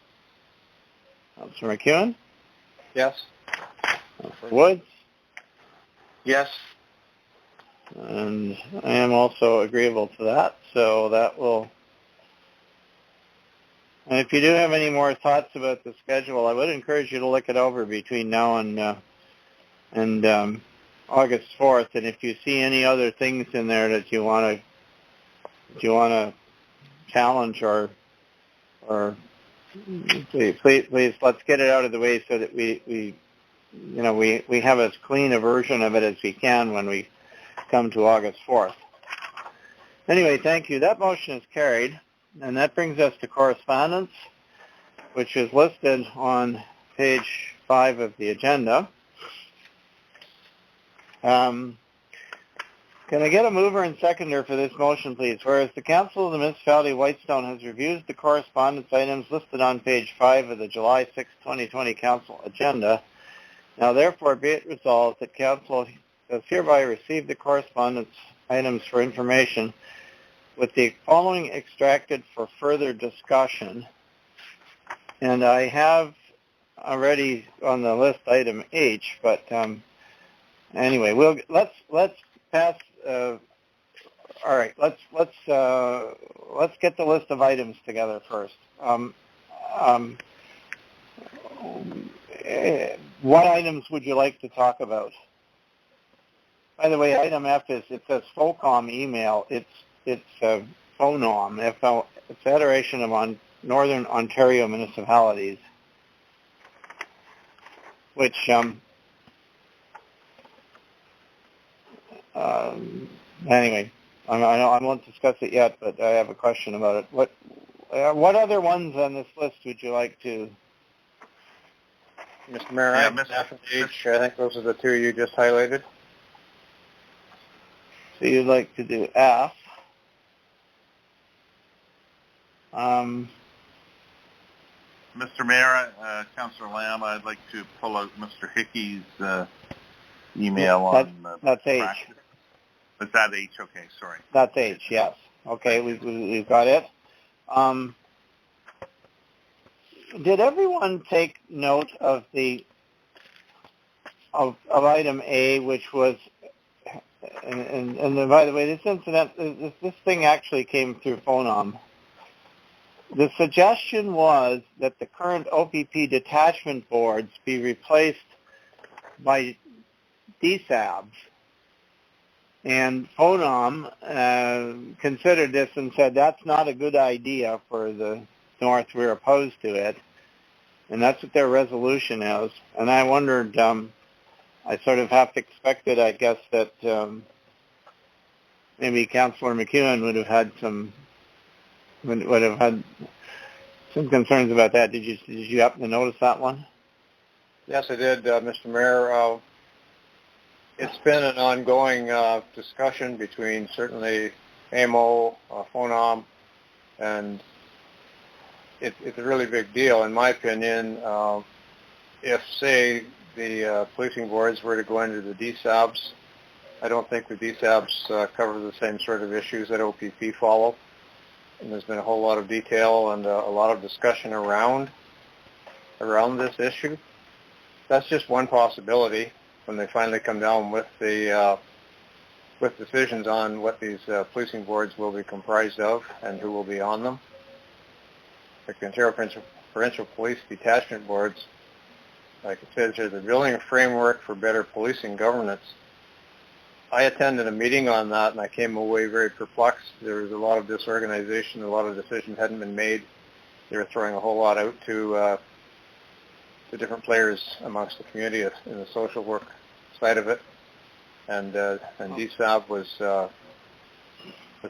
Councillor McEwen. Yes. Councillor Woods. Yes. And I am also agreeable to that, so that will... And if you do have any more thoughts about the schedule, I would encourage you to look it over between now and August 4th. And if you see any other things in there that you want to challenge or please let's get it out of the way so that we have as clean a version of it as we can when we come to August 4th. Anyway, thank you. That motion is carried, and that brings us to correspondence, which is listed on page 5 of the agenda. Can I get a mover and seconder for this motion, please? Whereas the Council of the Municipality of Whitestone has reviewed the correspondence items listed on page 5 of the July 6, 2020 Council agenda, now therefore be it resolved that Council does hereby receive the correspondence items for information with the following extracted for further discussion. And I have already on the list item H, but anyway, let's pass. All right, let's get the list of items together first. What items would you like to talk about? By the way, item F it says FOCOM email. It's FONOM, Federation of Northern Ontario Municipalities, which anyway, I won't discuss it yet, but I have a question about it. What other ones on this list would you like to? Mr. Mayor, I think those are the two you just highlighted. So you'd like to do F. Mr. Mayor, Councillor Lamb, I'd like to pull out Mr. Hickey's email That's H. practice. Is that H? Okay, sorry. That's H, yes. Okay, we've got it. Did everyone take note of of item A, which was and then, by the way, this thing actually came through Phonom. The suggestion was that the current OPP detachment boards be replaced by DSABs. And Phonom considered this and said that's not a good idea for the North. We're opposed to it. And that's what their resolution is. And I wondered, I sort of half expected, I guess, that maybe Councillor McEwen would have had some concerns about that. Did you happen to notice that one? Yes, I did, Mr. Mayor. It's been an ongoing discussion between certainly AMO, Phonom, and it's a really big deal, in my opinion. If, say, the policing boards were to go into the DSABs, I don't think the DSABs cover the same sort of issues that OPP follow. And there's been a whole lot of detail and a lot of discussion around this issue. That's just one possibility when they finally come down with the with decisions on what these policing boards will be comprised of and who will be on them. The Ontario Provincial Police Detachment Boards, like it says here, the building a framework for better policing governance. I attended a meeting on that, and I came away very perplexed. There was a lot of disorganization. A lot of decisions hadn't been made. They were throwing a whole lot out to the different players amongst the community in the social work side of it. And DSAB was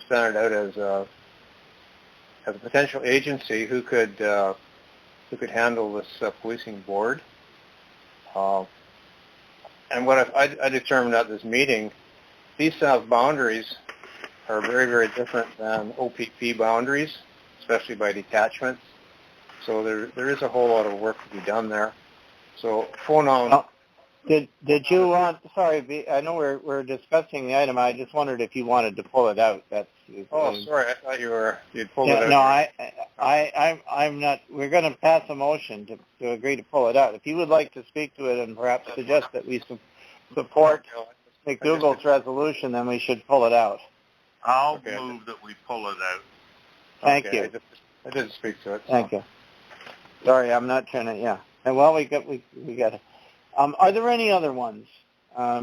centered out as a potential agency who could handle this policing board. And what I determined at this meeting, DSAB boundaries are very, very different than OPP boundaries, especially by detachments. So there is a whole lot of work to be done there. So Phonom. Did you want? Sorry, I know we're discussing the item. I just wondered if you wanted to pull it out. Sorry. I thought you'd pulled it out. No, I'm not. We're going to pass a motion to agree to pull it out. If you would like to speak to it and perhaps suggest that we support McDougall's resolution, then we should pull it out. I'll move that we pull it out. Thank you. I didn't speak to it. So. Thank you. Sorry, I'm not trying to. Yeah. And well, we got it. Are there any other ones? I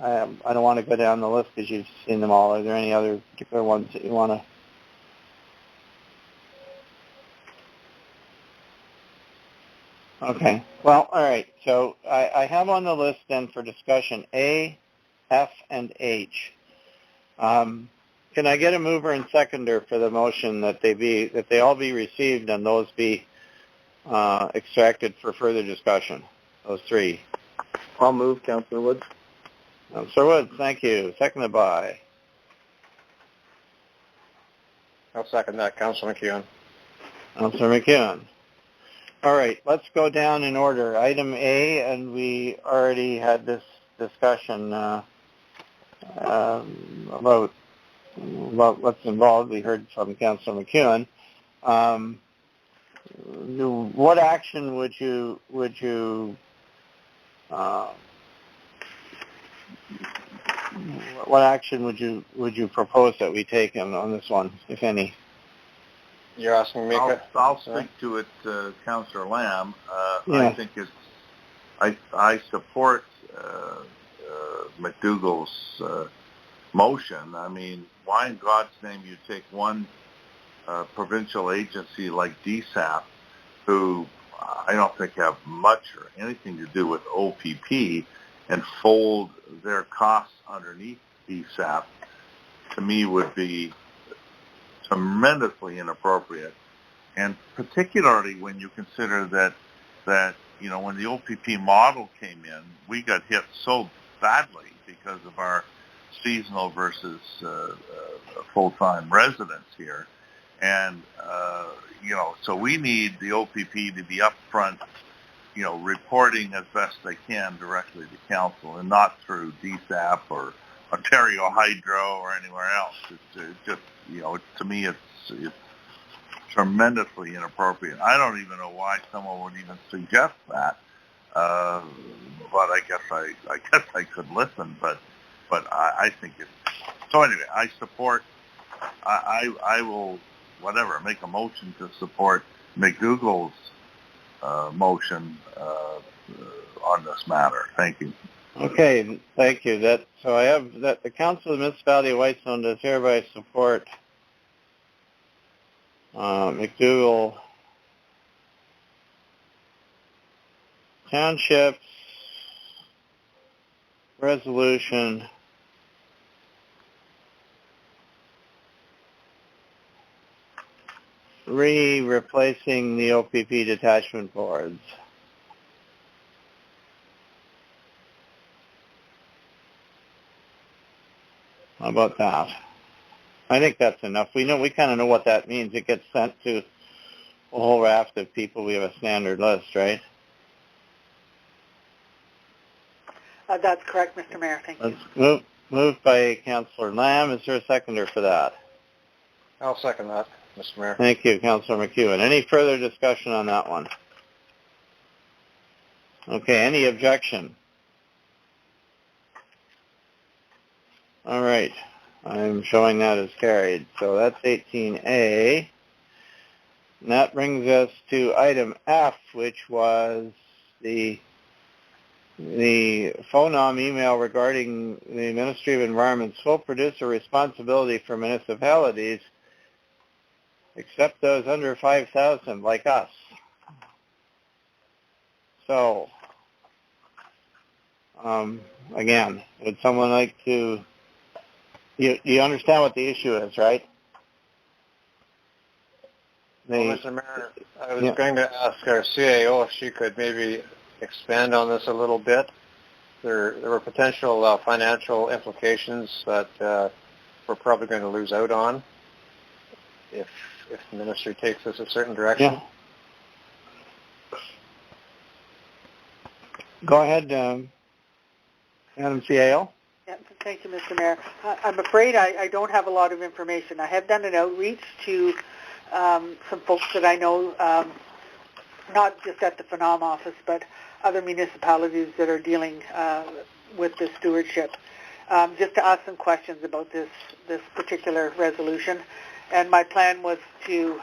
don't want to go down the list because you've seen them all. Are there any other particular ones that you want to? Okay. Well, all right. So I have on the list then for discussion A, F, and H. Can I get a mover and seconder for the motion that they all be received and those be extracted for further discussion? Those three. I'll move, Councillor Woods. Councillor Woods, thank you. Seconded by? I'll second that, Councillor McEwen. Councillor McEwen. All right, let's go down in order. Item A, and we already had this discussion about what's involved. We heard from Councillor McEwen. What action would you propose that we take on this one, if any? You're asking me? I'll speak to it, Councillor Lamb. Yeah. I think I support McDougall's motion. I mean, why in God's name you take one provincial agency like DSAP, who I don't think have much or anything to do with OPP, and fold their costs underneath DSAP, to me would be tremendously inappropriate. And particularly when you consider that when the OPP model came in, we got hit so badly because of our seasonal versus full-time residents here. And, so we need the OPP to be upfront, reporting as best they can directly to council and not through DSAP or Ontario Hydro or anywhere else. It's just, to me, it's tremendously inappropriate. I don't even know why someone would even suggest that, but I guess I could listen. But but I think it. So anyway, I support. I will make a motion to support McDougall's motion on this matter. Thank you. Okay, thank you. So I have that the Council of the Municipality of Whitestone does hereby support McDougall Township's resolution replacing the OPP detachment boards. How about that? I think that's enough. We kind of know what that means. It gets sent to a whole raft of people. We have a standard list, right? That's correct, Mr. Mayor. Thank you. Moved by Councillor Lamb. Is there a seconder for that? I'll second that, Mr. Mayor. Thank you, Councillor McEwen. Any further discussion on that one? Okay, any objection? All right, I'm showing that as carried. So that's 18A. And that brings us to item F, which was the PHONOM email regarding the Ministry of Environment's sole producer responsibility for municipalities, except those under 5,000, like us. So, again, would someone like to? You understand what the issue is, right? Well, Mr. Mayor, I was going to ask our CAO if she could maybe expand on this a little bit. There were potential financial implications that we're probably going to lose out on if the ministry takes this a certain direction. Yeah. Go ahead, Madam CAO. Yeah, thank you, Mr. Mayor. I'm afraid I don't have a lot of information. I have done an outreach to some folks that I know, not just at the PHONOM office, but other municipalities that are dealing with this stewardship, just to ask some questions about this particular resolution. And my plan was to,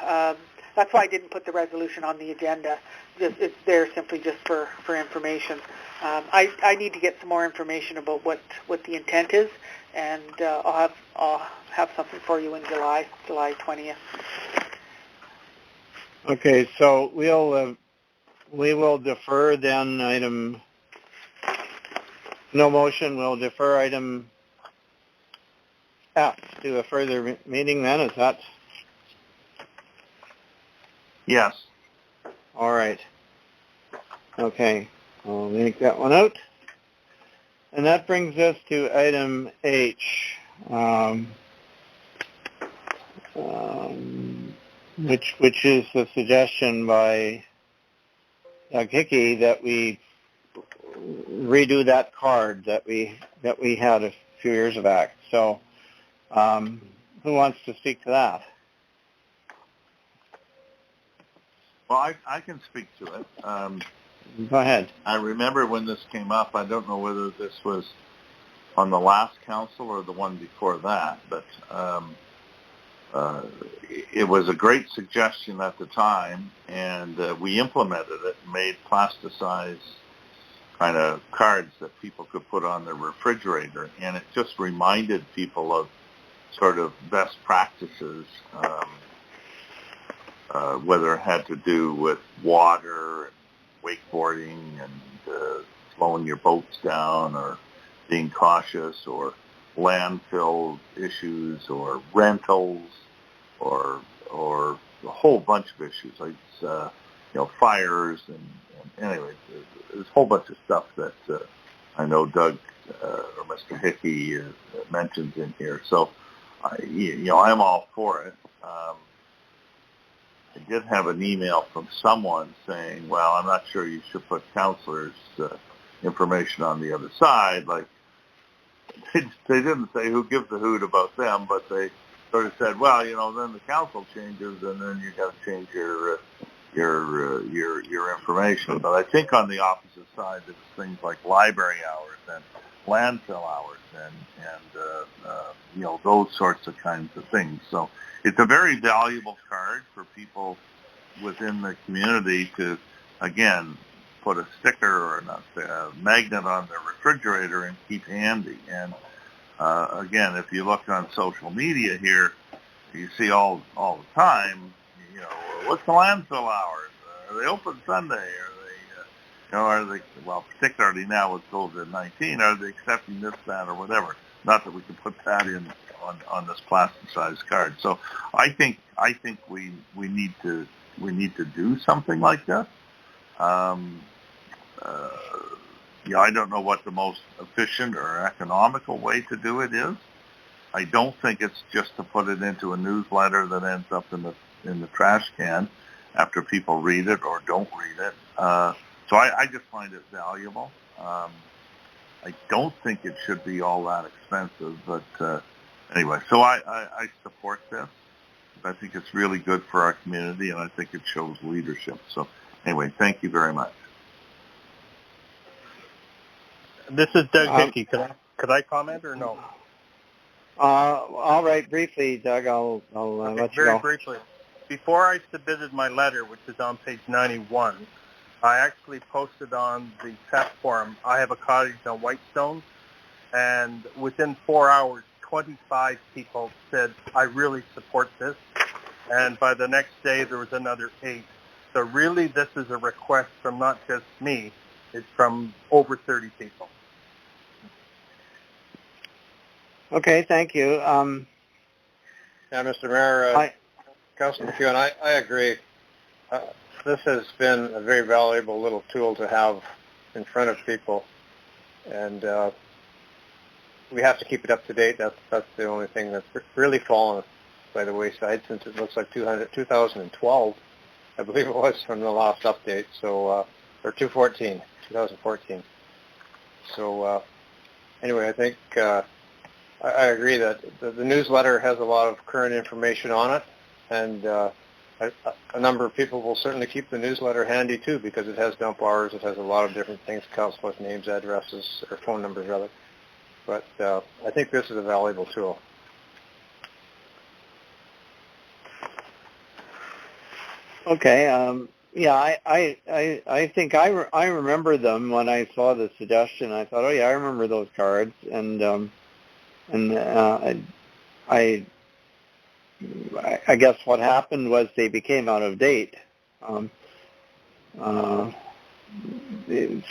that's why I didn't put the resolution on the agenda. It's there simply just for information. I need to get some more information about what the intent is, and I'll have something for you in July 20th. Okay, so we will defer then item. No motion. We'll defer item F to a further meeting. Then is that? Yes. All right. Okay. I'll make that one out. And that brings us to item H, which is the suggestion by Doug Hickey that we redo that card that we had a few years back. So, who wants to speak to that? Well, I can speak to it. Go ahead. I remember when this came up. I don't know whether this was on the last council or the one before that, but it was a great suggestion at the time, and we implemented it and made plasticized kind of cards that people could put on their refrigerator, and it just reminded people of sort of best practices, whether it had to do with water and wakeboarding and slowing your boats down or being cautious, or landfill issues or rentals or a whole bunch of issues like fires and anyway, there's a whole bunch of stuff that I know Doug or Mr. Hickey mentions in here. So I'm all for it. I did have an email from someone saying, well, I'm not sure you should put counselors' information on the other side. Like, they didn't say who gives a hoot about them, but they sort of said, well, then the council changes, and then you got to change your information. But I think on the opposite side, there's things like library hours and landfill hours and those sorts of kinds of things. So it's a very valuable card for people within the community to, again, put a sticker or a magnet on their refrigerator and keep handy. And again, if you look on social media here, you see all the time, what's the landfill hours? Are they open Sunday? Particularly now with COVID-19, are they accepting this, that, or whatever? Not that we can put that in on this plasticized card. So I think we need to do something like this. I don't know what the most efficient or economical way to do it is. I don't think it's just to put it into a newsletter that ends up in the trash can after people read it or don't read it. So I just find it valuable. I don't think it should be all that expensive, but anyway, so I support this. I think it's really good for our community, and I think it shows leadership. So anyway, thank you very much. This is Doug Hickey. Could I comment or no? All right, briefly, Doug, I'll let you go. Very briefly. Before I submitted my letter, which is on page 91, I actually posted on the chat forum, I have a cottage on Whitestone, and within 4 hours, 25 people said, I really support this. And by the next day, there was another 8. So really, this is a request from not just me, it's from over 30 people. Okay, thank you. Yeah, Mr. Mayor, Councilor McEwen, I agree. This has been a very valuable little tool to have in front of people, and we have to keep it up to date. That's the only thing that's really fallen by the wayside since it looks like 2012, I believe it was, from the last update. So, or 2014. So anyway, I think I agree that the newsletter has a lot of current information on it, and a number of people will certainly keep the newsletter handy too, because it has dump hours, it has a lot of different things, councilors' names, addresses, or phone numbers rather. But I think this is a valuable tool. Okay. Yeah, I think I remember them when I saw the suggestion. I thought, oh yeah, I remember those cards, and I guess what happened was they became out of date. So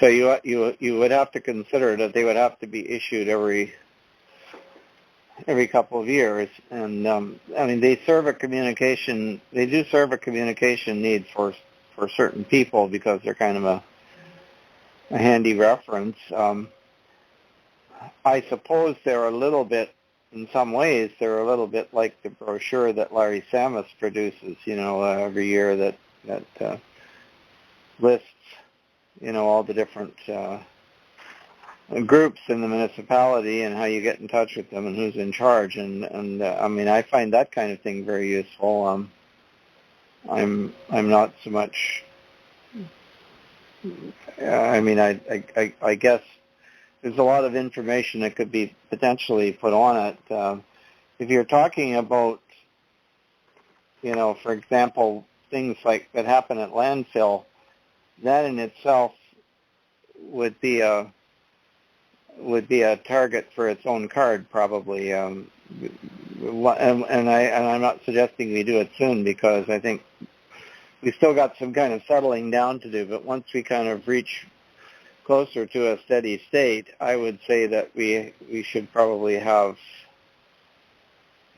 you would have to consider that they would have to be issued every couple of years, and I mean they serve a communication. They do serve a communication need for certain people because they're kind of a handy reference. I suppose they're a little bit. In some ways, they're a little bit like the brochure that Larry Samus produces, every year that lists, all the different groups in the municipality and how you get in touch with them and who's in charge. And I mean, I find that kind of thing very useful. I'm not so much. I mean, I guess. There's a lot of information that could be potentially put on it. If you're talking about, for example, things like that happen at landfill, that in itself would be a target for its own card, probably. And I'm not suggesting we do it soon because I think we still got some kind of settling down to do. But once we kind of reach closer to a steady state, I would say that we should probably have,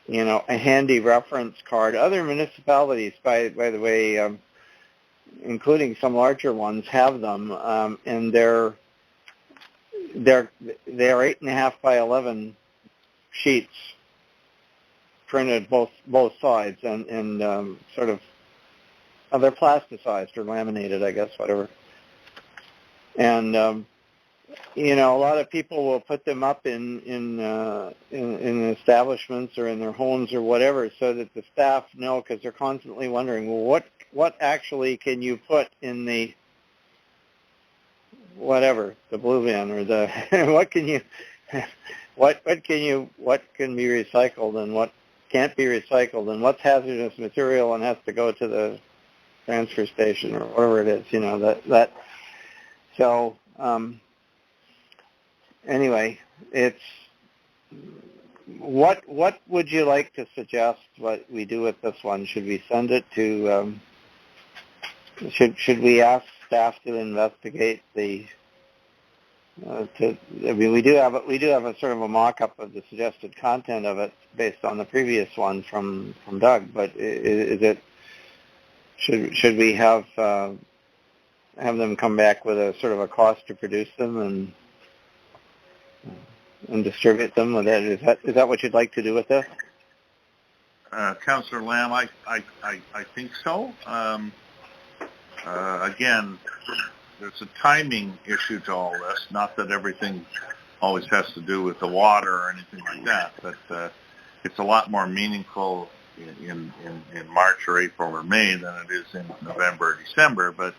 a handy reference card. Other municipalities, by the way, including some larger ones, have them, and they're 8.5 by 11 sheets printed both sides, and sort of they're plasticized or laminated, I guess, whatever. And a lot of people will put them up in establishments or in their homes or whatever, so that the staff know, because they're constantly wondering, well, what actually can you put in the whatever, the blue bin or the what can you what can be recycled and what can't be recycled and what's hazardous material and has to go to the transfer station or whatever it is, so anyway, it's what would you like to suggest what we do with this one? Should we send it to should we ask staff to investigate we do have a sort of a mock-up of the suggested content of it based on the previous one from Doug, but should we have them come back with a sort of a cost to produce them and distribute them? Is that what you'd like to do with this? Councillor Lamb, I think so. Again, there's a timing issue to all this. Not that everything always has to do with the water or anything like that, but it's a lot more meaningful in March or April or May than it is in November or December. But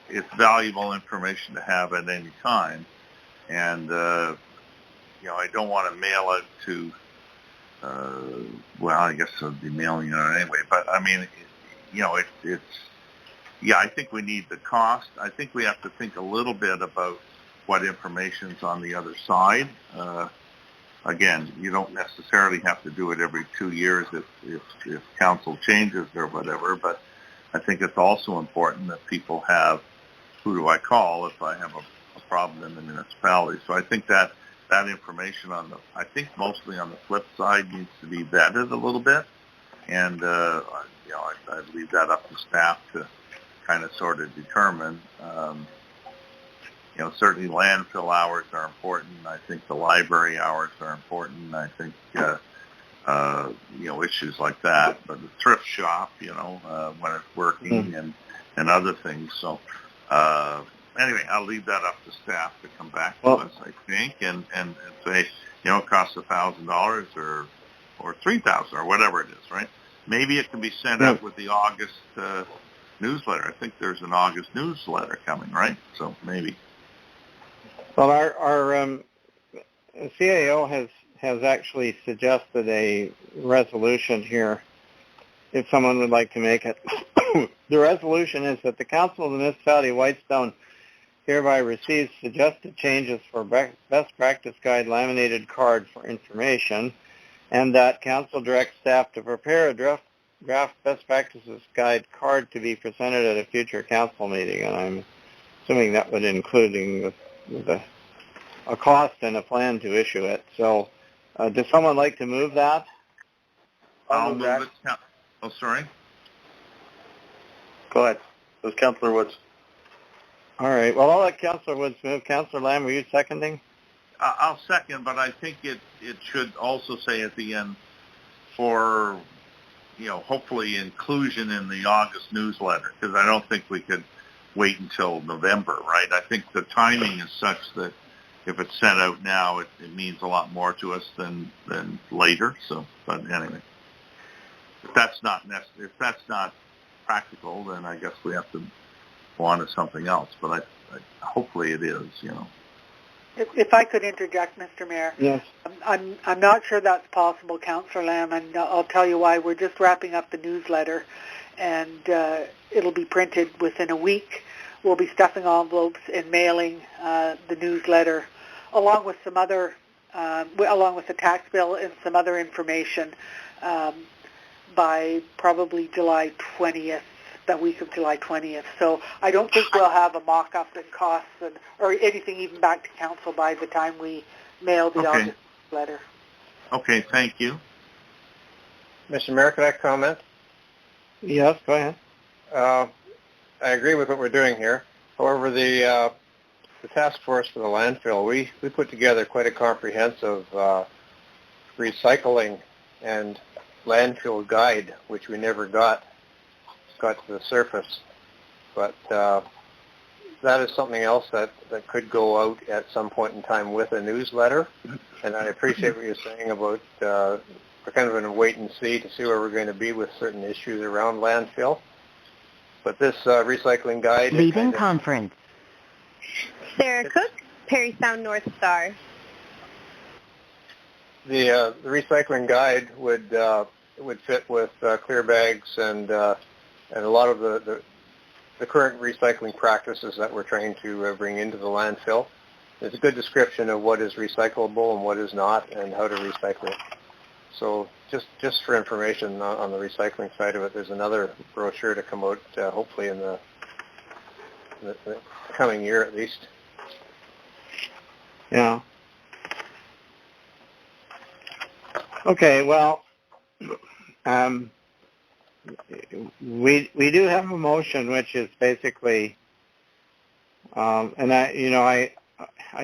it's valuable information to have at any time, and I don't want to mail it to. Well, I guess I'll be mailing it anyway. But I mean, it's. Yeah, I think we need the cost. I think we have to think a little bit about what information's on the other side. Again, you don't necessarily have to do it every 2 years if council changes or whatever, but I think it's also important that people have, who do I call if I have a problem in the municipality. So I think that information I think mostly on the flip side needs to be vetted a little bit, and I'd leave that up to staff to kind of sort of determine. Certainly landfill hours are important. I think the library hours are important. I think, issues like that. But the thrift shop, when it's working and other things. So anyway, I'll leave that up to staff to come back to us, I think, and say, it costs $1,000 or $3,000 or whatever it is, right? Maybe it can be sent out with the August newsletter. I think there's an August newsletter coming, right? So maybe. Well, our CAO has actually suggested a resolution here, if someone would like to make it. The resolution is that the Council of the Municipality of Whitestone hereby receives suggested changes for best practice guide laminated card for information, and that Council directs staff to prepare a draft best practices guide card to be presented at a future council meeting, and I'm assuming that would include with a cost and a plan to issue it. So does someone like to move that? I'll move it. Oh, sorry. Go ahead. It was Councillor Woods. All right. Well, I'll let Councillor Woods move. Councillor Lamb, were you seconding? I'll second, but I think it should also say at the end for, hopefully inclusion in the August newsletter, because I don't think we could wait until November, right? I think the timing is such that if it's sent out now, it means a lot more to us than later. So, but anyway, if that's not practical, then I guess we have to go on to something else. But hopefully it is, If I could interject, Mr. Mayor. Yes. I'm not sure that's possible, Councillor Lamb, and I'll tell you why. We're just wrapping up the newsletter, and it'll be printed within a week. We'll be stuffing envelopes and mailing the newsletter, along with some other, along with the tax bill and some other information by probably July 20th. The week of July 20th. So I don't think we'll have a mock-up and costs or anything even back to council by the time we mail the August letter. Okay, thank you. Mr. Mayor, could I comment? Yes, go ahead. I agree with what we're doing here. However, the task force for the landfill, we put together quite a comprehensive recycling and landfill guide, which we never got to the surface, but that is something else that could go out at some point in time with a newsletter, and I appreciate what you're saying about we're kind of in a wait and see to see where we're going to be with certain issues around landfill, but this recycling guide... Leaving conference. Sarah Cook, Perry Sound North Star. The recycling guide would fit with clear bags and a lot of the current recycling practices that we're trying to bring into the landfill. There's a good description of what is recyclable and what is not, and how to recycle it. So just for information on the recycling side of it, there's another brochure to come out hopefully in the coming year at least. Yeah. Okay, well, we do have a motion, which is basically, and I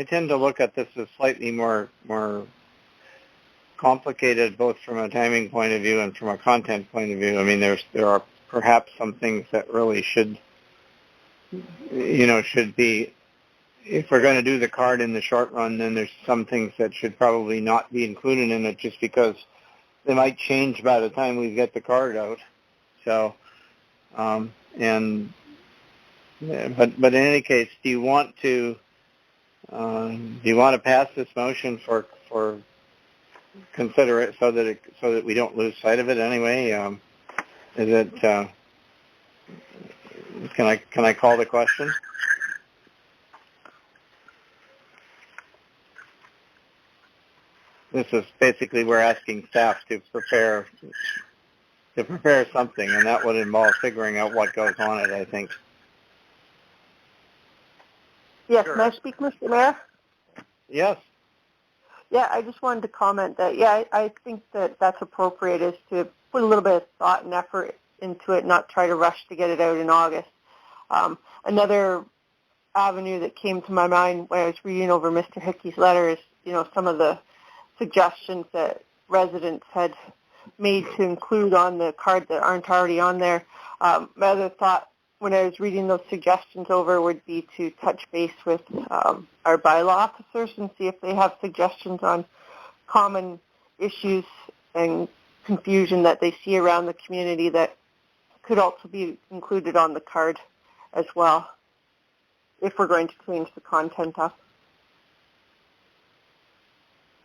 tend to look at this as slightly more complicated, both from a timing point of view and from a content point of view. I mean, there are perhaps some things that really should be. If we're going to do the card in the short run, then there's some things that should probably not be included in it just because they might change by the time we get the card out. So, but in any case, do you want to pass this motion for consider it so that we don't lose sight of it anyway? Is it? Can I call the question? This is basically we're asking staff to prepare something, and that would involve figuring out what goes on it, I think. Yes, Sure. May I speak, Mr. Mayor? Yes. Yeah, I just wanted to comment that, I think that that's appropriate, is to put a little bit of thought and effort into it, not try to rush to get it out in August. Another avenue that came to my mind when I was reading over Mr. Hickey's letter is, some of the suggestions that residents had made to include on the card that aren't already on there. My other thought when I was reading those suggestions over would be to touch base with our bylaw officers and see if they have suggestions on common issues and confusion that they see around the community that could also be included on the card as well, if we're going to change the content up.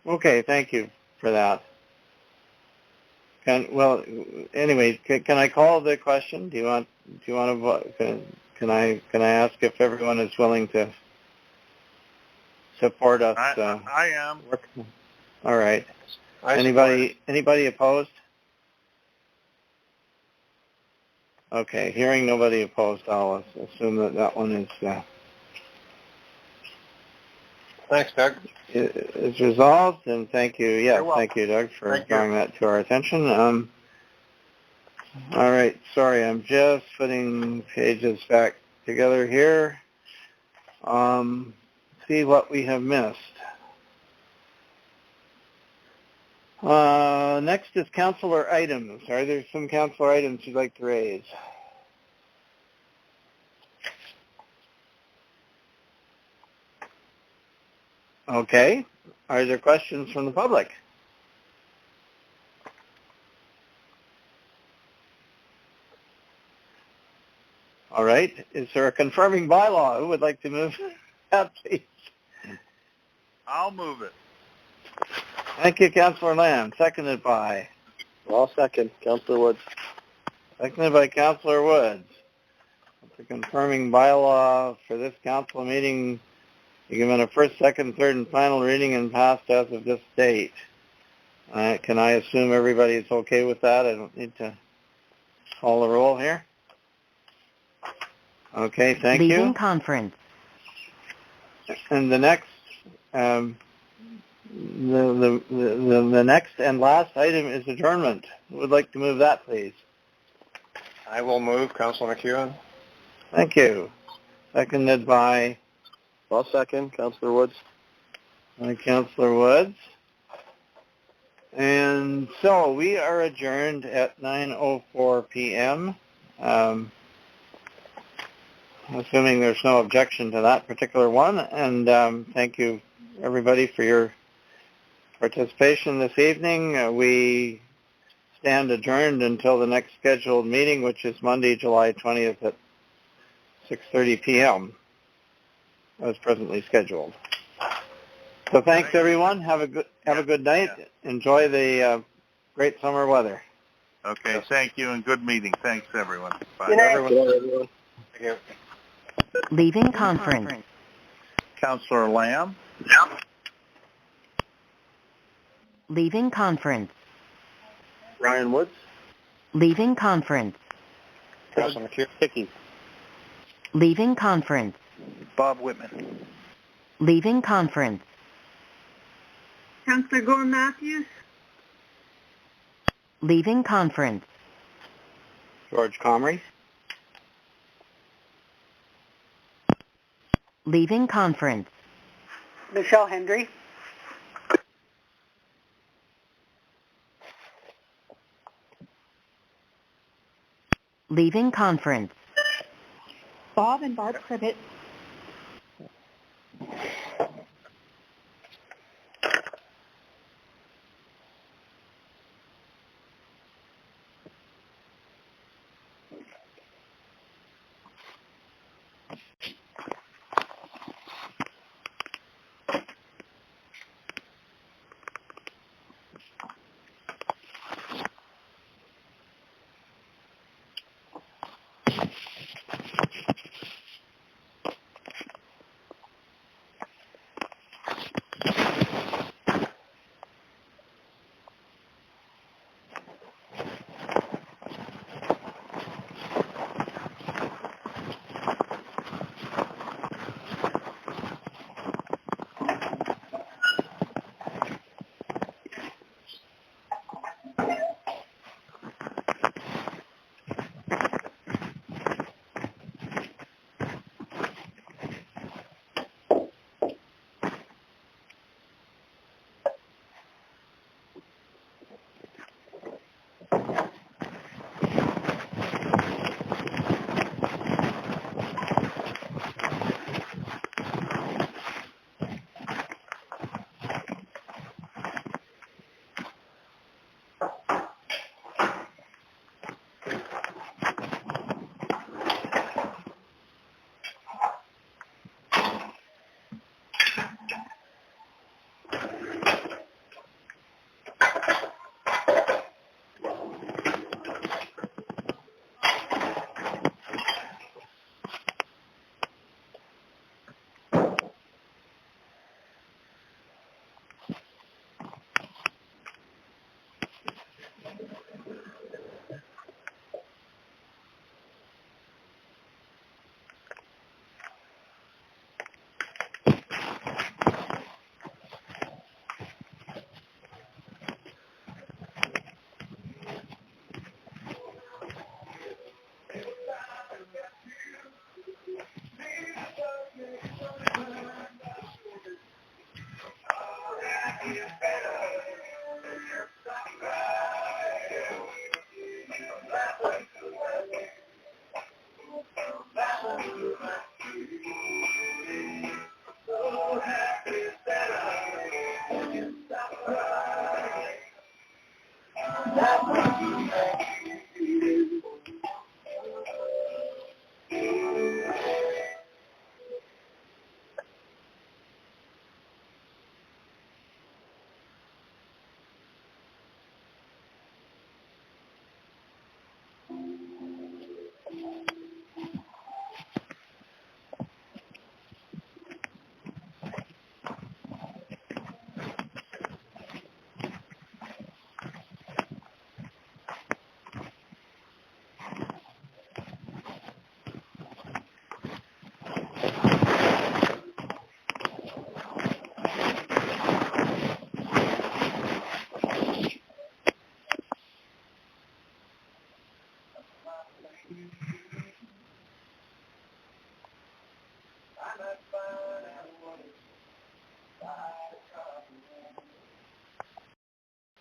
Okay, thank you for that. Can I call the question? Do you want to vote? Can I ask if everyone is willing to support us? I am. All right. Anybody opposed? Okay, hearing nobody opposed, I'll assume that one is Thanks, Doug. is resolved, and thank you. Yes, thank you, Doug, for drawing that to our attention. All right, sorry, I'm just putting pages back together here. See what we have missed. Next is councillor items. Are there some councillor items you'd like to raise? Okay. Are there questions from the public? All right. Is there a confirming bylaw? Who would like to move that, please? I'll move it. Thank you, Councillor Lamb. Seconded by? I'll second. Councillor Woods. Seconded by Councillor Woods. The confirming bylaw for this council meeting be given a first, second, third, and final reading and passed as of this date. Can I assume everybody is okay with that? I don't need to call the roll here. Okay, thank you. Leaving conference. And the next, the next and last item is adjournment. Who would like to move that, please? I will move, Councillor McEwen. Thank you. Seconded by? I'll second. Councillor Woods. By Councillor Woods. And so we are adjourned at 9:04 p.m. Assuming there's no objection to that particular one. And thank you, everybody, for your participation this evening. We stand adjourned until the next scheduled meeting, which is Monday, July 20th at 6:30 p.m. as presently scheduled. So thanks everyone. Have a good night. Enjoy the great summer weather. Okay, thank you and good meeting. Thanks everyone. Bye. Good night. Everyone. Thank you. Leaving conference. Councillor Lamb? Leaving conference. Ryan Woods. Leaving conference. Councilor McHugh. Hickey. Leaving conference. Bob Whitman. Leaving conference. Councillor Gore Matthews. Leaving conference. George Comrie. Leaving conference. Michelle Hendry. Leaving conference. Bob and Barb Cribbett.